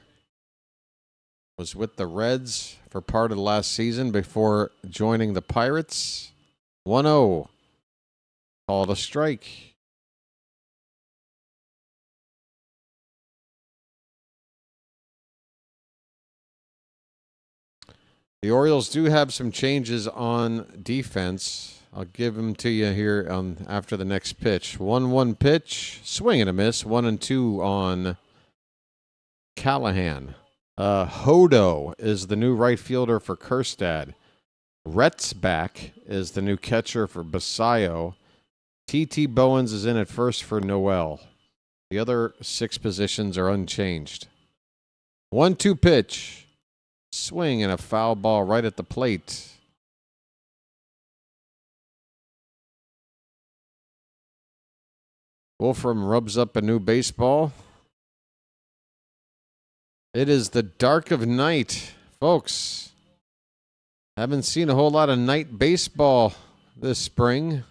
Was with the Reds for part of the last season before joining the Pirates. 1-0. Called a strike. The Orioles do have some changes on defense. I'll give them to you here after the next pitch. 1-1 pitch. Swing and a miss. 1-2 on Callahan. Hodo is the new right fielder for Kjerstad. Retzback is the new catcher for Basayo. T.T. Bowens is in at first for Noel. The other 6 positions are unchanged. 1-2 pitch. Swing and a foul ball right at the plate. Wolfram rubs up a new baseball. It is the dark of night, folks. Haven't seen a whole lot of night baseball this spring.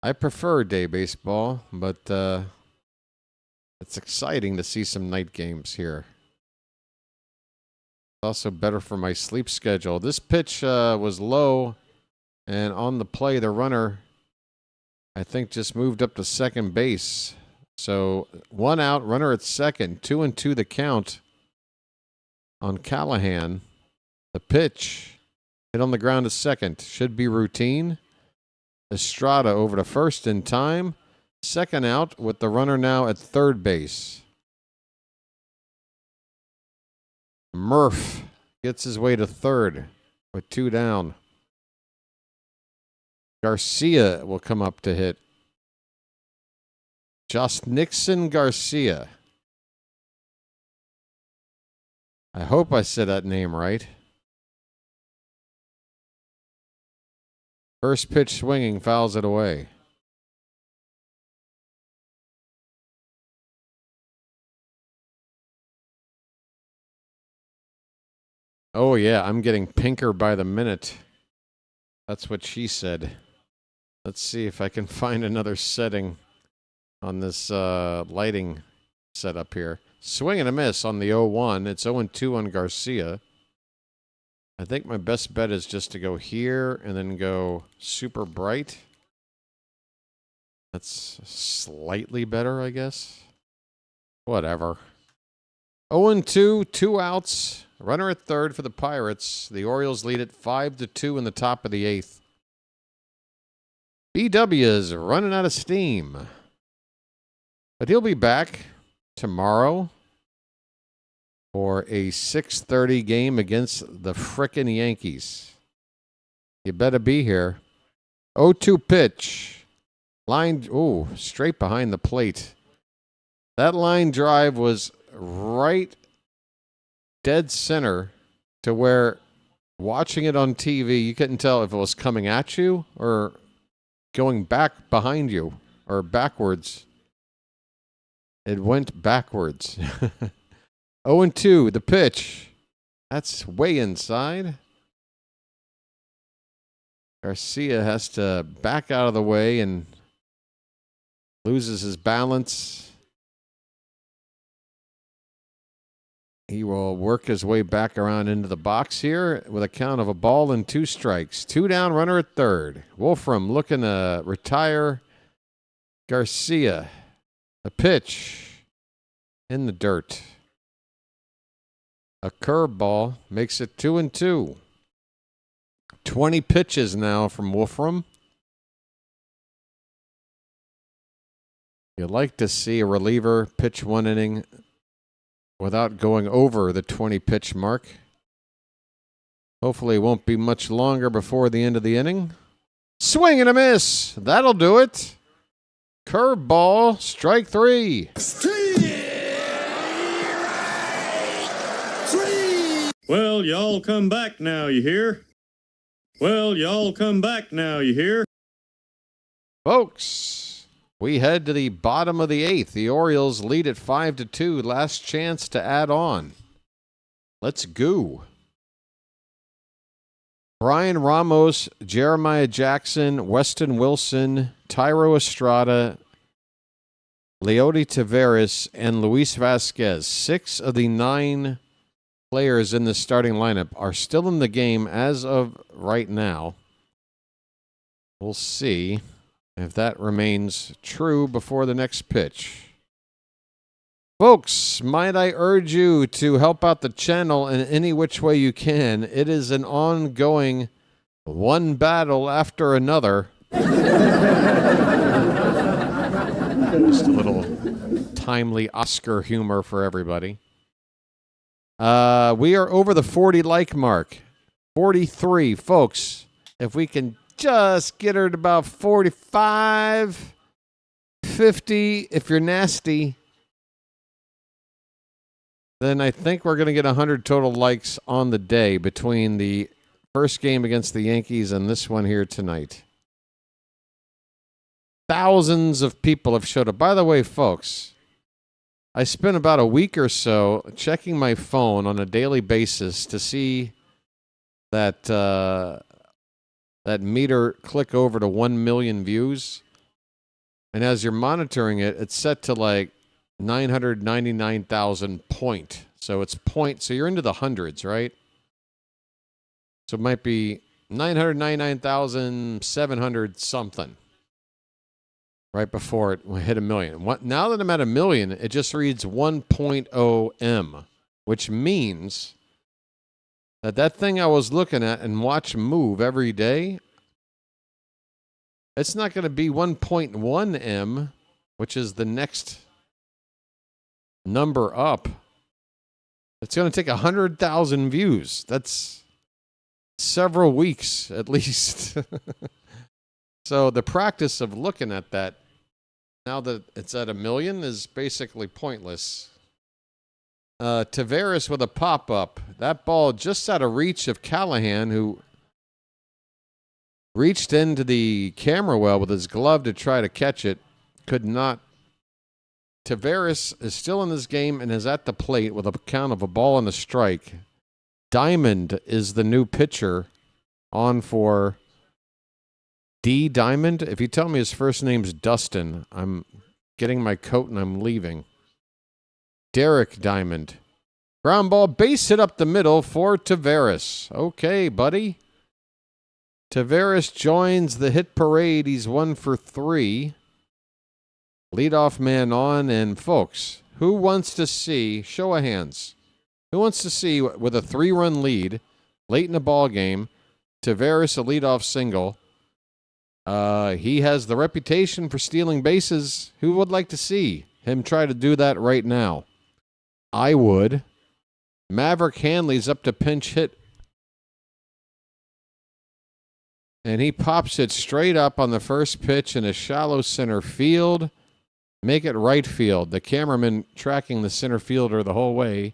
I prefer day baseball, but it's exciting to see some night games here. Also better for my sleep schedule. This pitch was low, and on the play, the runner, I think, just moved up to second base. So 1 out, runner at second, 2-2 the count on Callahan. The pitch hit on the ground to second. Should be routine. Estrada over to first in time. Second out with the runner now at third base. Murph gets his way to third with 2 down. Garcia will come up to hit. Josh Nixon Garcia. I hope I said that name right. First pitch swinging, fouls it away. Oh, yeah, I'm getting pinker by the minute. That's what she said. Let's see if I can find another setting on this lighting setup here. Swing and a miss on the 0-1. It's 0-2 on Garcia. I think my best bet is just to go here and then go super bright. That's slightly better, I guess. Whatever. 0-2, 2 outs. Runner at third for the Pirates. The Orioles lead it 5-2 in the top of the 8th. BW is running out of steam. But he'll be back tomorrow for a 6:30 game against the frickin' Yankees. You better be here. 0-2 pitch. Line, straight behind the plate. That line drive was right dead center to where watching it on TV, you couldn't tell if it was coming at you or going back behind you or backwards. It went backwards. 0-2, the pitch. That's way inside. Garcia has to back out of the way and loses his balance. He will work his way back around into the box here with a count of 1-2 strikes. 2 down, runner at third. Wolfram looking to retire Garcia. A pitch in the dirt. A curveball makes it 2-2. 20 pitches now from Wolfram. You'd like to see a reliever pitch 1 inning without going over the 20-pitch mark. Hopefully it won't be much longer before the end of the inning. Swing and a miss. That'll do it. Curveball, strike 3. Well, y'all come back now, you hear? Well, y'all come back now, you hear? Folks, we head to the bottom of the 8th. The Orioles lead at 5-2. Last chance to add on. Let's go. Brian Ramos, Jeremiah Jackson, Weston Wilson, Tyro Estrada, Leody Taveras, and Luis Vasquez. 6 of the 9 players in the starting lineup are still in the game as of right now. We'll see if that remains true before the next pitch. Folks, might I urge you to help out the channel in any which way you can. It is an ongoing one battle after another. Just a little timely Oscar humor for everybody. We are over the 40 like mark. 43, folks. If we can just get her to about 45, 50, if you're nasty, then I think we're going to get 100 total likes on the day between the first game against the Yankees and this one here tonight. Thousands of people have showed up. By the way, folks, I spent about a week or so checking my phone on a daily basis to see that that meter click over to 1 million views. And as you're monitoring it, it's set to like 999,000 point. So it's point. So you're into the hundreds, right? So it might be 999,700 something right before it hit 1 million. Now that I'm at 1 million, it just reads 1.0 M, which means that thing I was looking at and watch move every day, it's not going to be 1.1 M, which is the next number up. It's going to take 100,000 views. That's several weeks at least. So the practice of looking at that, now that it's at 1 million, is basically pointless. Taveras with a pop-up. That ball just out of reach of Callahan, who reached into the camera well with his glove to try to catch it. Could not. Taveras is still in this game and is at the plate with a count of a ball and a strike. Diamond is the new pitcher on for D. Diamond. If you tell me his first name's Dustin, I'm getting my coat and I'm leaving. Derek Diamond. Ground ball, base hit up the middle for Taveras. Okay, buddy. Taveras joins the hit parade. He's 1 for 3. Leadoff man on, and folks, who wants to see, show of hands, who wants to see with a 3-run lead late in the ball game, Taveras a leadoff single? He has the reputation for stealing bases. Who would like to see him try to do that right now? I would. Maverick Hanley's up to pinch hit. And he pops it straight up on the first pitch in a shallow center field. Make it right field. The cameraman tracking the center fielder the whole way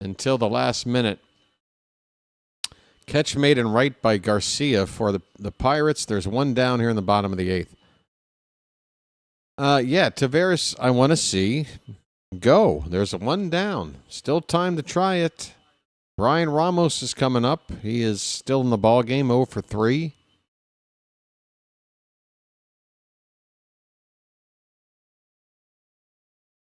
until the last minute. Catch made in right by Garcia for the Pirates. There's one down here in the bottom of the 8th. Yeah, Taveras, I want to see. Go. There's one down. Still time to try it. Brian Ramos is coming up. He is still in the ball game, 0 for 3.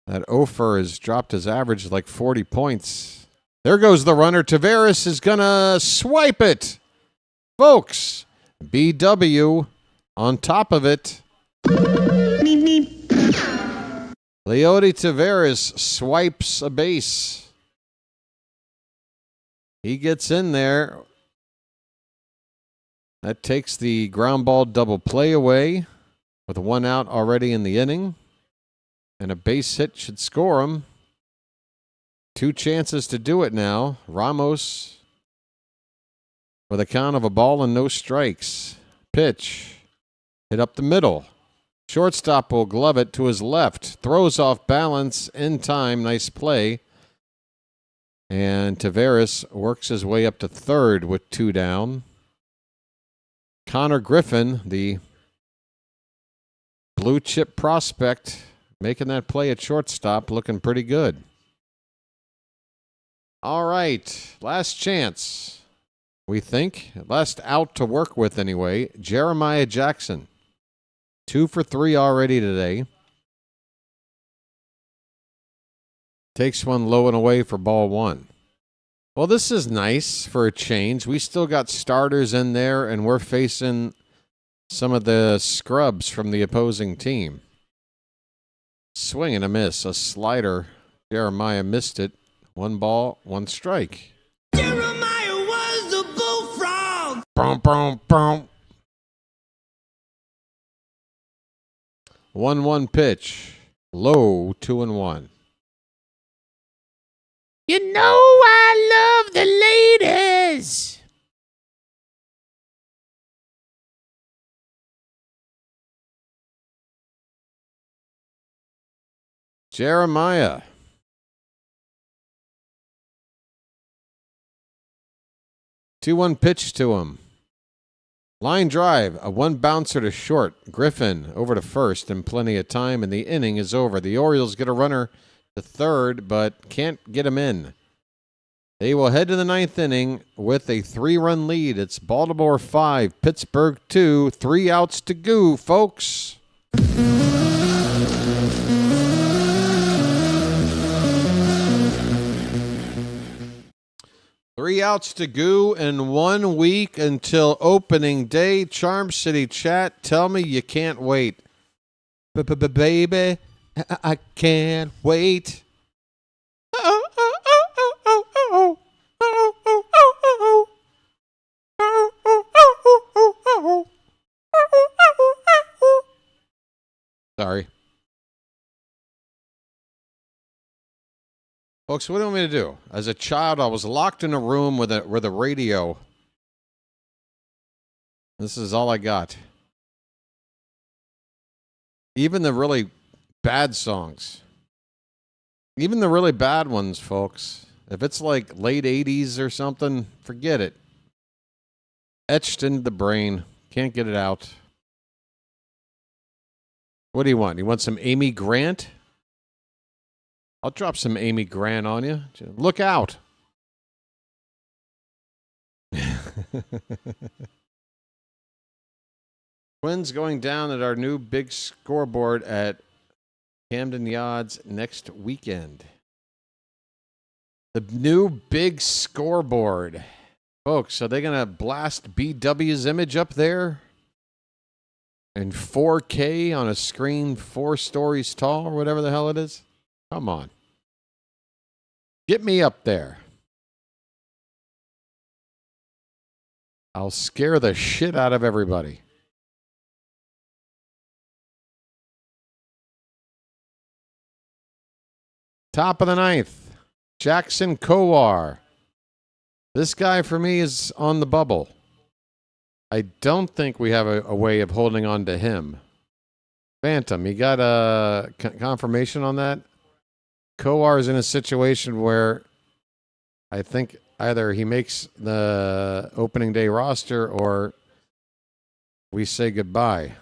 That Ofer has dropped his average like 40 points. There goes the runner. Taveras is going to swipe it. Folks, BW on top of it. Leody Taveras swipes a base. He gets in there. That takes the ground ball double play away with 1 out already in the inning. And a base hit should score him. 2 chances to do it now. Ramos with a count of a ball and no strikes. Pitch. Hit up the middle. Shortstop will glove it to his left. Throws off balance in time. Nice play. And Taveras works his way up to third with 2 down. Connor Griffin, the blue chip prospect, making that play at shortstop, looking pretty good. All right, last chance, we think. Last out to work with anyway. Jeremiah Jackson, 2 for 3 already today. Takes one low and away for ball 1. Well, this is nice for a change. We still got starters in there, and we're facing some of the scrubs from the opposing team. Swing and a miss. A slider. Jeremiah missed it. 1 ball, 1 strike. Jeremiah was a bullfrog. Boom, boom, boom. 1-1 pitch. Low, 2-1. You know I love the ladies. Jeremiah 2-1 pitch to him. Line drive, a one bouncer to short. Griffin over to first and plenty of time, and the inning is over. The Orioles get a runner to third, but can't get him in. They will head to the ninth inning with a 3-run lead. It's Baltimore 5, Pittsburgh 2, 3 outs to go, folks. 3 outs to go in 1 week until opening day. Charm City chat, tell me you can't wait. Baby, I can't wait. Sorry. Folks, what do you want me to do? As a child, I was locked in a room with a radio. This is all I got. Even the really bad songs. Even the really bad ones, folks. If it's like late 80s or something, forget it. Etched into the brain. Can't get it out. What do you want? You want some Amy Grant? I'll drop some Amy Grant on you. Look out. Twins going down at our new big scoreboard at Camden Yards next weekend. The new big scoreboard. Folks, are they going to blast BW's image up there? In 4K on a screen 4 stories tall or whatever the hell it is? Come on. Get me up there. I'll scare the shit out of everybody. Top of the ninth. Jackson Kowar. This guy for me is on the bubble. I don't think we have a way of holding on to him. Phantom, you got a confirmation on that? Kowar is in a situation where I think either he makes the opening day roster or we say goodbye.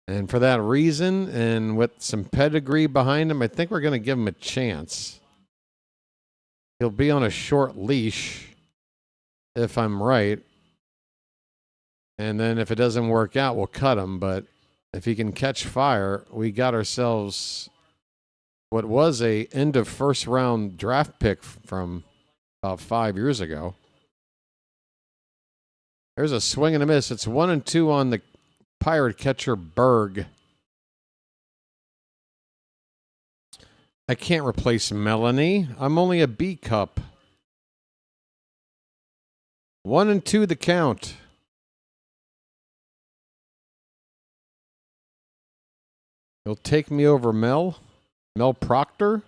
And for that reason, and with some pedigree behind him, I think we're going to give him a chance. He'll be on a short leash, if I'm right. And then if it doesn't work out, we'll cut him. But if he can catch fire, we got ourselves what was a end of first round draft pick from about 5 years ago. There's a swing and a miss. It's 1-2 on the Pirate catcher Berg. I can't replace Melanie. I'm only a B cup. 1-2 the count. He'll take me over Mel Proctor?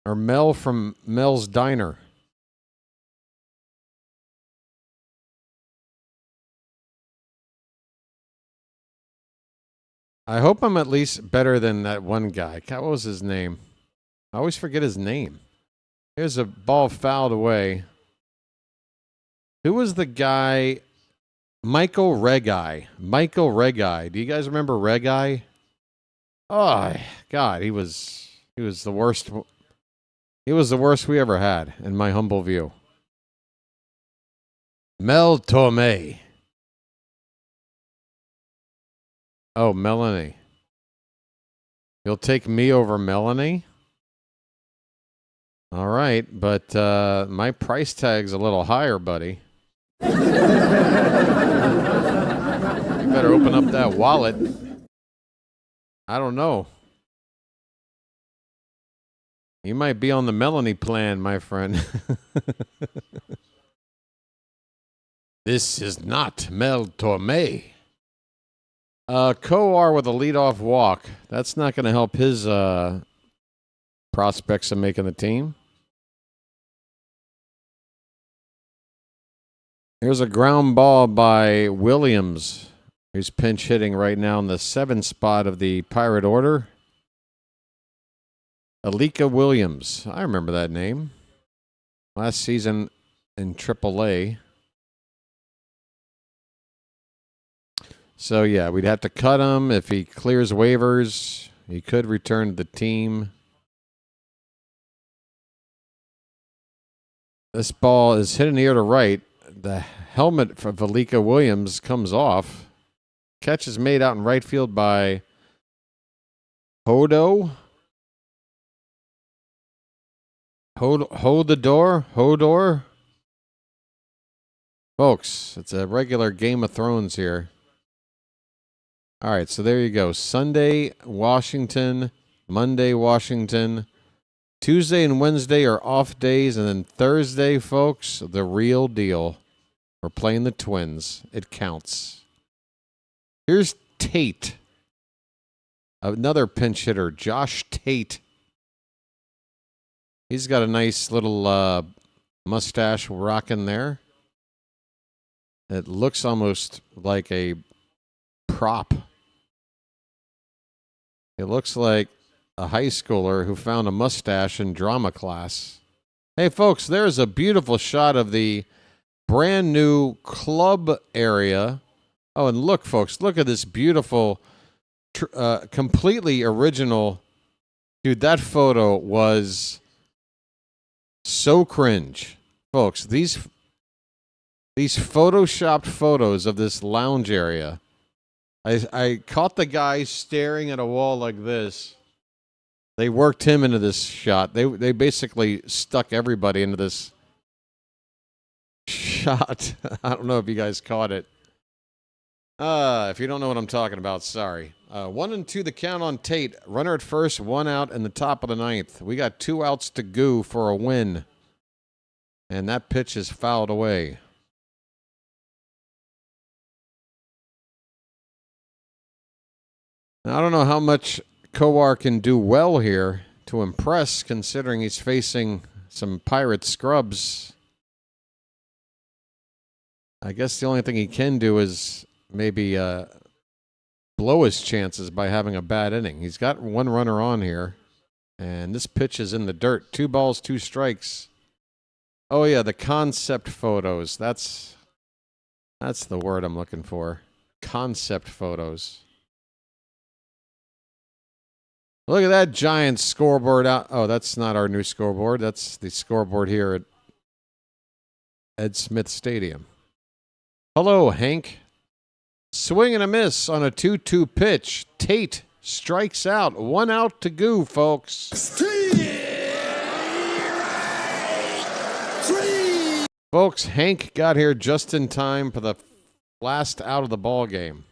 Or Mel from Mel's Diner? I hope I'm at least better than that one guy. God, what was his name? I always forget his name. Here's a ball fouled away. Who was the guy? Michael Regai. Michael Regai. Do you guys remember Regai? Oh, God, he was the worst. He was the worst we ever had, in my humble view. Mel Torme. Oh, Melanie. You'll take me over Melanie? All right, but my price tag's a little higher, buddy. Better open up that wallet. I don't know. You might be on the Melanie plan, my friend. This is not Mel Torme. Kowar with a leadoff walk. That's not going to help his prospects of making the team. Here's a ground ball by Williams, who's pinch hitting right now in the 7th spot of the Pirate order. Alika Williams. I remember that name. last season in AAA. So, yeah, we'd have to cut him. If he clears waivers, he could return to the team. This ball is hit in the air to right. The helmet for Valika Williams comes off. Catch is made out in right field by Hodor. Hodor. Folks, it's a regular Game of Thrones here. All right, so there you go. Sunday, Washington. Monday, Washington. Tuesday and Wednesday are off days, and then Thursday, folks, the real deal. We're playing the Twins. It counts. Here's Tate. Another pinch hitter, Josh Tate. He's got a nice little mustache rocking there. It looks almost like a prop. It looks like a high schooler who found a mustache in drama class. Hey, folks, there's a beautiful shot of the brand new club area. Oh, and look, folks, look at this beautiful, completely original. Dude, that photo was so cringe. Folks, these photoshopped photos of this lounge area. I caught the guy staring at a wall like this. They worked him into this shot. They basically stuck everybody into this shot. I don't know if you guys caught it. If you don't know what I'm talking about, sorry. 1-2 the count on Tate. Runner at first, 1 out in the top of the 9th. We got 2 outs to go for a win. And that pitch is fouled away. Now, I don't know how much Kowar can do well here to impress, considering he's facing some Pirate scrubs. I guess the only thing he can do is maybe blow his chances by having a bad inning. He's got 1 runner on here, and this pitch is in the dirt. 2 balls, 2 strikes. Oh, yeah, the concept photos. That's the word I'm looking for. Concept photos. Look at that giant scoreboard out. Oh, that's not our new scoreboard. That's the scoreboard here at Ed Smith Stadium. Hello, Hank. Swing and a miss on a 2-2 pitch. Tate strikes out. 1 out to go, folks. Folks, Hank got here just in time for the last out of the ball game.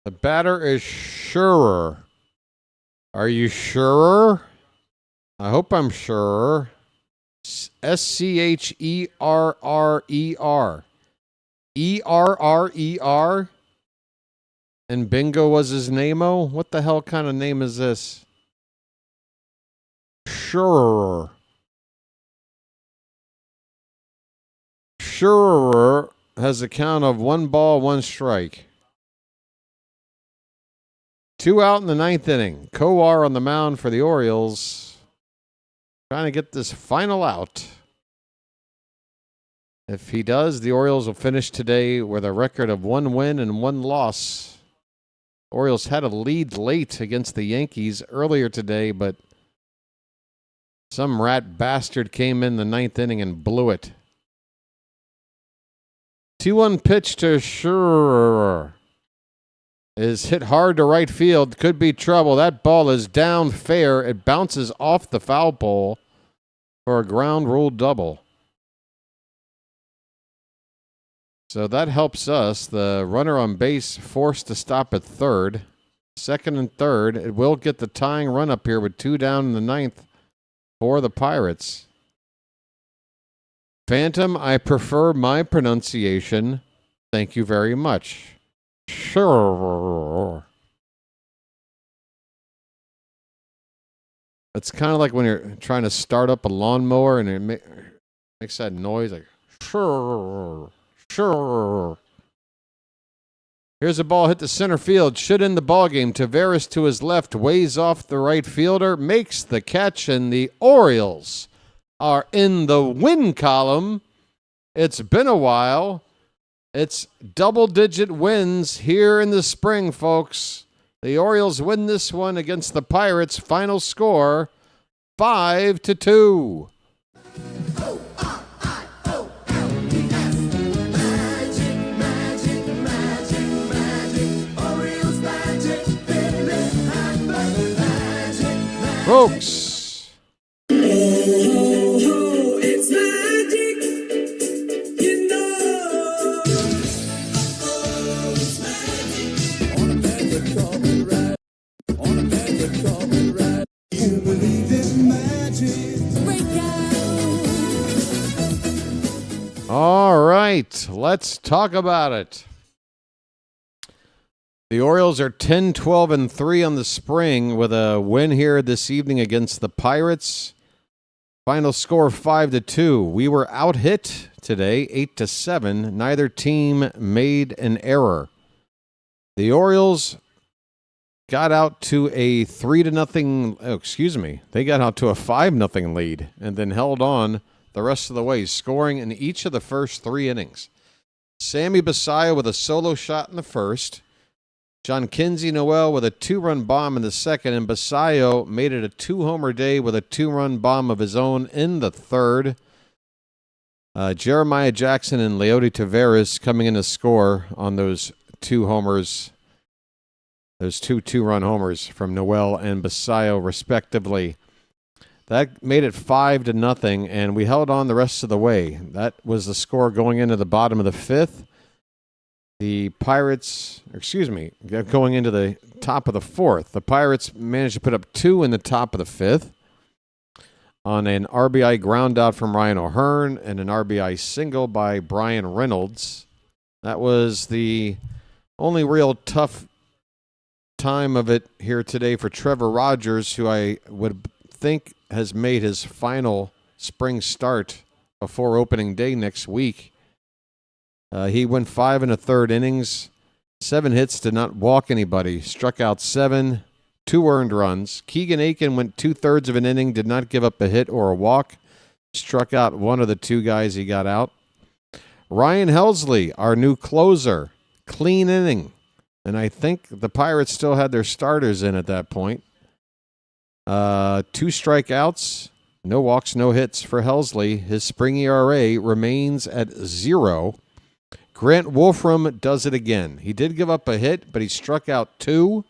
The batter is Scherrer. Are you sure? I hope I'm sure. Scherrer. Errer. And Bingo was his name-o? What the hell kind of name is this? Scherrer. Scherrer has a count of 1 ball, 1 strike. 2 out in the 9th inning. Kowar on the mound for the Orioles. Trying to get this final out. If he does, the Orioles will finish today with a record of 1 win and 1 loss. Orioles had a lead late against the Yankees earlier today, but some rat bastard came in the 9th inning and blew it. 2-1 pitch to Scherrer. Is hit hard to right field. Could be trouble. That ball is down fair. It bounces off the foul pole for a ground rule double. So that helps us. The runner on base forced to stop at third. 2nd and 3rd. It will get the tying run up here with 2 down in the 9th for the Pirates. Phantom, I prefer my pronunciation. Thank you very much. Sure. It's kind of like when you're trying to start up a lawnmower and it makes that noise like sure. Here's a ball hit to center field. Should end the ball game. Taveras to his left, ways off the right fielder, makes the catch, and the Orioles are in the win column. It's been a while. It's double-digit wins here in the spring, folks. The Orioles win this one against the Pirates. Final score, 5-2. Folks. Ho, ho, it's magic, you know. Oh, it's magic. On a magic carpet ride. On a magic carpet ride. You believe in magic. Break out. All right, let's talk about it. The Orioles are 10-12-3 on the spring with a win here this evening against the Pirates. Final score 5-2. We were out hit today, 8-7. Neither team made an error. The Orioles got out to a 3-0. Oh, excuse me. They got out to a 5-0 lead and then held on the rest of the way, scoring in each of the first 3 innings. Sammy Basallo with a solo shot in the first. John Kinsey Noel with a 2-run bomb in the second, and Basallo made it a 2-homer day with a 2-run bomb of his own in the third. Jeremiah Jackson and Leody Taveras coming in to score on those 2 homers, those 2-run homers from Noel and Basallo, respectively. That made it 5-0, and we held on the rest of the way. That was the score going into the bottom of the 5th. The Pirates, going into the top of the 4th. The Pirates managed to put up 2 in the top of the 5th on an RBI ground out from Ryan O'Hearn and an RBI single by Brian Reynolds. That was the only real tough time of it here today for Trevor Rogers, who I would think has made his final spring start before opening day next week. He went 5 1/3 innings, 7 hits, did not walk anybody, struck out 7, 2 earned runs. Keegan Aiken went 2/3 of an inning, did not give up a hit or a walk, struck out 1 of the 2 guys he got out. Ryan Helsley, our new closer, clean inning. And I think the Pirates still had their starters in at that point. 2 strikeouts, no walks, no hits for Helsley. His spring ERA remains at 0. Grant Wolfram does it again. He did give up a hit, but he struck out 2.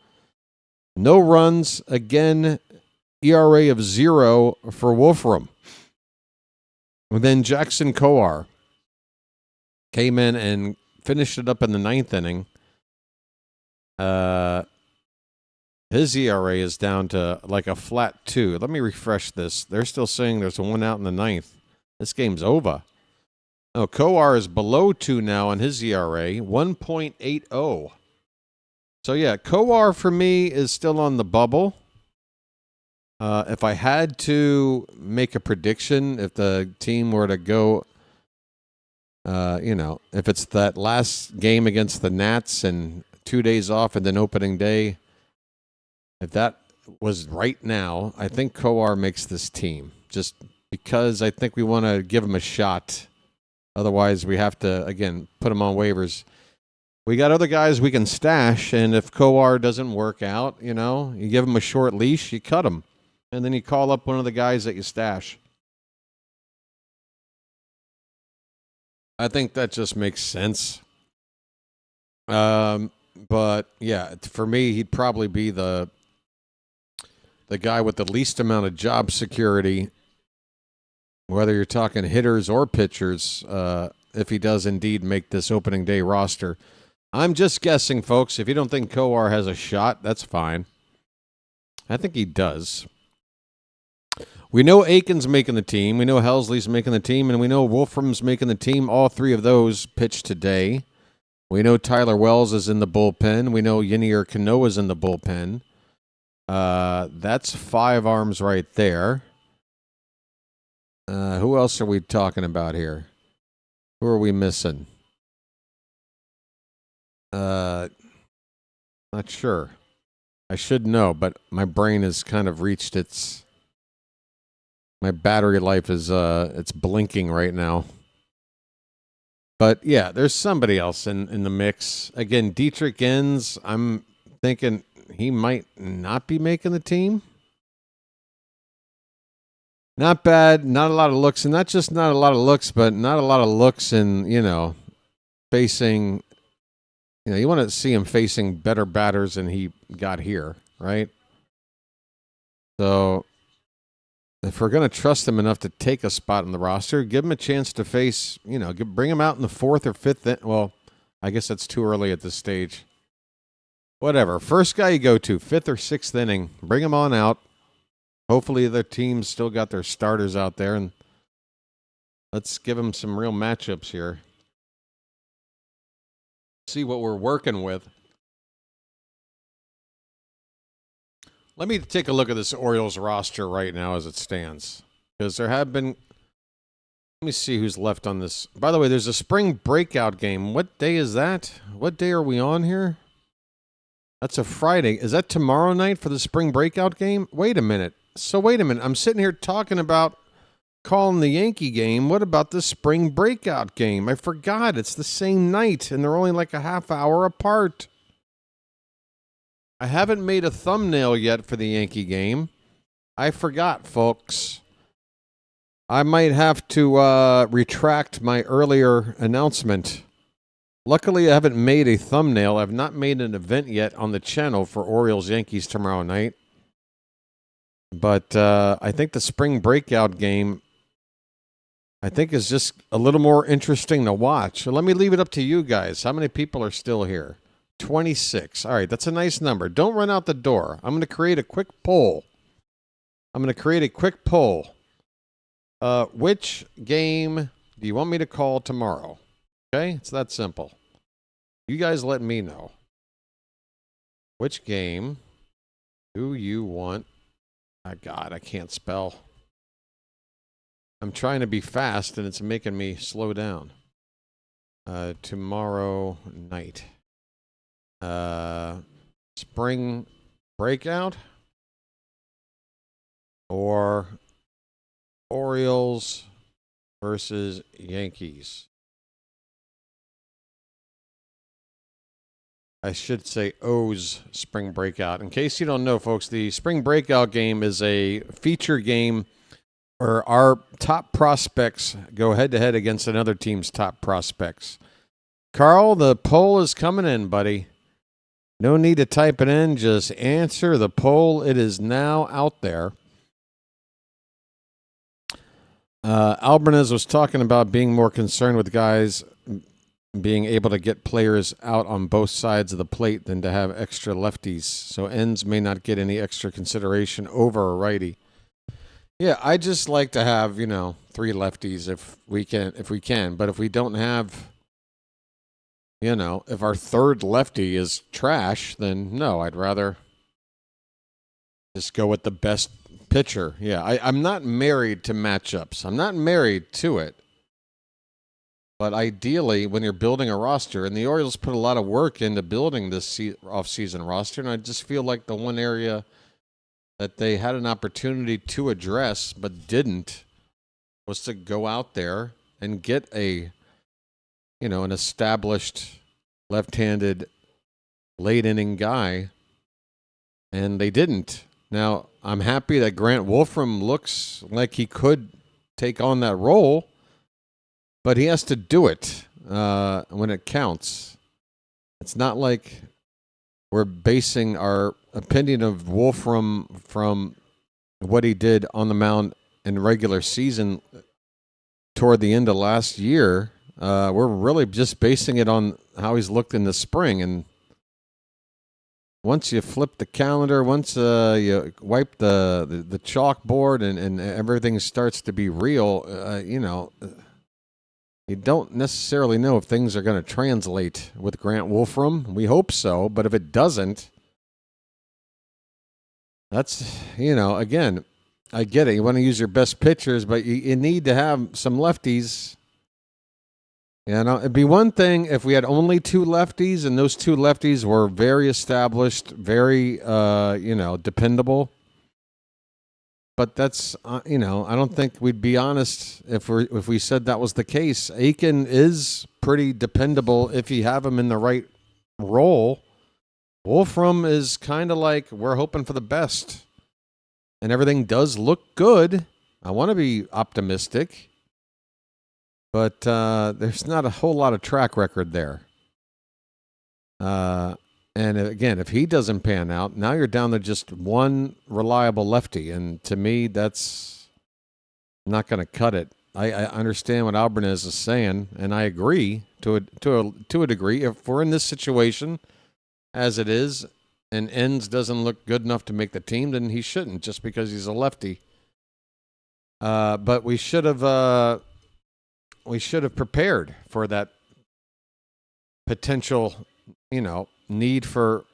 No runs. Again, ERA of 0 for Wolfram. And then Jackson Kowar came in and finished it up in the 9th inning. His ERA is down to like a flat 2. Let me refresh this. They're still saying there's a 1 out in the 9th. This game's over. Oh, Kowar is below 2 now on his ERA, 1.80. So, yeah, Kowar for me is still on the bubble. If I had to make a prediction, if the team were to go, if it's that last game against the Nats and 2 days off and then opening day, if that was right now, I think Kowar makes this team just because I think we want to give him a shot. Otherwise, we have to, again, put him on waivers. We got other guys we can stash, and if Kowar doesn't work out, you give him a short leash, you cut him, and then you call up one of the guys that you stash. I think that just makes sense. But, yeah, for me, he'd probably be the guy with the least amount of job security, whether you're talking hitters or pitchers, if he does indeed make this opening day roster. I'm just guessing, folks. If you don't think Kowar has a shot, that's fine. I think he does. We know Aiken's making the team. We know Helsley's making the team. And we know Wolfram's making the team. All 3 of those pitched today. We know Tyler Wells is in the bullpen. We know Yenier Cano is in the bullpen. That's 5 arms right there. Who else are we talking about here? Who are we missing? Not sure. I should know, but my brain has kind of reached its. My battery life is it's blinking right now. But yeah, there's somebody else in the mix. Again, Dietrich Enns, I'm thinking he might not be making the team. Not bad, not a lot of looks, and not just not a lot of looks, but not a lot of looks in, facing, you want to see him facing better batters than he got here, right? So if we're going to trust him enough to take a spot in the roster, give him a chance to face, bring him out in the 4th or 5th. Well, I guess that's too early at this stage. Whatever. First guy you go to, 5th or 6th inning, bring him on out. Hopefully the team's still got their starters out there, and let's give him some real matchups here. See what we're working with. Let me take a look at this Orioles roster right now as it stands, because there have been. Let me see who's left on this. By the way, there's a spring breakout game. What day is that? What day are we on here? That's a Friday. Is that tomorrow night for the spring breakout game? Wait a minute. I'm sitting here talking about calling the Yankee game. What about the spring breakout game? I forgot. It's the same night, and they're only like a half hour apart. I haven't made a thumbnail yet for the Yankee game. I forgot, folks. I might have to retract my earlier announcement. Luckily, I haven't made a thumbnail. I've not made an event yet on the channel for Orioles-Yankees tomorrow night. But I think the spring breakout game, I think, is just a little more interesting to watch. So let me leave it up to you guys. How many people are still here? 26. All right, that's a nice number. Don't run out the door. I'm going to create a quick poll. Which game do you want me to call tomorrow? Okay, it's that simple. You guys let me know. Which game do you want? Oh, God, I can't spell. I'm trying to be fast, and it's making me slow down. Tomorrow night. Spring breakout or Orioles versus Yankees. I should say O's spring breakout. In case you don't know, folks, the spring breakout game is a feature game where our top prospects go head-to-head against another team's top prospects. Carl, the poll is coming in, buddy. No need to type it in. Just answer the poll. It is now out there. Albanez was talking about being more concerned with guys being able to get players out on both sides of the plate than to have extra lefties. So ends may not get any extra consideration over a righty. Yeah, I just like to have, 3 lefties if we can. But if we don't have, if our third lefty is trash, then no, I'd rather just go with the best pitcher. Yeah, I'm not married to matchups. I'm not married to it. But ideally, when you're building a roster, and the Orioles put a lot of work into building this off-season roster, and I just feel like the one area that they had an opportunity to address but didn't was to go out there and get an established left-handed late-inning guy, and they didn't. Now, I'm happy that Grant Wolfram looks like he could take on that role, but he has to do it when it counts. It's not like we're basing our opinion of Wolfram from what he did on the mound in regular season toward the end of last year. We're really just basing it on how he's looked in the spring. And once you flip the calendar, once you wipe the chalkboard and everything starts to be real, you don't necessarily know if things are going to translate with Grant Wolfram. We hope so, but if it doesn't, that's, again, I get it. You want to use your best pitchers, but you need to have some lefties. Yeah, no, it'd be one thing if we had only two lefties, and those two lefties were very established, very, dependable. But that's, I don't think we'd be honest if we said that was the case. Aiken is pretty dependable if you have him in the right role. Wolfram is kind of like we're hoping for the best, and everything does look good. I want to be optimistic. But there's not a whole lot of track record there. And again, if he doesn't pan out, now you're down to just one reliable lefty. And to me, that's not going to cut it. I understand what Albanese is saying, and I agree to a degree. If we're in this situation, as it is, and Enns doesn't look good enough to make the team, then he shouldn't just because he's a lefty. But we should have... We should have prepared for that potential, need for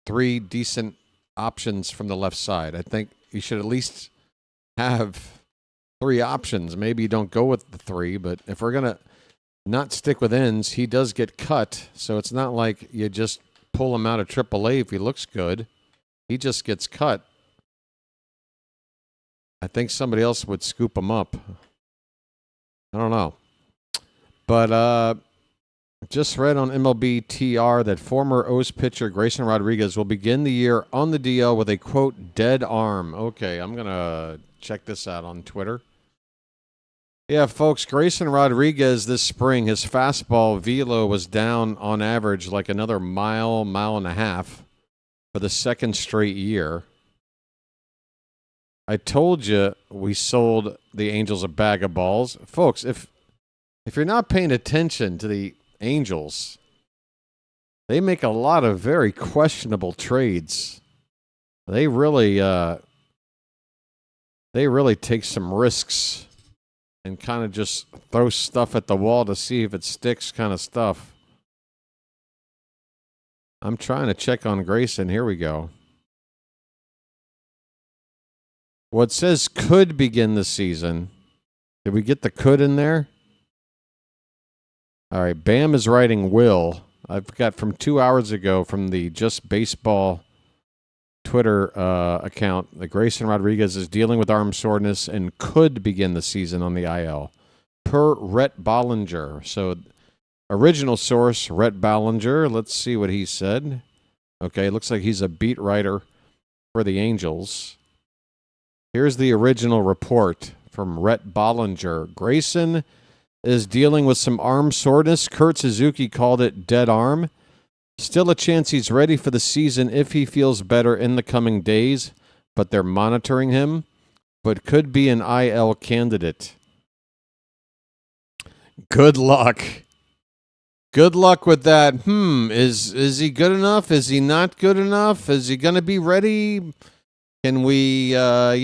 three decent options from the left side. I think you should at least have three options. Maybe you don't go with the three, but if we're going to not stick with Enns, he does get cut. So it's not like you just pull him out of AAA if he looks good. He just gets cut. I think somebody else would scoop him up. I don't know. But just read on MLB TR that former O's pitcher Grayson Rodriguez will begin the year on the DL with a, quote, dead arm. Okay, I'm going to check this out on Twitter. Yeah, folks, Grayson Rodriguez this spring, his fastball velo was down on average like another mile and a half for the second straight year. I told you we sold the Angels a bag of balls. Folks, if you're not paying attention to the Angels, they make a lot of very questionable trades. They really take some risks and kind of just throw stuff at the wall to see if it sticks kind of stuff. I'm trying to check on Grayson. Here we go. What says could begin the season. Did we get the could in there? All right, Bam is writing will. I've got from 2 hours ago from the Just Baseball Twitter account that Grayson Rodriguez is dealing with arm soreness and could begin the season on the IL, per Rhett Bollinger. So, original source, Rhett Bollinger. Let's see what he said. Okay, looks like he's a beat writer for the Angels. Here's the original report from Rhett Bollinger. Grayson is dealing with some arm soreness. Kurt Suzuki called it dead arm. Still a chance he's ready for the season if he feels better in the coming days, but they're monitoring him, but could be an IL candidate. Good luck. Good luck with that. Is he good enough? Is he not good enough? Is he going to be ready? Can we, have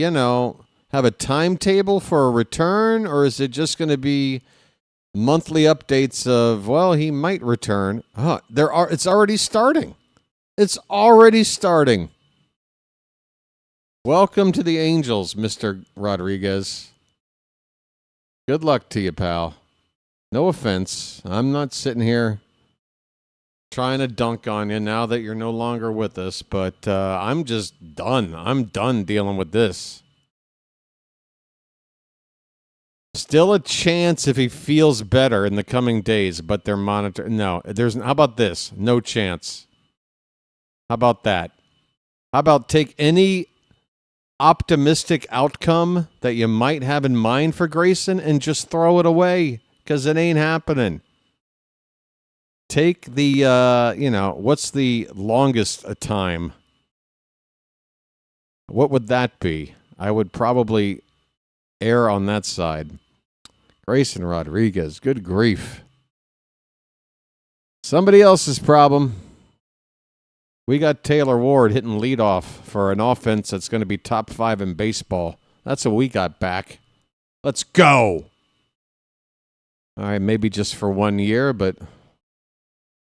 a timetable for a return, or is it just going to be monthly updates of, well, he might return? It's already starting. It's already starting. Welcome to the Angels, Mr. Rodriguez. Good luck to you, pal. No offense. I'm not sitting here trying to dunk on you now that you're no longer with us, but I'm just done. I'm done dealing with this. Still a chance if he feels better in the coming days, but they're monitoring. No, how about this? No chance. How about that? How about take any optimistic outcome that you might have in mind for Grayson and just throw it away, because it ain't happening. Take the, what's the longest time? What would that be? I would probably err on that side. Grayson Rodriguez, good grief. Somebody else's problem. We got Taylor Ward hitting leadoff for an offense that's going to be top 5 in baseball. That's what we got back. Let's go. All right, maybe just for 1 year, but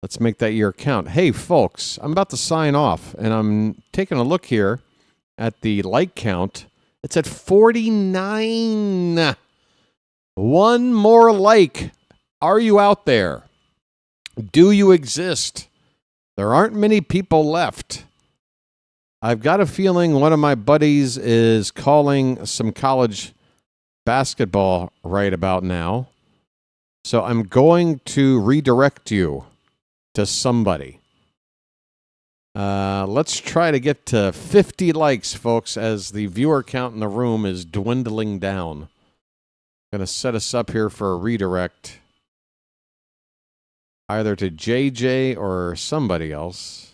let's make that year count. Hey, folks, I'm about to sign off, and I'm taking a look here at the like count. It's at 49. One more like. Are you out there? Do you exist? There aren't many people left. I've got a feeling one of my buddies is calling some college basketball right about now. So I'm going to redirect you to somebody. Let's try to get to 50 likes, folks, as the viewer count in the room is dwindling down. I'm going to set us up here for a redirect, either to JJ or somebody else.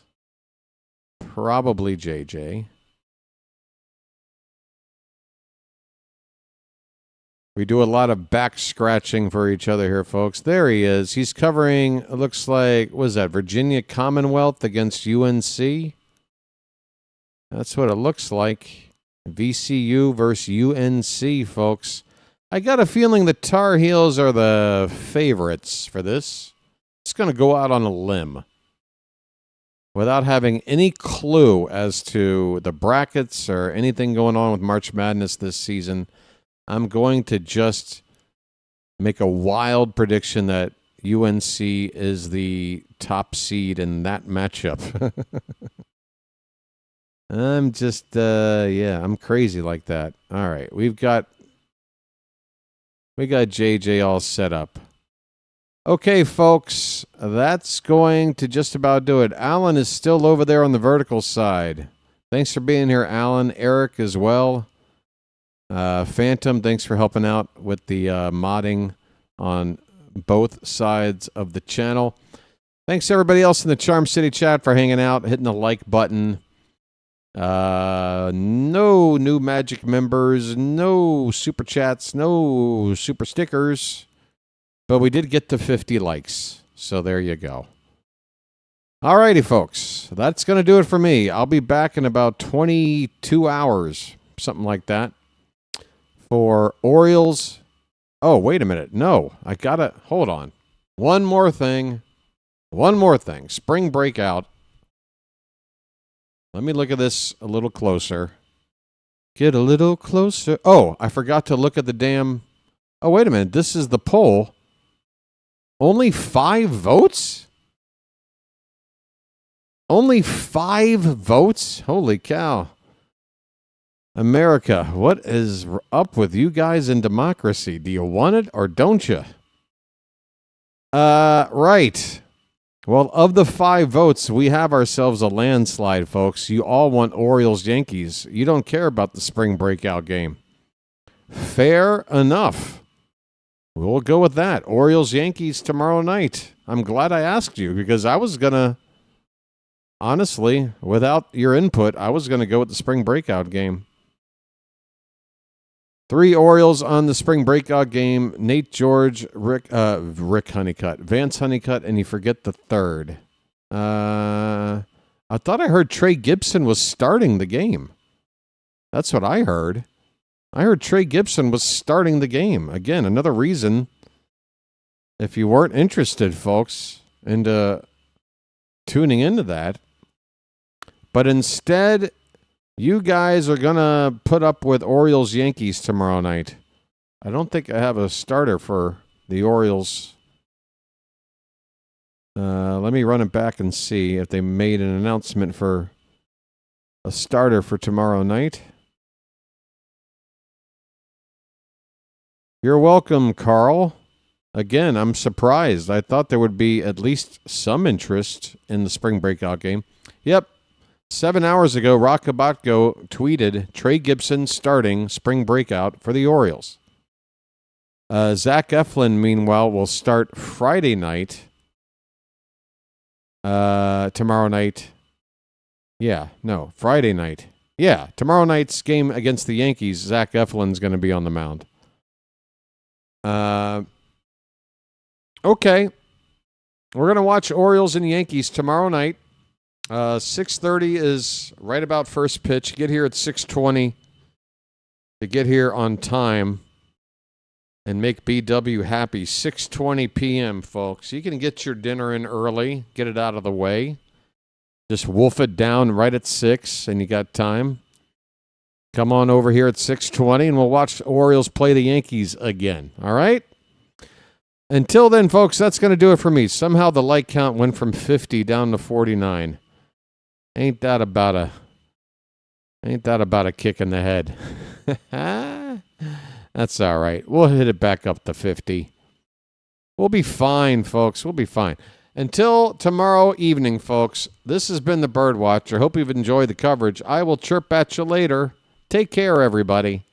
Probably JJ. We do a lot of back scratching for each other here, folks. There he is. He's covering, it looks like, what is that, Virginia Commonwealth against UNC? That's what it looks like. VCU versus UNC, folks. I got a feeling the Tar Heels are the favorites for this. It's going to go out on a limb. Without having any clue as to the brackets or anything going on with March Madness this season, I'm going to just make a wild prediction that UNC is the top seed in that matchup. I'm just, I'm crazy like that. All right, we got JJ all set up. Okay, folks, that's going to just about do it. Alan is still over there on the vertical side. Thanks for being here, Alan. Eric as well. Phantom, thanks for helping out with the modding on both sides of the channel. Thanks to everybody else in the Charm City chat for hanging out, hitting the like button. No new Magic members, no super chats, no super stickers. But we did get to 50 likes, so there you go. Alrighty, folks, that's going to do it for me. I'll be back in about 22 hours, something like that, for Orioles. Oh, wait a minute. No, I got to, hold on. One more thing. Spring breakout. Let me look at this a little closer. Get a little closer. Oh, I forgot to look at the damn, oh, wait a minute. This is the poll. Only 5 votes? Only 5 votes? Holy cow. America, what is up with you guys in democracy? Do you want it or don't you? Right. Well, of the 5 votes, we have ourselves a landslide, folks. You all want Orioles-Yankees. You don't care about the spring breakout game. Fair enough. We'll go with that. Orioles-Yankees tomorrow night. I'm glad I asked you because I was going to, honestly, without your input, I was going to go with the spring breakout game. 3 Orioles on the spring breakout game. Nate George, Rick Honeycutt, Vance Honeycutt, and you forget the third. I thought I heard Trey Gibson was starting the game. That's what I heard. I heard Trey Gibson was starting the game. Again, another reason, if you weren't interested, folks, into tuning into that. But instead, you guys are going to put up with Orioles-Yankees tomorrow night. I don't think I have a starter for the Orioles. Let me run it back and see if they made an announcement for a starter for tomorrow night. You're welcome, Carl. Again, I'm surprised. I thought there would be at least some interest in the spring breakout game. Yep. 7 hours ago, Rockabatko tweeted Trey Gibson starting spring breakout for the Orioles. Zach Eflin, meanwhile, will start Friday night. Tomorrow night. Friday night. Yeah, tomorrow night's game against the Yankees, Zach Eflin's going to be on the mound. Okay. We're going to watch Orioles and Yankees tomorrow night. 6:30 is right about first pitch. Get here at 6:20 to get here on time and make BW happy. 6:20 p.m., folks. You can get your dinner in early, get it out of the way. Just wolf it down right at 6, and you got time. Come on over here at 6:20, and we'll watch the Orioles play the Yankees again. All right? Until then, folks, that's going to do it for me. Somehow the like count went from 50 down to 49. Ain't that about a kick in the head? That's all right. We'll hit it back up to 50. We'll be fine, folks. We'll be fine. Until tomorrow evening, folks, this has been the Birdwatcher. Hope you've enjoyed the coverage. I will chirp at you later. Take care, everybody.